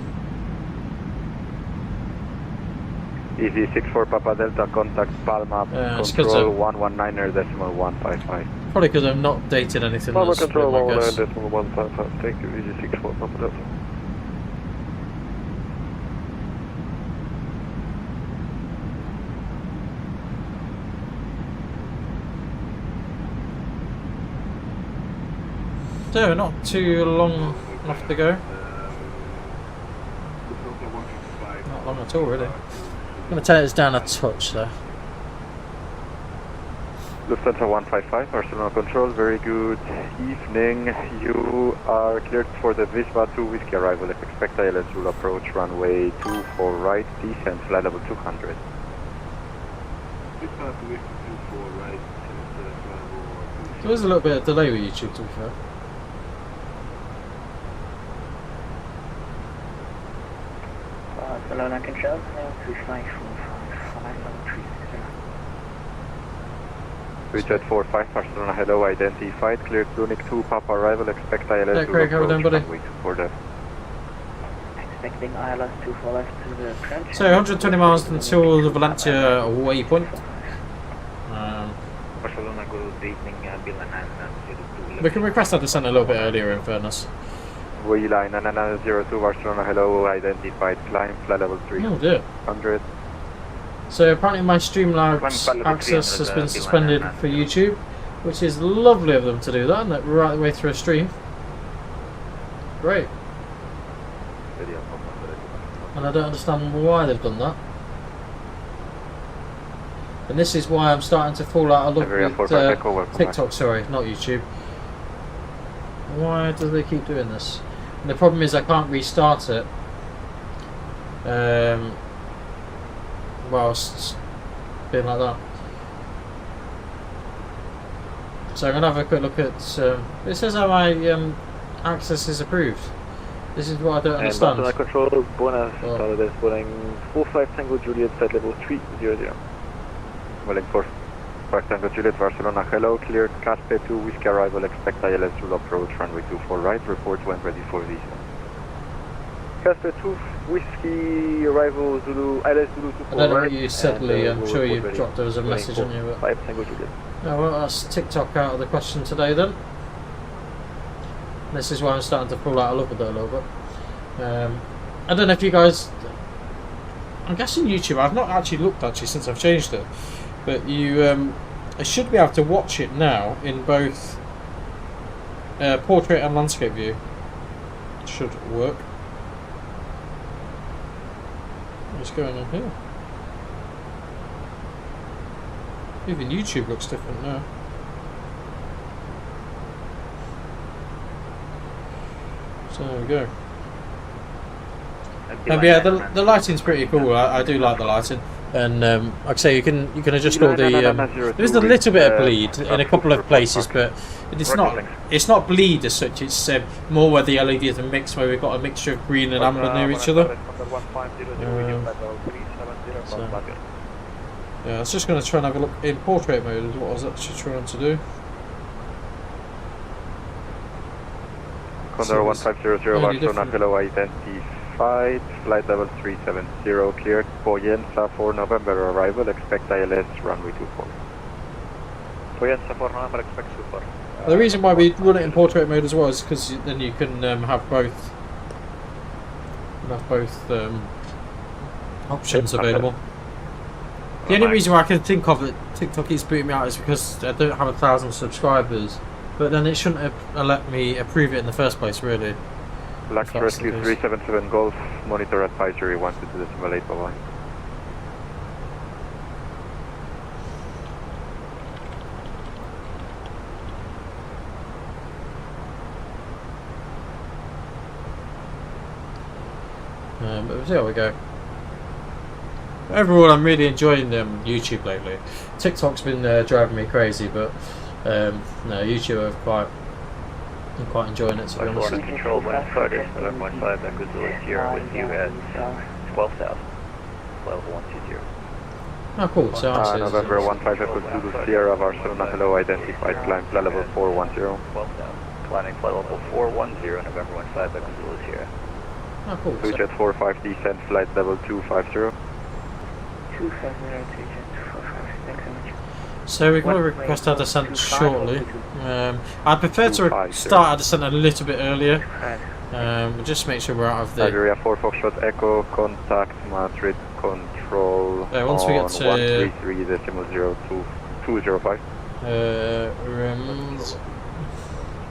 Easy 64 Papa Delta, contact Palma, control 119.155. Probably because I've not updated anything. Palma that's control good, I guess. 119.155, thank you, Easy 64 Papa Delta. So, not too long enough to go. Not long at all, really. I'm going to turn this down a touch there. Lufthansa 155, Barcelona control, very good evening. You are cleared for the Visva 2 Whiskey arrival. Expect ILS will approach runway 24 right, descent, flight level 200. There is a little bit of delay with YouTube, to be fair. Barcelona control, now to flight 455, Jet 45, Barcelona, hello, identified, cleared Munich 2, Papa arrival, expect ILS Yeah, to Craig, how are we doing, approach buddy? runway 24 expecting ILS 24 left to the approach. So, 120 miles until the Valencia waypoint. Barcelona, good evening, We can request our descent a little bit earlier, in fairness. Wayline 9902, Barcelona, hello, identified, climb, flight level 300. Oh dear. So apparently my Streamlabs access has been suspended for YouTube, which is lovely of them to do that, and that right the way through a stream. Great. And I don't understand why they've done that. And this is why I'm starting to fall out of love with TikTok, sorry, not YouTube. Why do they keep doing this? And the problem is I can't restart it whilst being like that. So I'm going to have a quick look at... it says how my access is approved. This is what I don't understand. Barcelona control, buenas tardes, Boeing 45 Tango Juliet, flight level 300. Boeing 45 Tango Juliet, Barcelona, hello, cleared Caspe 2, Whiskey arrival, expect ILS will approach runway 24 right, report when ready for descent. Caspe 2, Whiskey arrival, Zulu, ILS Zulu 24 I don't know right. what you said, Lee, I'm sure you dropped there was a message on you. But... 5 Tango Juliet. Oh, well, that's TikTok out of the question today then. This is why I'm starting to fall out of love with it a little bit. I don't know if you guys... I'm guessing YouTube, I've not actually looked since I've changed it. But you I should be able to watch it now in both portrait and landscape view. Should work. What's going on here? Even YouTube looks different now. So there we go. Yeah, the lighting's pretty cool. I do like the lighting, and like I say, you can adjust all the. There's a little bit of bleed in a couple of places, but it's not bleed as such. It's more where the LEDs are mixed, where we've got a mixture of green and amber near each other. Yeah, I was just going to try and have a look in portrait mode. Is what I was actually trying to do. Condor 1500 Barcelona, hello, identified, flight level 370, cleared Poyensa for November arrival, expect ILS, runway 24. Poyensa for November, expect 24. The reason why we run it in portrait mode as well is because then you can have both options available. The only reason why I can think of that TikTok is booting me out is because I don't have 1,000 subscribers. But then it shouldn't have let me approve it in the first place, really. Lux Rescue 377 Golf, monitor advisory 122.8, bye-bye. But we'll see how we go. Overall, I'm really enjoying YouTube lately. TikTok's been driving me crazy, but no, YouTube I'm quite enjoying it, to be honest. Control by Friday, 11.5, that goes to Sierra with you at 12,000, level 120. Oh, cool. So November 15 Echo Zulu Sierra, Barcelona, hello, identified, climb flight level 410. 12,000, climbing flight level 410, November 15 Echo Zulu Sierra. Oh, cool. Blue Jet 45, descent flight level 250. 250, Jet 245, thanks so much. So we're going to request our descent shortly. I'd prefer to start our descent a little bit earlier. Just make sure we're out of the... Iberia 4 Foxtrot Echo, contact Madrid control once we get to 133.02.205.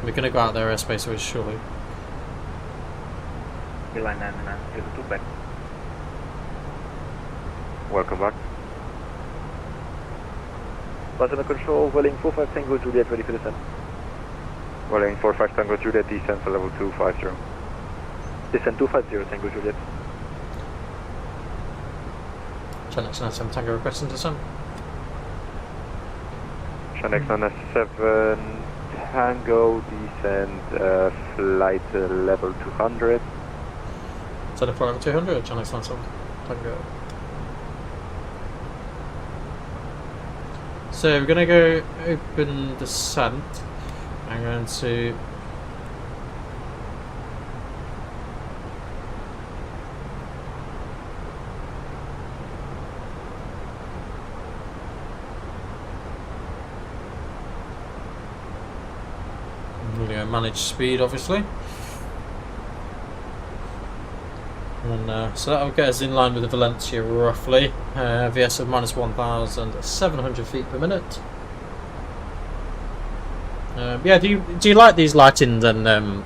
We're going to go out there airspace very shortly. Welcome back. Barcelona control, Welling 45 Tango Juliet, ready for descent. Welling 45 Tango Juliet, descent for level 250. Descent 250 Tango Juliet. Channel 97 Tango requesting descent. Channel 97 Tango, descent flight level 200. Channel flight level 200, Channel 97 Tango. So we're going to go open descent. I'm going to manage speed, obviously. And so that'll get us in line with the Valencia roughly. VS of minus 1,700 feet per minute. Yeah, do you like these lighting then,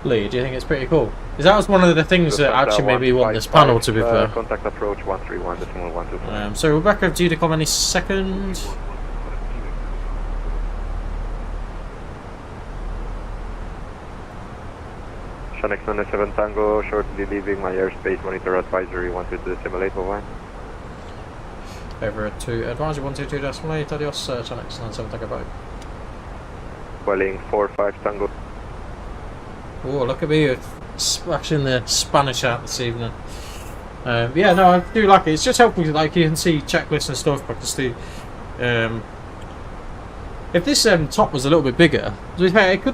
Lee? Do you think it's pretty cool? Because that was one of the things that actually made me want this panel, to be fair. Contact approach 131.125. So Rebecca, due to come any second? Shanix 97 Tango, shortly leaving my airspace, monitor advisory, wanted to simulate line. Over to advisory 122.8, adios, Shanix 97 Tango boat. Welling 45 Tango. Oh, look at me splashing the Spanish out this evening. Yeah, no, I do like it. It's just helpful, like you can see checklists and stuff, but just if this top was a little bit bigger, to be fair, it could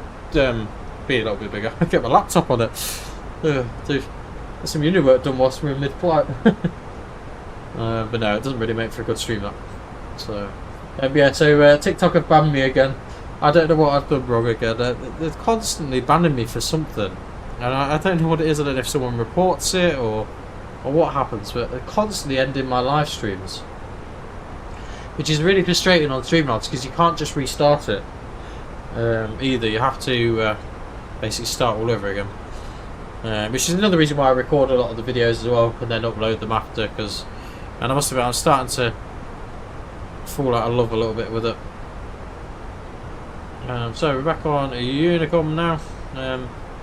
be a little bit bigger. I get my laptop on it. Dude, there's some uni work done whilst we're in mid-flight. But no, it doesn't really make for a good stream, that. So, yeah, so TikTok have banned me again. I don't know what I've done wrong again. They're constantly banning me for something. And I don't know what it is. I don't know if someone reports it or what happens, but they're constantly ending my live streams. Which is really frustrating on Streamlabs because you can't just restart it. Either you have to basically start all over again, which is another reason why I record a lot of the videos as well and then upload them after. And I must admit, I'm starting to fall out of love a little bit with it. So we're back on a Unicom now.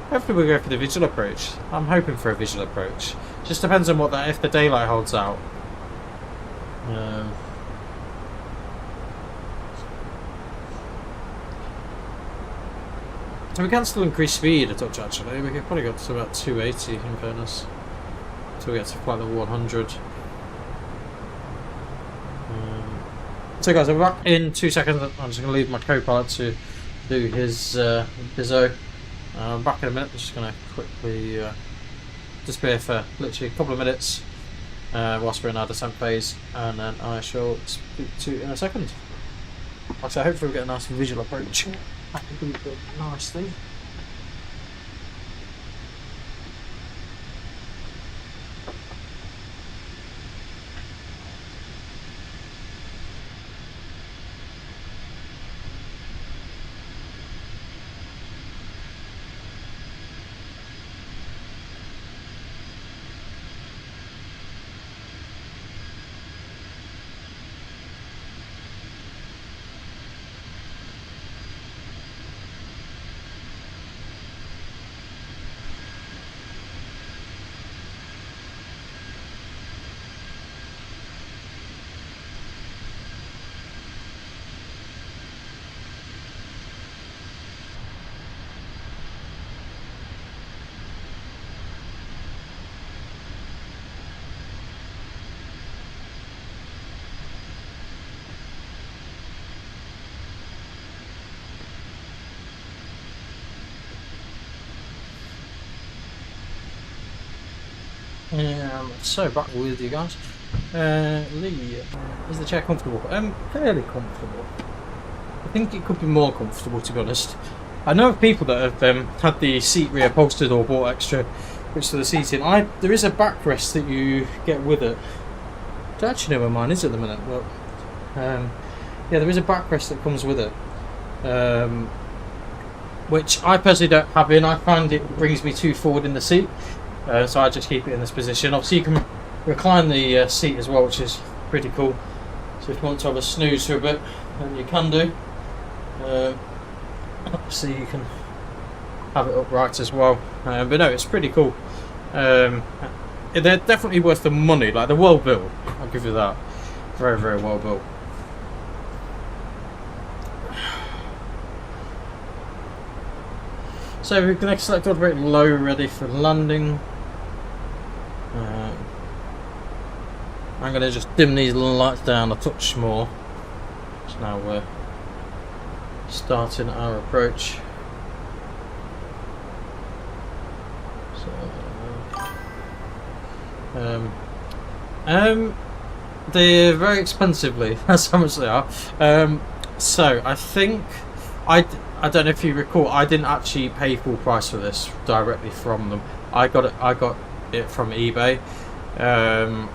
Hopefully we'll go for the visual approach. I'm hoping for a visual approach. Just depends on what if the daylight holds out. So we can still increase speed a touch actually. We could probably go to about 280 in fairness. Until we get to flight level 100. So guys, I'm back in 2 seconds. I'm just going to leave my co-pilot to do his bizzo. I'm back in a minute. I'm just going to quickly disappear for literally a couple of minutes whilst we're in our descent phase, and then I shall speak to you in a second. Like I said, hopefully we'll get a nice visual approach. That would be a nice thing. So back with you guys. Lee, is the chair comfortable? Fairly comfortable. I think it could be more comfortable, to be honest. I know of people that have had the seat reupholstered or bought extra bits for the seating. There is a backrest that you get with it. I don't actually know where mine is at the minute, but yeah, there is a backrest that comes with it, which I personally don't have in. I find it brings me too forward in the seat, so I just keep it in this position. Obviously, you can recline the seat as well, which is pretty cool. So if you want to have a snooze for a bit, then you can do. Obviously, you can have it upright as well. But no, it's pretty cool. They're definitely worth the money. Like, they're well built. I'll give you that. Very, very well built. So we're going to select automatic low, ready for landing. I'm going to just dim these lights down a touch more. So now we're starting our approach. So, they're very expensively. That's how much they are. So I think I don't know if you recall, I didn't actually pay full price for this directly from them. I got it from eBay, and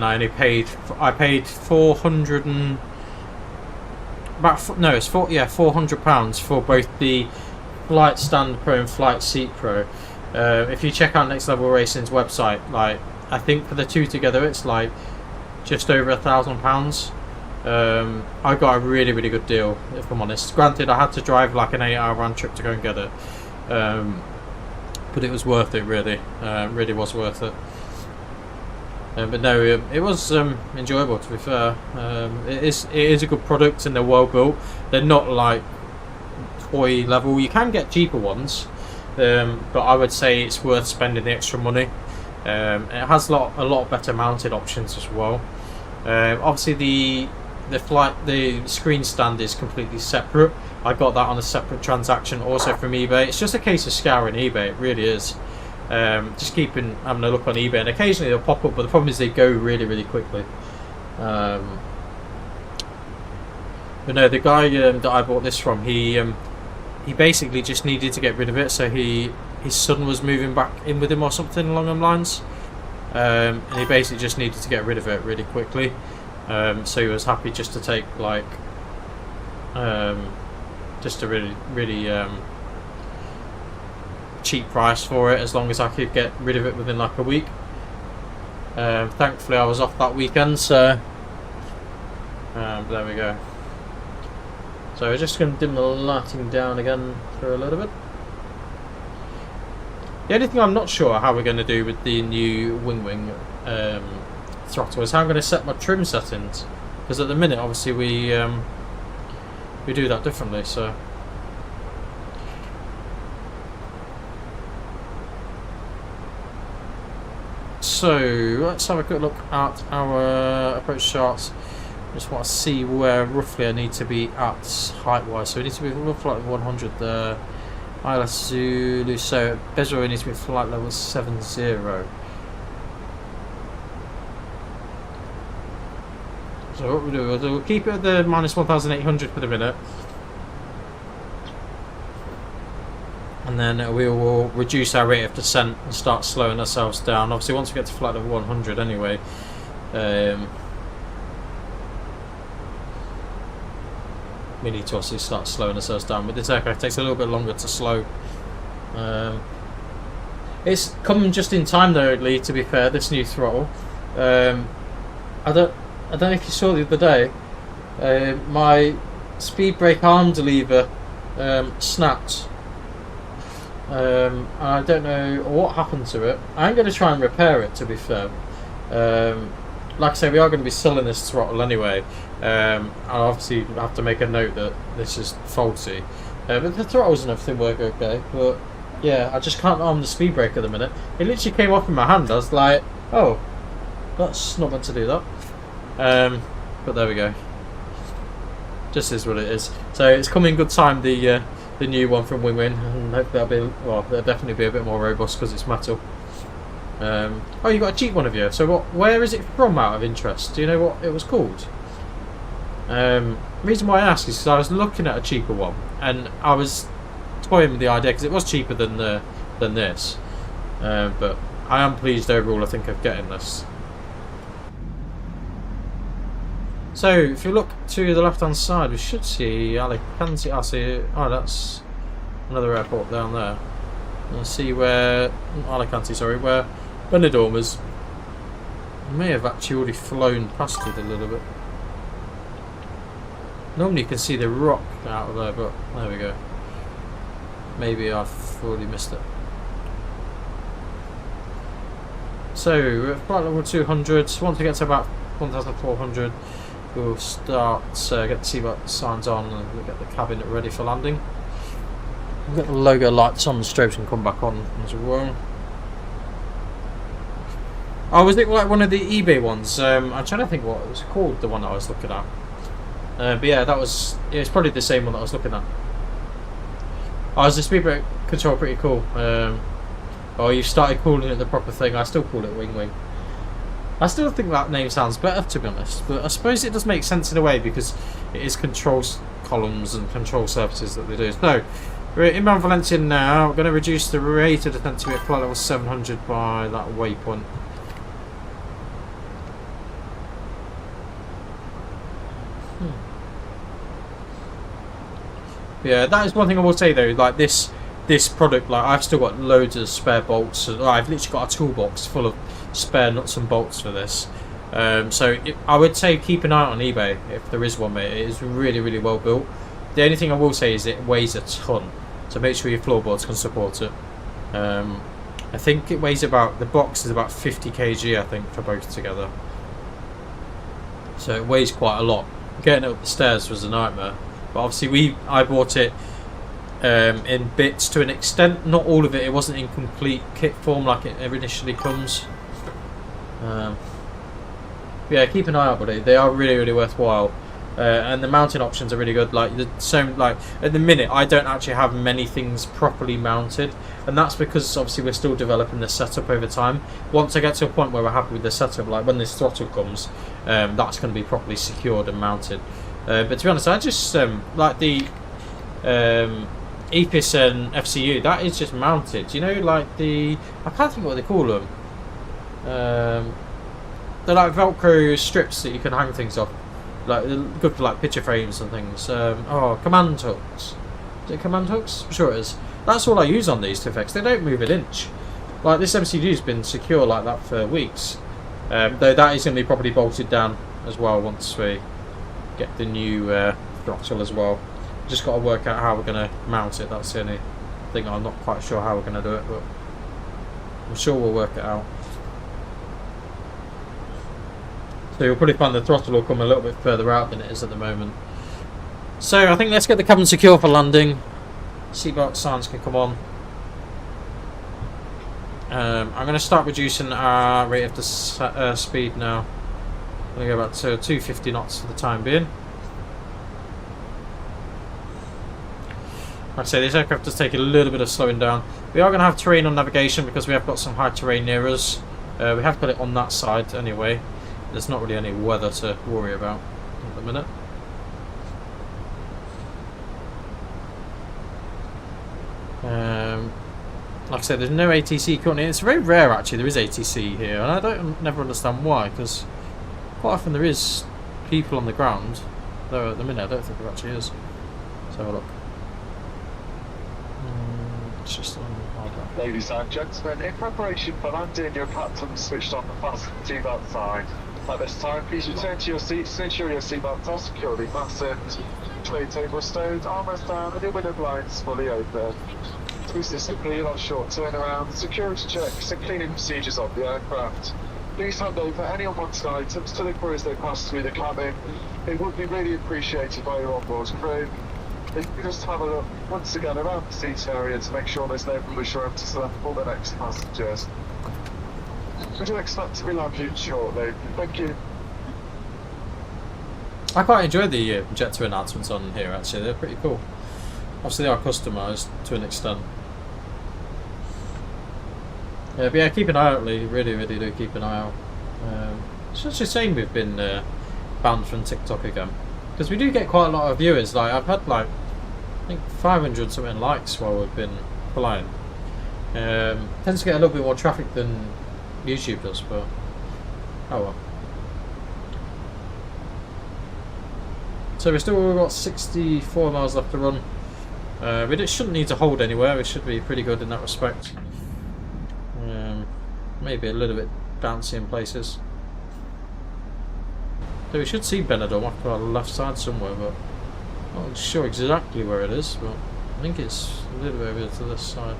I only paid 400 and it's £400 for both the Flight Stand Pro and Flight Seat Pro. If you check out Next Level Racing's website, like, I think for the two together it's like just over £1,000. I got a really, really good deal, if I'm honest. Granted, I had to drive like an 8-hour round trip to go and get it, but it was worth it, really. Really was worth it. But no, it was enjoyable, to be fair. It is a good product, and they're well built. They're not like toy level. You can get cheaper ones, but I would say it's worth spending the extra money. It has a lot better mounted options as well. Obviously, the screen stand is completely separate. I got that on a separate transaction, also from eBay. It's just a case of scouring eBay. It really is. Just having a look on eBay, and occasionally they'll pop up, but the problem is they go really, really quickly. But no, the guy that I bought this from, he basically just needed to get rid of it. So his son was moving back in with him or something along them lines, and he basically just needed to get rid of it really quickly. So he was happy just to take like just a really, really cheap price for it, as long as I could get rid of it within like a week. Thankfully I was off that weekend, so there we go. So we're just going to dim the lighting down again for a little bit. The only thing I'm not sure how we're going to do with the new wing throttle is how I'm going to set my trim settings, because at the minute obviously we do that differently. So let's have a quick look at our approach charts. Just want to see where roughly I need to be at height wise. So we need to be roughly like 100 there. ILS Zulu, so Bezra needs to be flight level 70. So what we'll do, we'll keep it at the minus 1,800 for the minute, and then we will reduce our rate of descent and start slowing ourselves down. Obviously once we get to flight level 100 anyway, we need to obviously start slowing ourselves down. With this aircraft, it takes a little bit longer to slow. It's come just in time though, Lee, to be fair, this new throttle. I don't know if you saw the other day, my speed brake arm lever snapped. I don't know what happened to it. I'm going to try and repair it, to be fair. Like I say, we are going to be selling this throttle anyway. I obviously have to make a note that this is faulty. But the throttles and everything work okay. But yeah, I just can't arm the speed brake at the minute. It literally came off in my hand. I was like, oh, that's not meant to do that. But there we go. Just is what it is. So it's coming good time, the new one from Wing, and hopefully that'll definitely be a bit more robust because it's metal. Oh, you got a cheap one of you. So where is it from, out of interest? Do you know what it was called? The reason why I ask is because I was looking at a cheaper one, and I was toying with the idea because it was cheaper than this. But I am pleased overall, I think, of getting this. So if you look to the left hand side, we should see Alicante. I see. Oh, that's another airport down there. And see where Alicante, sorry, where Benidorm is. I may have actually already flown past it a little bit. Normally you can see the rock out of there, but there we go. Maybe I've already missed it. So we're at flight level 200. Once we get to about 1,400, we'll start get the seatbelt signs on and we'll get the cabin ready for landing. We'll get the logo lights on, the strobes can come back on as well. Oh, was it like one of the eBay ones? I'm trying to think what it was called, the one I was looking at. But yeah, it's probably the same one that I was looking at. Oh, is the speed control pretty cool? Oh, you started calling it the proper thing. I still call it Wing Wing. I still think that name sounds better, to be honest, but I suppose it does make sense in a way because it is control columns and control surfaces that they do. So we're at inbound Valencia now. We're going to reduce the rate of descent to be at flight level 700 by that waypoint. Yeah, that is one thing I will say though. Like this product, like I've still got loads of spare bolts. I've literally got a toolbox full of spare nuts and bolts for this. So I would say keep an eye on eBay if there is one, mate. It is really, really well built. The only thing I will say is it weighs a ton, so make sure your floorboards can support it. I think it weighs about, the box is about 50 kg, I think, for both together. So it weighs quite a lot. Getting it up the stairs was a nightmare. But obviously I bought it in bits to an extent, not all of it. It wasn't in complete kit form like it initially comes. Yeah, keep an eye out, buddy. They are really, really worthwhile, and the mounting options are really good. Like at the minute, I don't actually have many things properly mounted, and that's because obviously we're still developing the setup over time. Once I get to a point where we're happy with the setup, like when this throttle comes, that's going to be properly secured and mounted. But to be honest, I just like the EPIS and FCU. That is just mounted. You know, like I can't think what they call them. They're like Velcro strips that you can hang things off. Like they're good for like picture frames and things. Command hooks. Is it command hooks? I'm sure it is. That's all I use on these 2FX. They don't move an inch. Like this MCU's been secure like that for weeks. Though that is going to be properly bolted down as well once we get the new throttle as well. Just got to work out how we're going to mount it. That's the only thing. I'm not quite sure how we're going to do it, but I'm sure we'll work it out. So you'll probably find the throttle will come a little bit further out than it is at the moment. So I think let's get the cabin secure for landing. Seatbelt signs can come on. I'm going to start reducing our rate of the speed now. I'm going to go back to 250 knots for the time being. Like I say, this aircraft does take a little bit of slowing down. We are going to have terrain on navigation because we have got some high terrain near us. We have got it on that side anyway. There's not really any weather to worry about at the minute. Like I said, there's no ATC currently. It's very rare actually. There is ATC here, and I never understand why. Because quite often there is people on the ground. Though at the minute I don't think there actually is. Let's have a look. It's just on. Ladies and gentlemen, in preparation for landing, your captain switched on the fasten seatbelt sign. At this time, please return to your seats to ensure your seatbelts are securely fastened. Tray table stowed, armrest down, and your window blinds fully open. Please discipline on short turnaround, security checks, and cleaning procedures of the aircraft. Please hand over any unwanted items to the crew as they pass through the cabin. It would be really appreciated by your onboard crew. If you just have a look once again around the seat area to make sure there's no rubbish or empty left for the next passengers. We do expect to be landing shortly. Thank you. I quite enjoy the Jet2 announcements on here actually, they're pretty cool. Obviously they are customised to an extent. But yeah, keep an eye out, Lee. Really do keep an eye out. It's such a shame we've been banned from TikTok again, because we do get quite a lot of viewers. Like I've had like I think 500 something likes while we've been flying. Tends to get a little bit more traffic than YouTube does, but oh well. So we've still got 64 miles left to run. We shouldn't need to hold anywhere. We should be pretty good in that respect. Maybe a little bit bouncy in places. So we should see Benidorm off to our left side somewhere, but I'm not sure exactly where it is. But I think it's a little bit over to this side.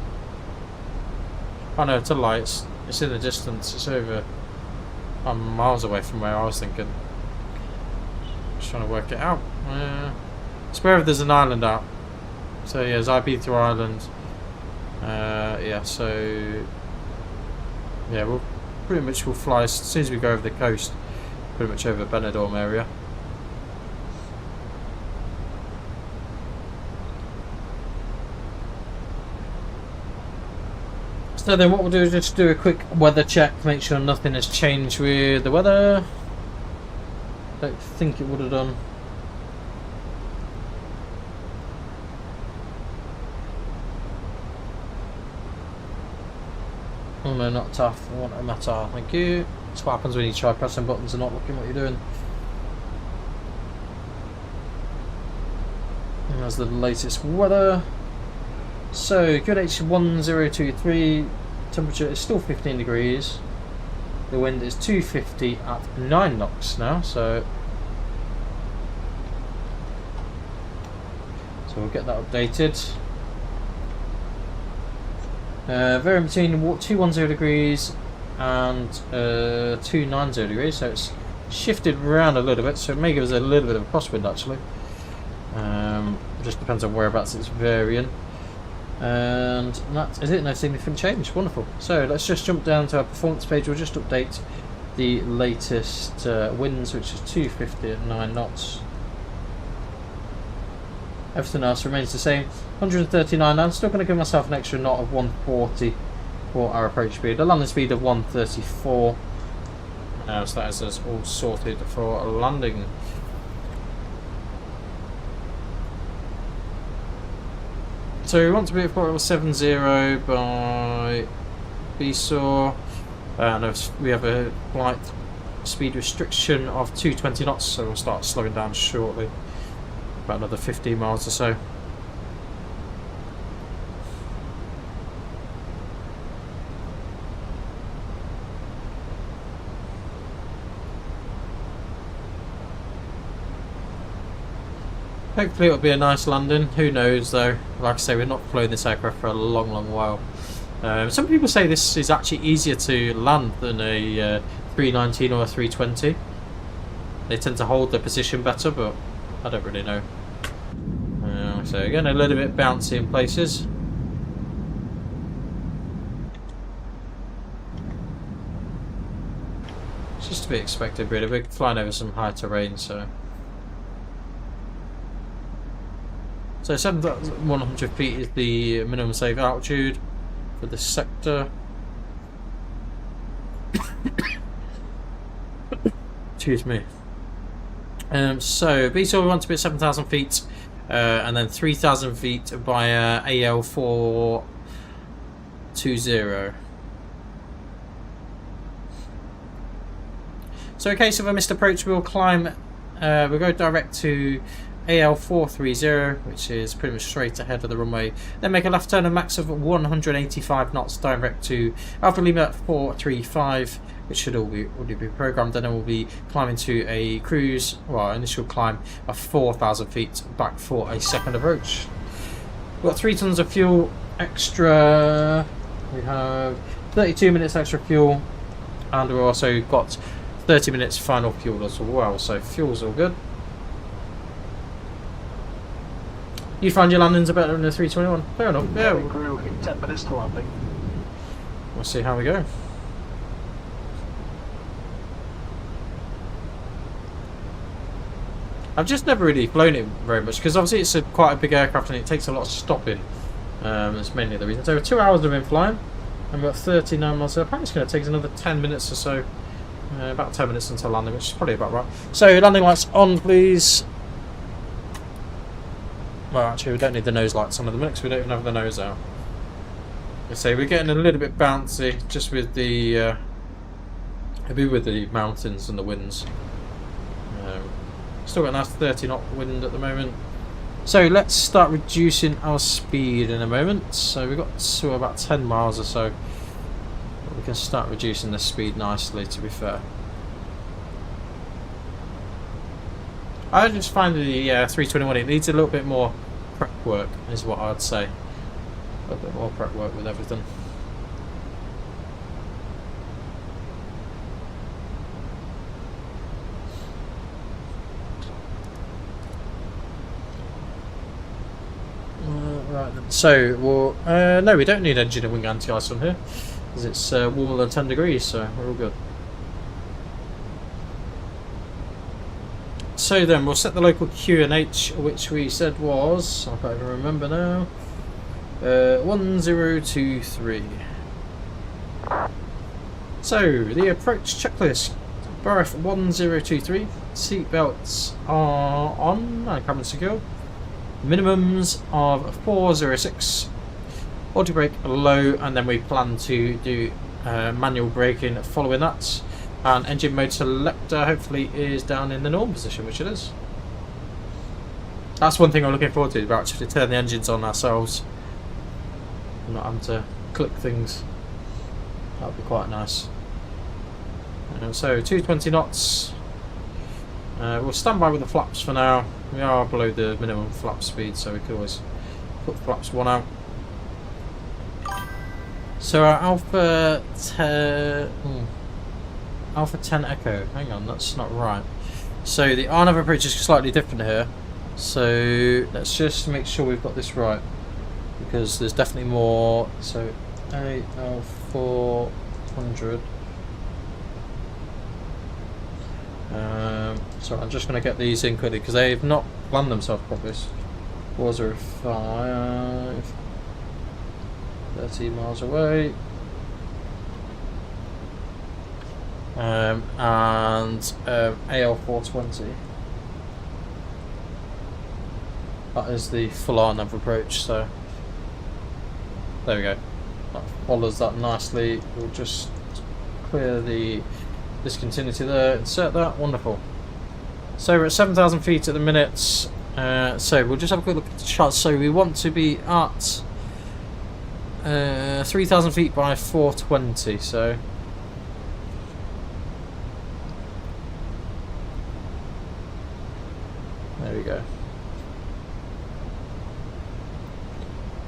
Oh no, to the light. It's in the distance. It's over. I'm miles away from where I was thinking. Just trying to work it out. It's wherever there's an island out. So yeah, there's IP through Ireland. Yeah, so yeah, we'll pretty much fly as soon as we go over the coast, pretty much over Benidorm area. So then what we'll do is just do a quick weather check, make sure nothing has changed with the weather. Don't think it would have done. Oh no, not tough. I want a matter. Thank you. That's what happens when you try pressing buttons and not looking what you're doing. And there's the latest weather. So, QNH1023, temperature is still 15 degrees. The wind is 250 at 9 knots now, so we'll get that updated. Varying between 210 degrees and 290 degrees, so it's shifted around a little bit, so it may give us a little bit of a crosswind actually. It just depends on whereabouts it's varying. And that is it, no significant change. Wonderful. So let's just jump down to our performance page. We'll just update the latest winds, which is 250 at 9 knots. Everything else remains the same. 139. I'm still going to give myself an extra knot of 140 for our approach speed. A landing speed of 134. So that is us all sorted for a landing. So we want to be at port 70 by BSAW, and we have a flight speed restriction of 220 knots, so we'll start slowing down shortly, about another 15 miles or so. Hopefully it'll be a nice landing. Who knows though? Like I say, we're not flown this aircraft for a long while. Some people say this is actually easier to land than a 319 or a 320. They tend to hold their position better, but I don't really know. So again, a little bit bouncy in places. It's just to be expected really. We're flying over some high terrain, so 7,100 feet is the minimum safe altitude for this sector. Excuse me. So BSAW we want to be at 7,000 feet, and then 3,000 feet via AL420. So in case of a missed approach, we'll climb. We'll go direct to AL430, which is pretty much straight ahead of the runway, then make a left turn, a max of 185 knots direct to Alpha Lima 435, which should already be programmed. Then we'll be climbing to a cruise, well, initial climb of 4,000 feet back for a second approach. We've got 3 tons of fuel extra. We have 32 minutes extra fuel, and we've also got 30 minutes final fuel as well, so fuel's all good. You find your landings are better than the 321. Fair enough. Yeah. We grew in 10 minutes to landing. We'll see how we go. I've just never really flown it very much because obviously it's quite a big aircraft and it takes a lot of stopping. That's mainly the reason. So 2 hours we've been flying. And we're at 39 miles. So apparently it's going to take us another 10 minutes or so. About 10 minutes until landing, which is probably about right. So landing lights on, please. Well, actually, we don't need the nose lights on at the minute because we don't even have the nose out. So we're getting a little bit bouncy just with the maybe with the mountains and the winds. Still got a nice 30 knot wind at the moment. So let's start reducing our speed in a moment. So we've got to about 10 miles or so. We can start reducing the speed nicely, to be fair. I just find the 321, it needs a little bit more prep work, is what I'd say. A little bit more prep work with everything. Right then. So, well, no, we don't need engine and wing anti-ice on here, because it's warmer than 10 degrees, so we're all good. So then, we'll set the local QNH, which we said was, I can't even remember now, 1023. So, the approach checklist. Berth 1023, seatbelts are on and cabin secure. Minimums of 406. Auto brake low, and then we plan to do manual braking following that. And engine mode selector hopefully is down in the normal position, which it is. That's one thing I'm looking forward to, about actually turn the engines on ourselves. Not having to click things. That would be quite nice. So 220 knots. We'll stand by with the flaps for now. We are below the minimum flap speed, so we could always put flaps 1 out. So our Alpha 10 Echo. Hang on, that's not right. So the RNAV approach is slightly different here. So let's just make sure we've got this right, because there's definitely more. So AL400. So I'm just going to get these in quickly because they've not planned themselves properly. 405, 30 miles away, and AL420. That is the full RNAV approach. So there we go. That follows that nicely. We'll just clear the discontinuity there, insert that, wonderful. So we're at 7,000 feet at the minute, so we'll just have a quick look at the chart. So we want to be at 3,000 feet by 420, so there we go.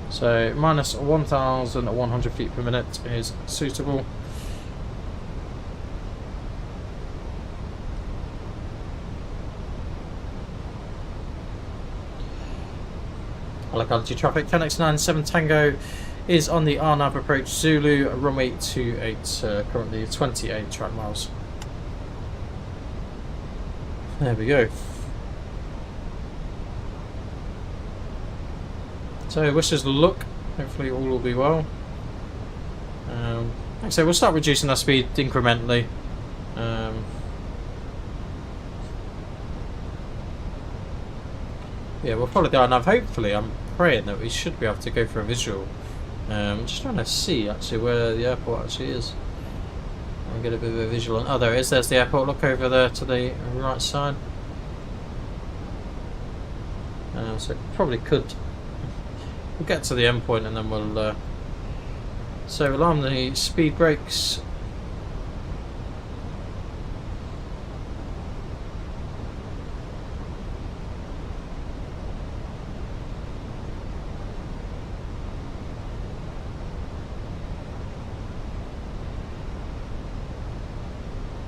So minus 1,100 feet per minute is suitable. Alicante traffic, 10x97 Tango is on the RNAV approach Zulu, runway 28, currently 28 track miles. There we go. So wish us luck, hopefully all will be well. Like I say, we'll start reducing our speed incrementally. Yeah, we'll follow the RNAV. Hopefully, I'm praying that we should be able to go for a visual. I'm just trying to see actually where the airport actually is. I'll get a bit of a visual on. Oh, there it is. There's the airport. Look over there to the right side. So probably could. We'll get to the end point and then we'll. So alarm the speed brakes.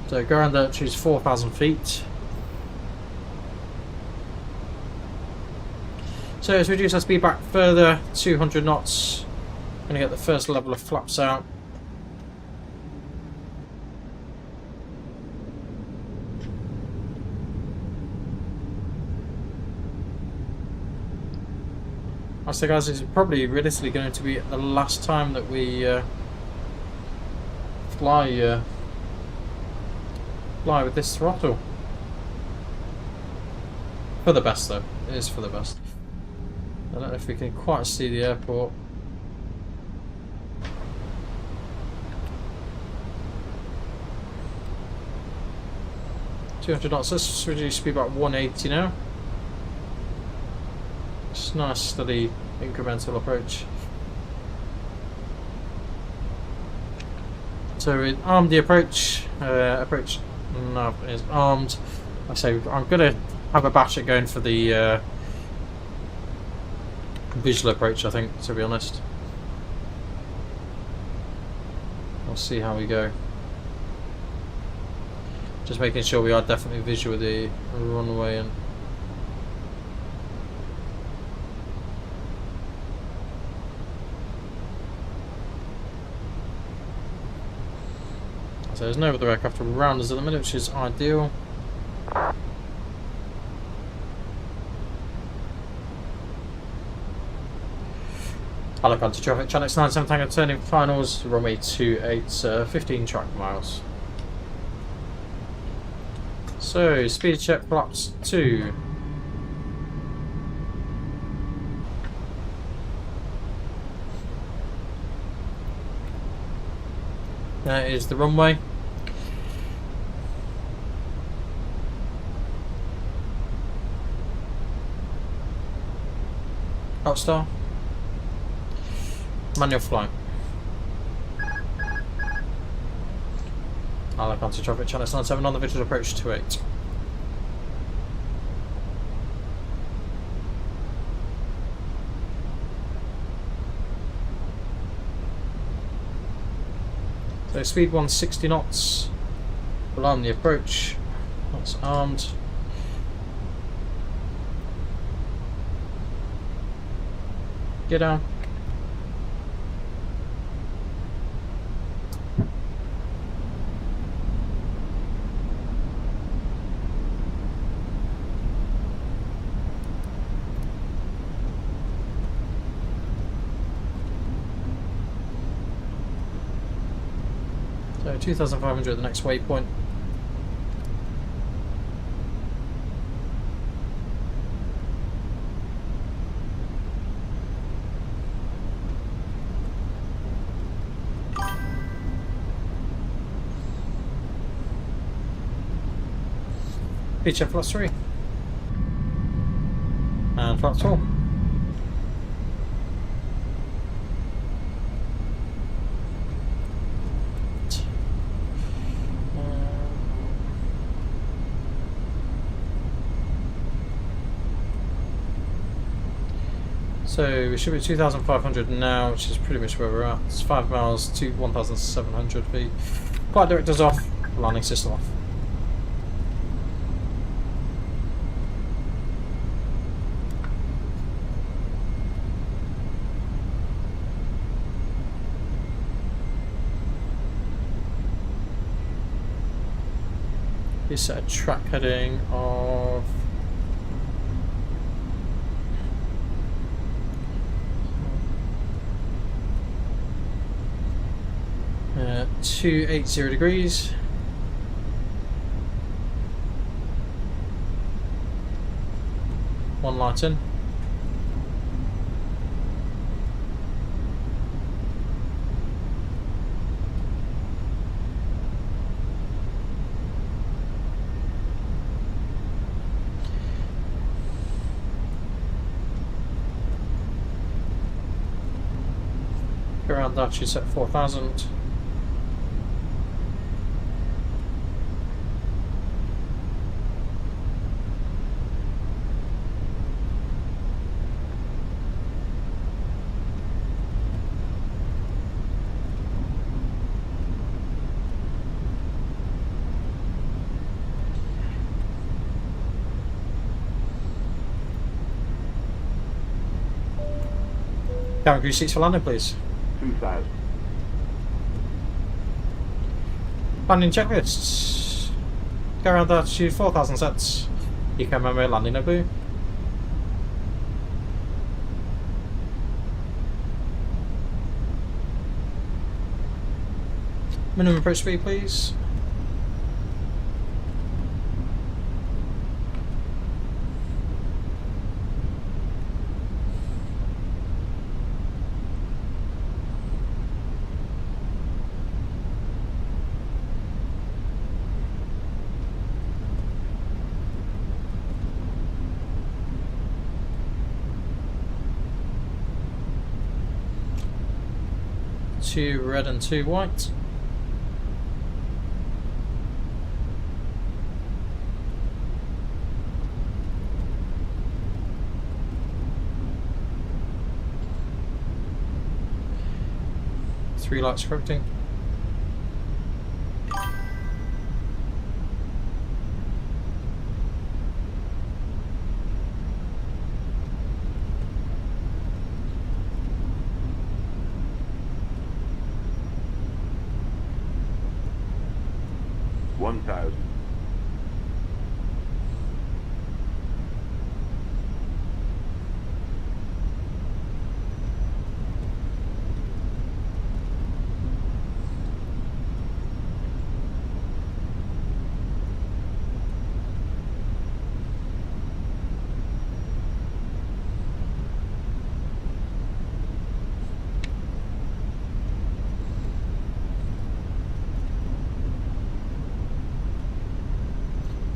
So ground altitude is 4,000 feet. So let's reduce our speed back further, 200 knots. I'm going to get the first level of flaps out. So guys, it's probably realistically going to be the last time that we fly with this throttle. For the best though, it is for the best. I don't know if we can quite see the airport. .200 knots, let's reduce speed about 180 now. Just nice steady incremental approach. So we armed the approach. Approach nav is armed. I say I'm gonna have a bash at going for the visual approach, I think, to be honest. We'll see how we go. Just making sure we are definitely visual with the runway and so there's no other aircraft around us at the minute, which is ideal. Alicante traffic, Channel 97 Tango turning finals, runway 28, 15 track miles. So, speed check flaps 2. That is the runway. Outstar. Manual flight. Alicante traffic, Channel 97 on the visual approach 28. So speed 160 knots. We'll arm the approach. That's armed. Get down. So 2,500 at the next waypoint. Pitch at flaps 3 and flaps 4. So we should be 2,500 now, which is pretty much where we're at. It's 5 miles to 1,700 feet. Flight directors off, landing system off. We set a track heading of 280 degrees. One light in. Around that, you set 4,000. Cabin crew seats for landing, please. 2,000. Landing checklists. Go around that, shoot 4,000 sets. You can remember landing a boo. Minimum approach speed, please. Two red and two white. Three lights correcting.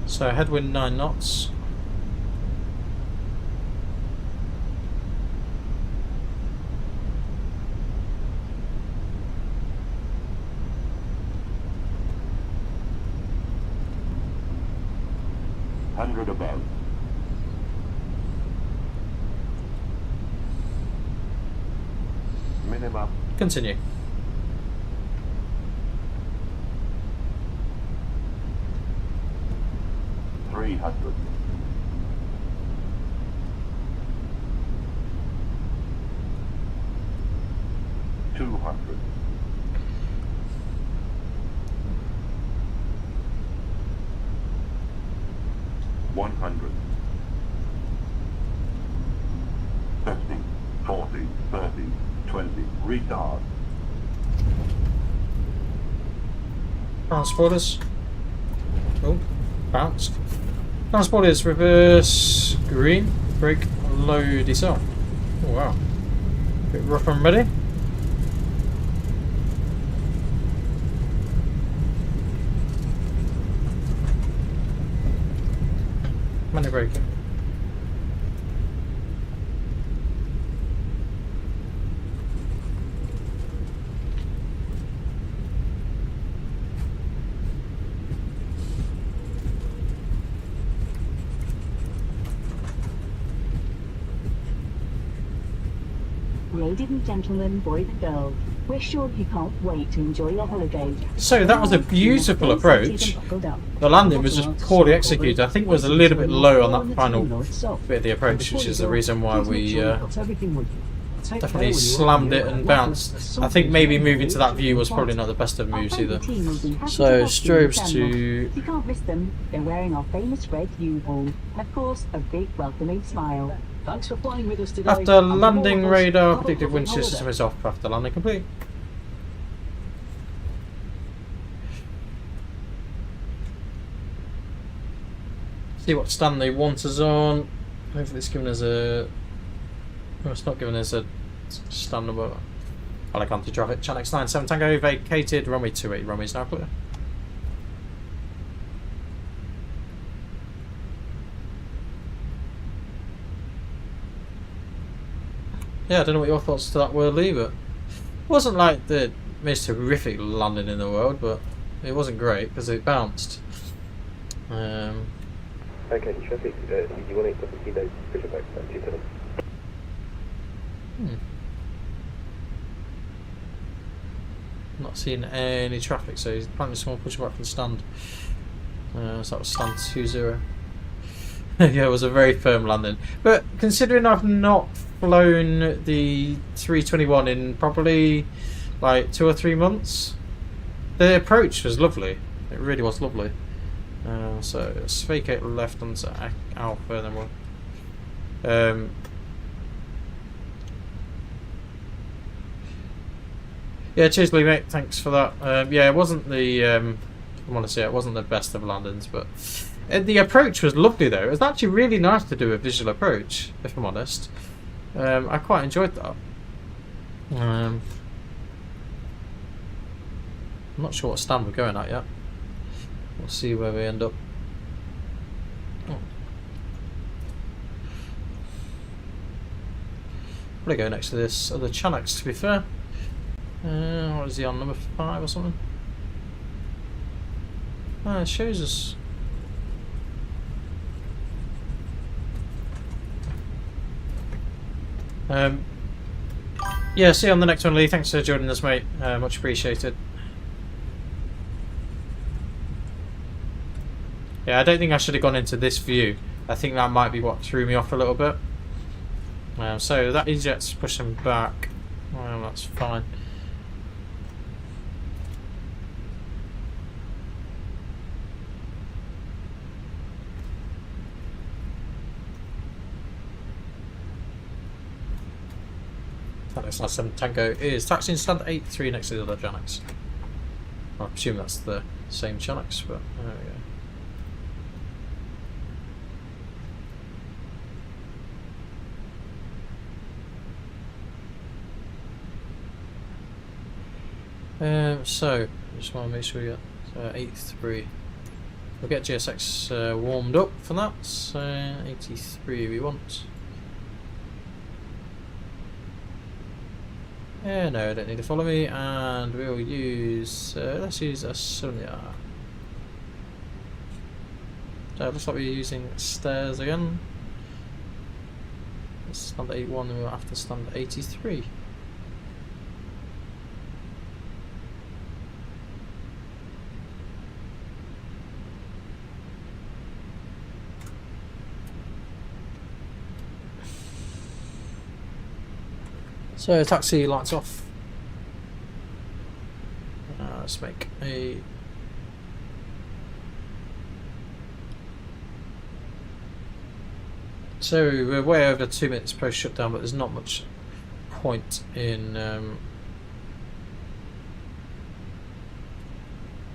So headwind 9 knots. Above. Minimum. Continue. $300. $200. $100. 50, 40, 30, 20, retard. Transporters. Oh, bounced. Transporters, reverse green, brake low decel. Oh wow. Bit rough and ready. Money braking. Ladies and gentlemen, boys and girls, we're sure you can't wait to enjoy your holiday. So that was a beautiful approach. The landing was just poorly executed. I think it was a little bit low on that final bit of the approach, which is the reason why we definitely slammed it and bounced. I think maybe moving to that view was probably not the best of moves either. So strobes to... You can't miss them. They're wearing our famous red uniform. And of course, a big welcoming smile. Thanks for flying with us today. After landing, radar predicted wind shear system is off after landing complete. See what stand they want us on. Hopefully it's giving us a... well, it's not giving us a stand number. Alicante traffic, channel X97 Tango vacated, runway 28, runway is now clear. Yeah, I don't know what your thoughts to that were, Lee, but it wasn't like the most horrific landing in the world, but it wasn't great because it bounced. Okay, traffic, you want to see those push back to them. Not seeing any traffic, so he's apparently someone pushing back from the stand. So that was stand 20. Yeah, it was a very firm landing. But considering I've not flown the 321 in probably like 2 or 3 months, the approach was lovely. It really was lovely. So let's vacate left onto Alpha, and then we'll Yeah, cheers, Lee, mate. Thanks for that. Yeah, it wasn't the. I want to say it wasn't the best of landings, but the approach was lovely. Though it was actually really nice to do a visual approach. If I'm honest, I quite enjoyed that. I'm not sure what stand we're going at yet. We'll see where we end up. Oh. Probably go next to this other Channix, to be fair. What is he on, number 5 or something? It shows us. Yeah, see you on the next one, Lee. Thanks for joining us, mate. Much appreciated. Yeah, I don't think I should have gone into this view. I think that might be what threw me off a little bit. So that EasyJet's pushing back. Well, that's fine. Tango 7 Tango is taxiing stand 83 next to the other Channix. I presume that's the same Channix, but there we go. So just want to make sure we get 83. We'll get GSX warmed up for that. So 83 we want. Yeah, no, I don't need to follow me, and we'll use let's use a Sonia. So it looks like we're using stairs again. Stand 81, and we're after stand 83. So taxi lights off. Let's make a. So we're way over 2 minutes post shutdown, but there's not much point in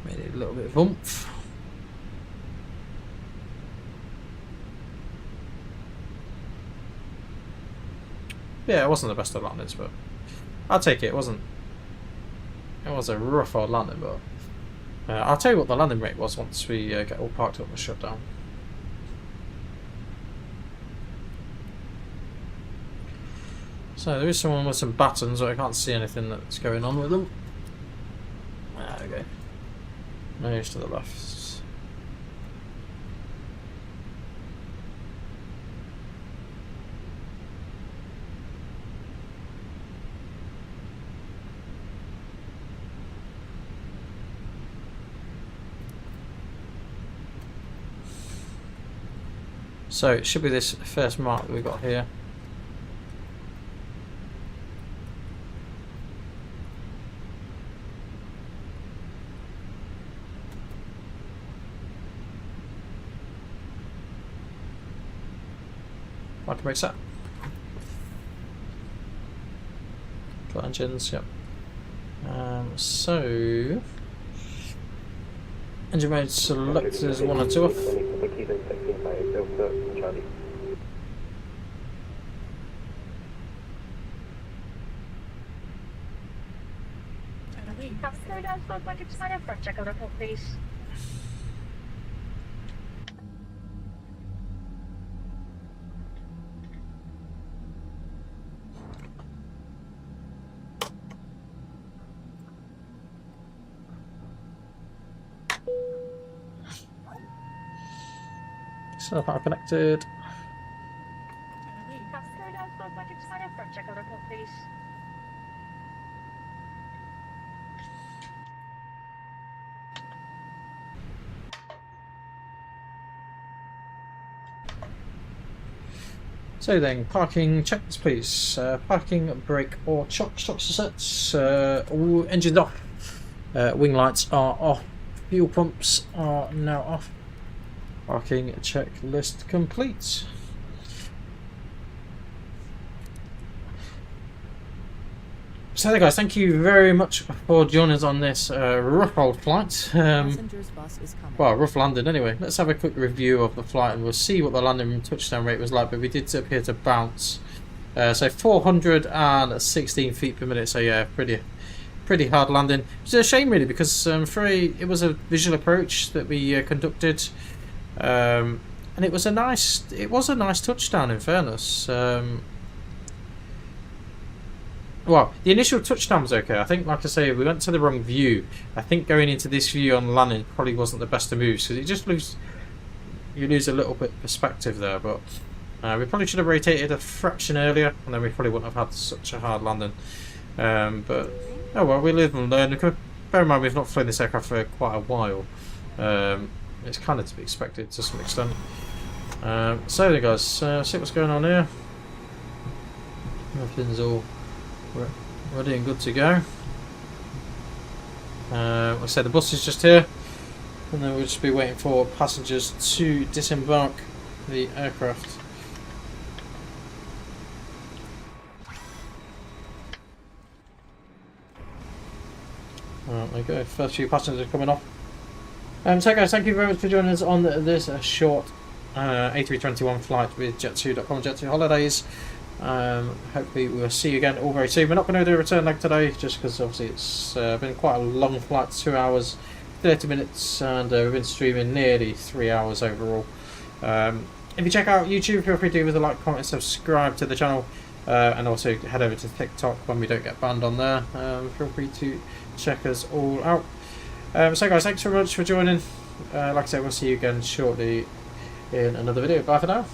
made it a little bit of oomph. Yeah, it wasn't the best of landings, but I'll take it. It was a rough old landing, but I'll tell you what the landing rate was once we get all parked up and shut down. So there is someone with some buttons, but I can't see anything that's going on with them. There we go. Nose to the left. So it should be this first mark that we've got here. Like a brake set. Got engines, yep. So engine mode selectors 1 or 2 off. Please. So far connected. Please. So then, parking checklists, please. Parking, brake, or chocks are set. All engines off. Wing lights are off. Fuel pumps are now off. Parking checklist complete. So there, guys, thank you very much for joining us on this rough old flight. Passengers bus is coming. Well, rough landing anyway. Let's have a quick review of the flight and we'll see what the landing and touchdown rate was like, but we did appear to bounce. So 416 feet per minute, so yeah, pretty hard landing. It's a shame really, because it was a visual approach that we conducted, and it was a nice touchdown in fairness. Well, the initial touchdown was okay. I think, like I say, we went to the wrong view. I think going into this view on landing probably wasn't the best of moves, because you lose a little bit of perspective there. But we probably should have rotated a fraction earlier, and then we probably wouldn't have had such a hard landing. But oh well, we live and learn. Bear in mind, we've not flown this aircraft for quite a while. It's kind of to be expected to some extent. So there, guys, see what's going on here. Everything's all ready and good to go. Like I said, the bus is just here, and then we'll just be waiting for passengers to disembark the aircraft. Right, there you go. First few passengers are coming off. So guys, thank you very much for joining us on this short A321 flight with Jet2.com, Jet2 Holidays. Hopefully we'll see you again all very soon. We're not going to do a return leg today, just because obviously it's been quite a long flight, 2 hours 30 minutes, and we've been streaming nearly 3 hours overall. If you check out YouTube, feel free to give us a like, comment and subscribe to the channel, and also head over to TikTok when we don't get banned on there. Feel free to check us all out. So guys, thanks very much for joining. Like I said, we'll see you again shortly in another video. Bye for now.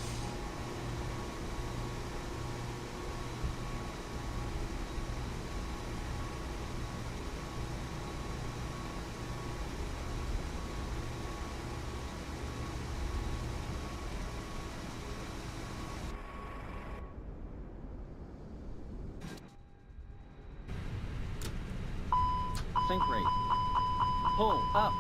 Sink rate. Pull up.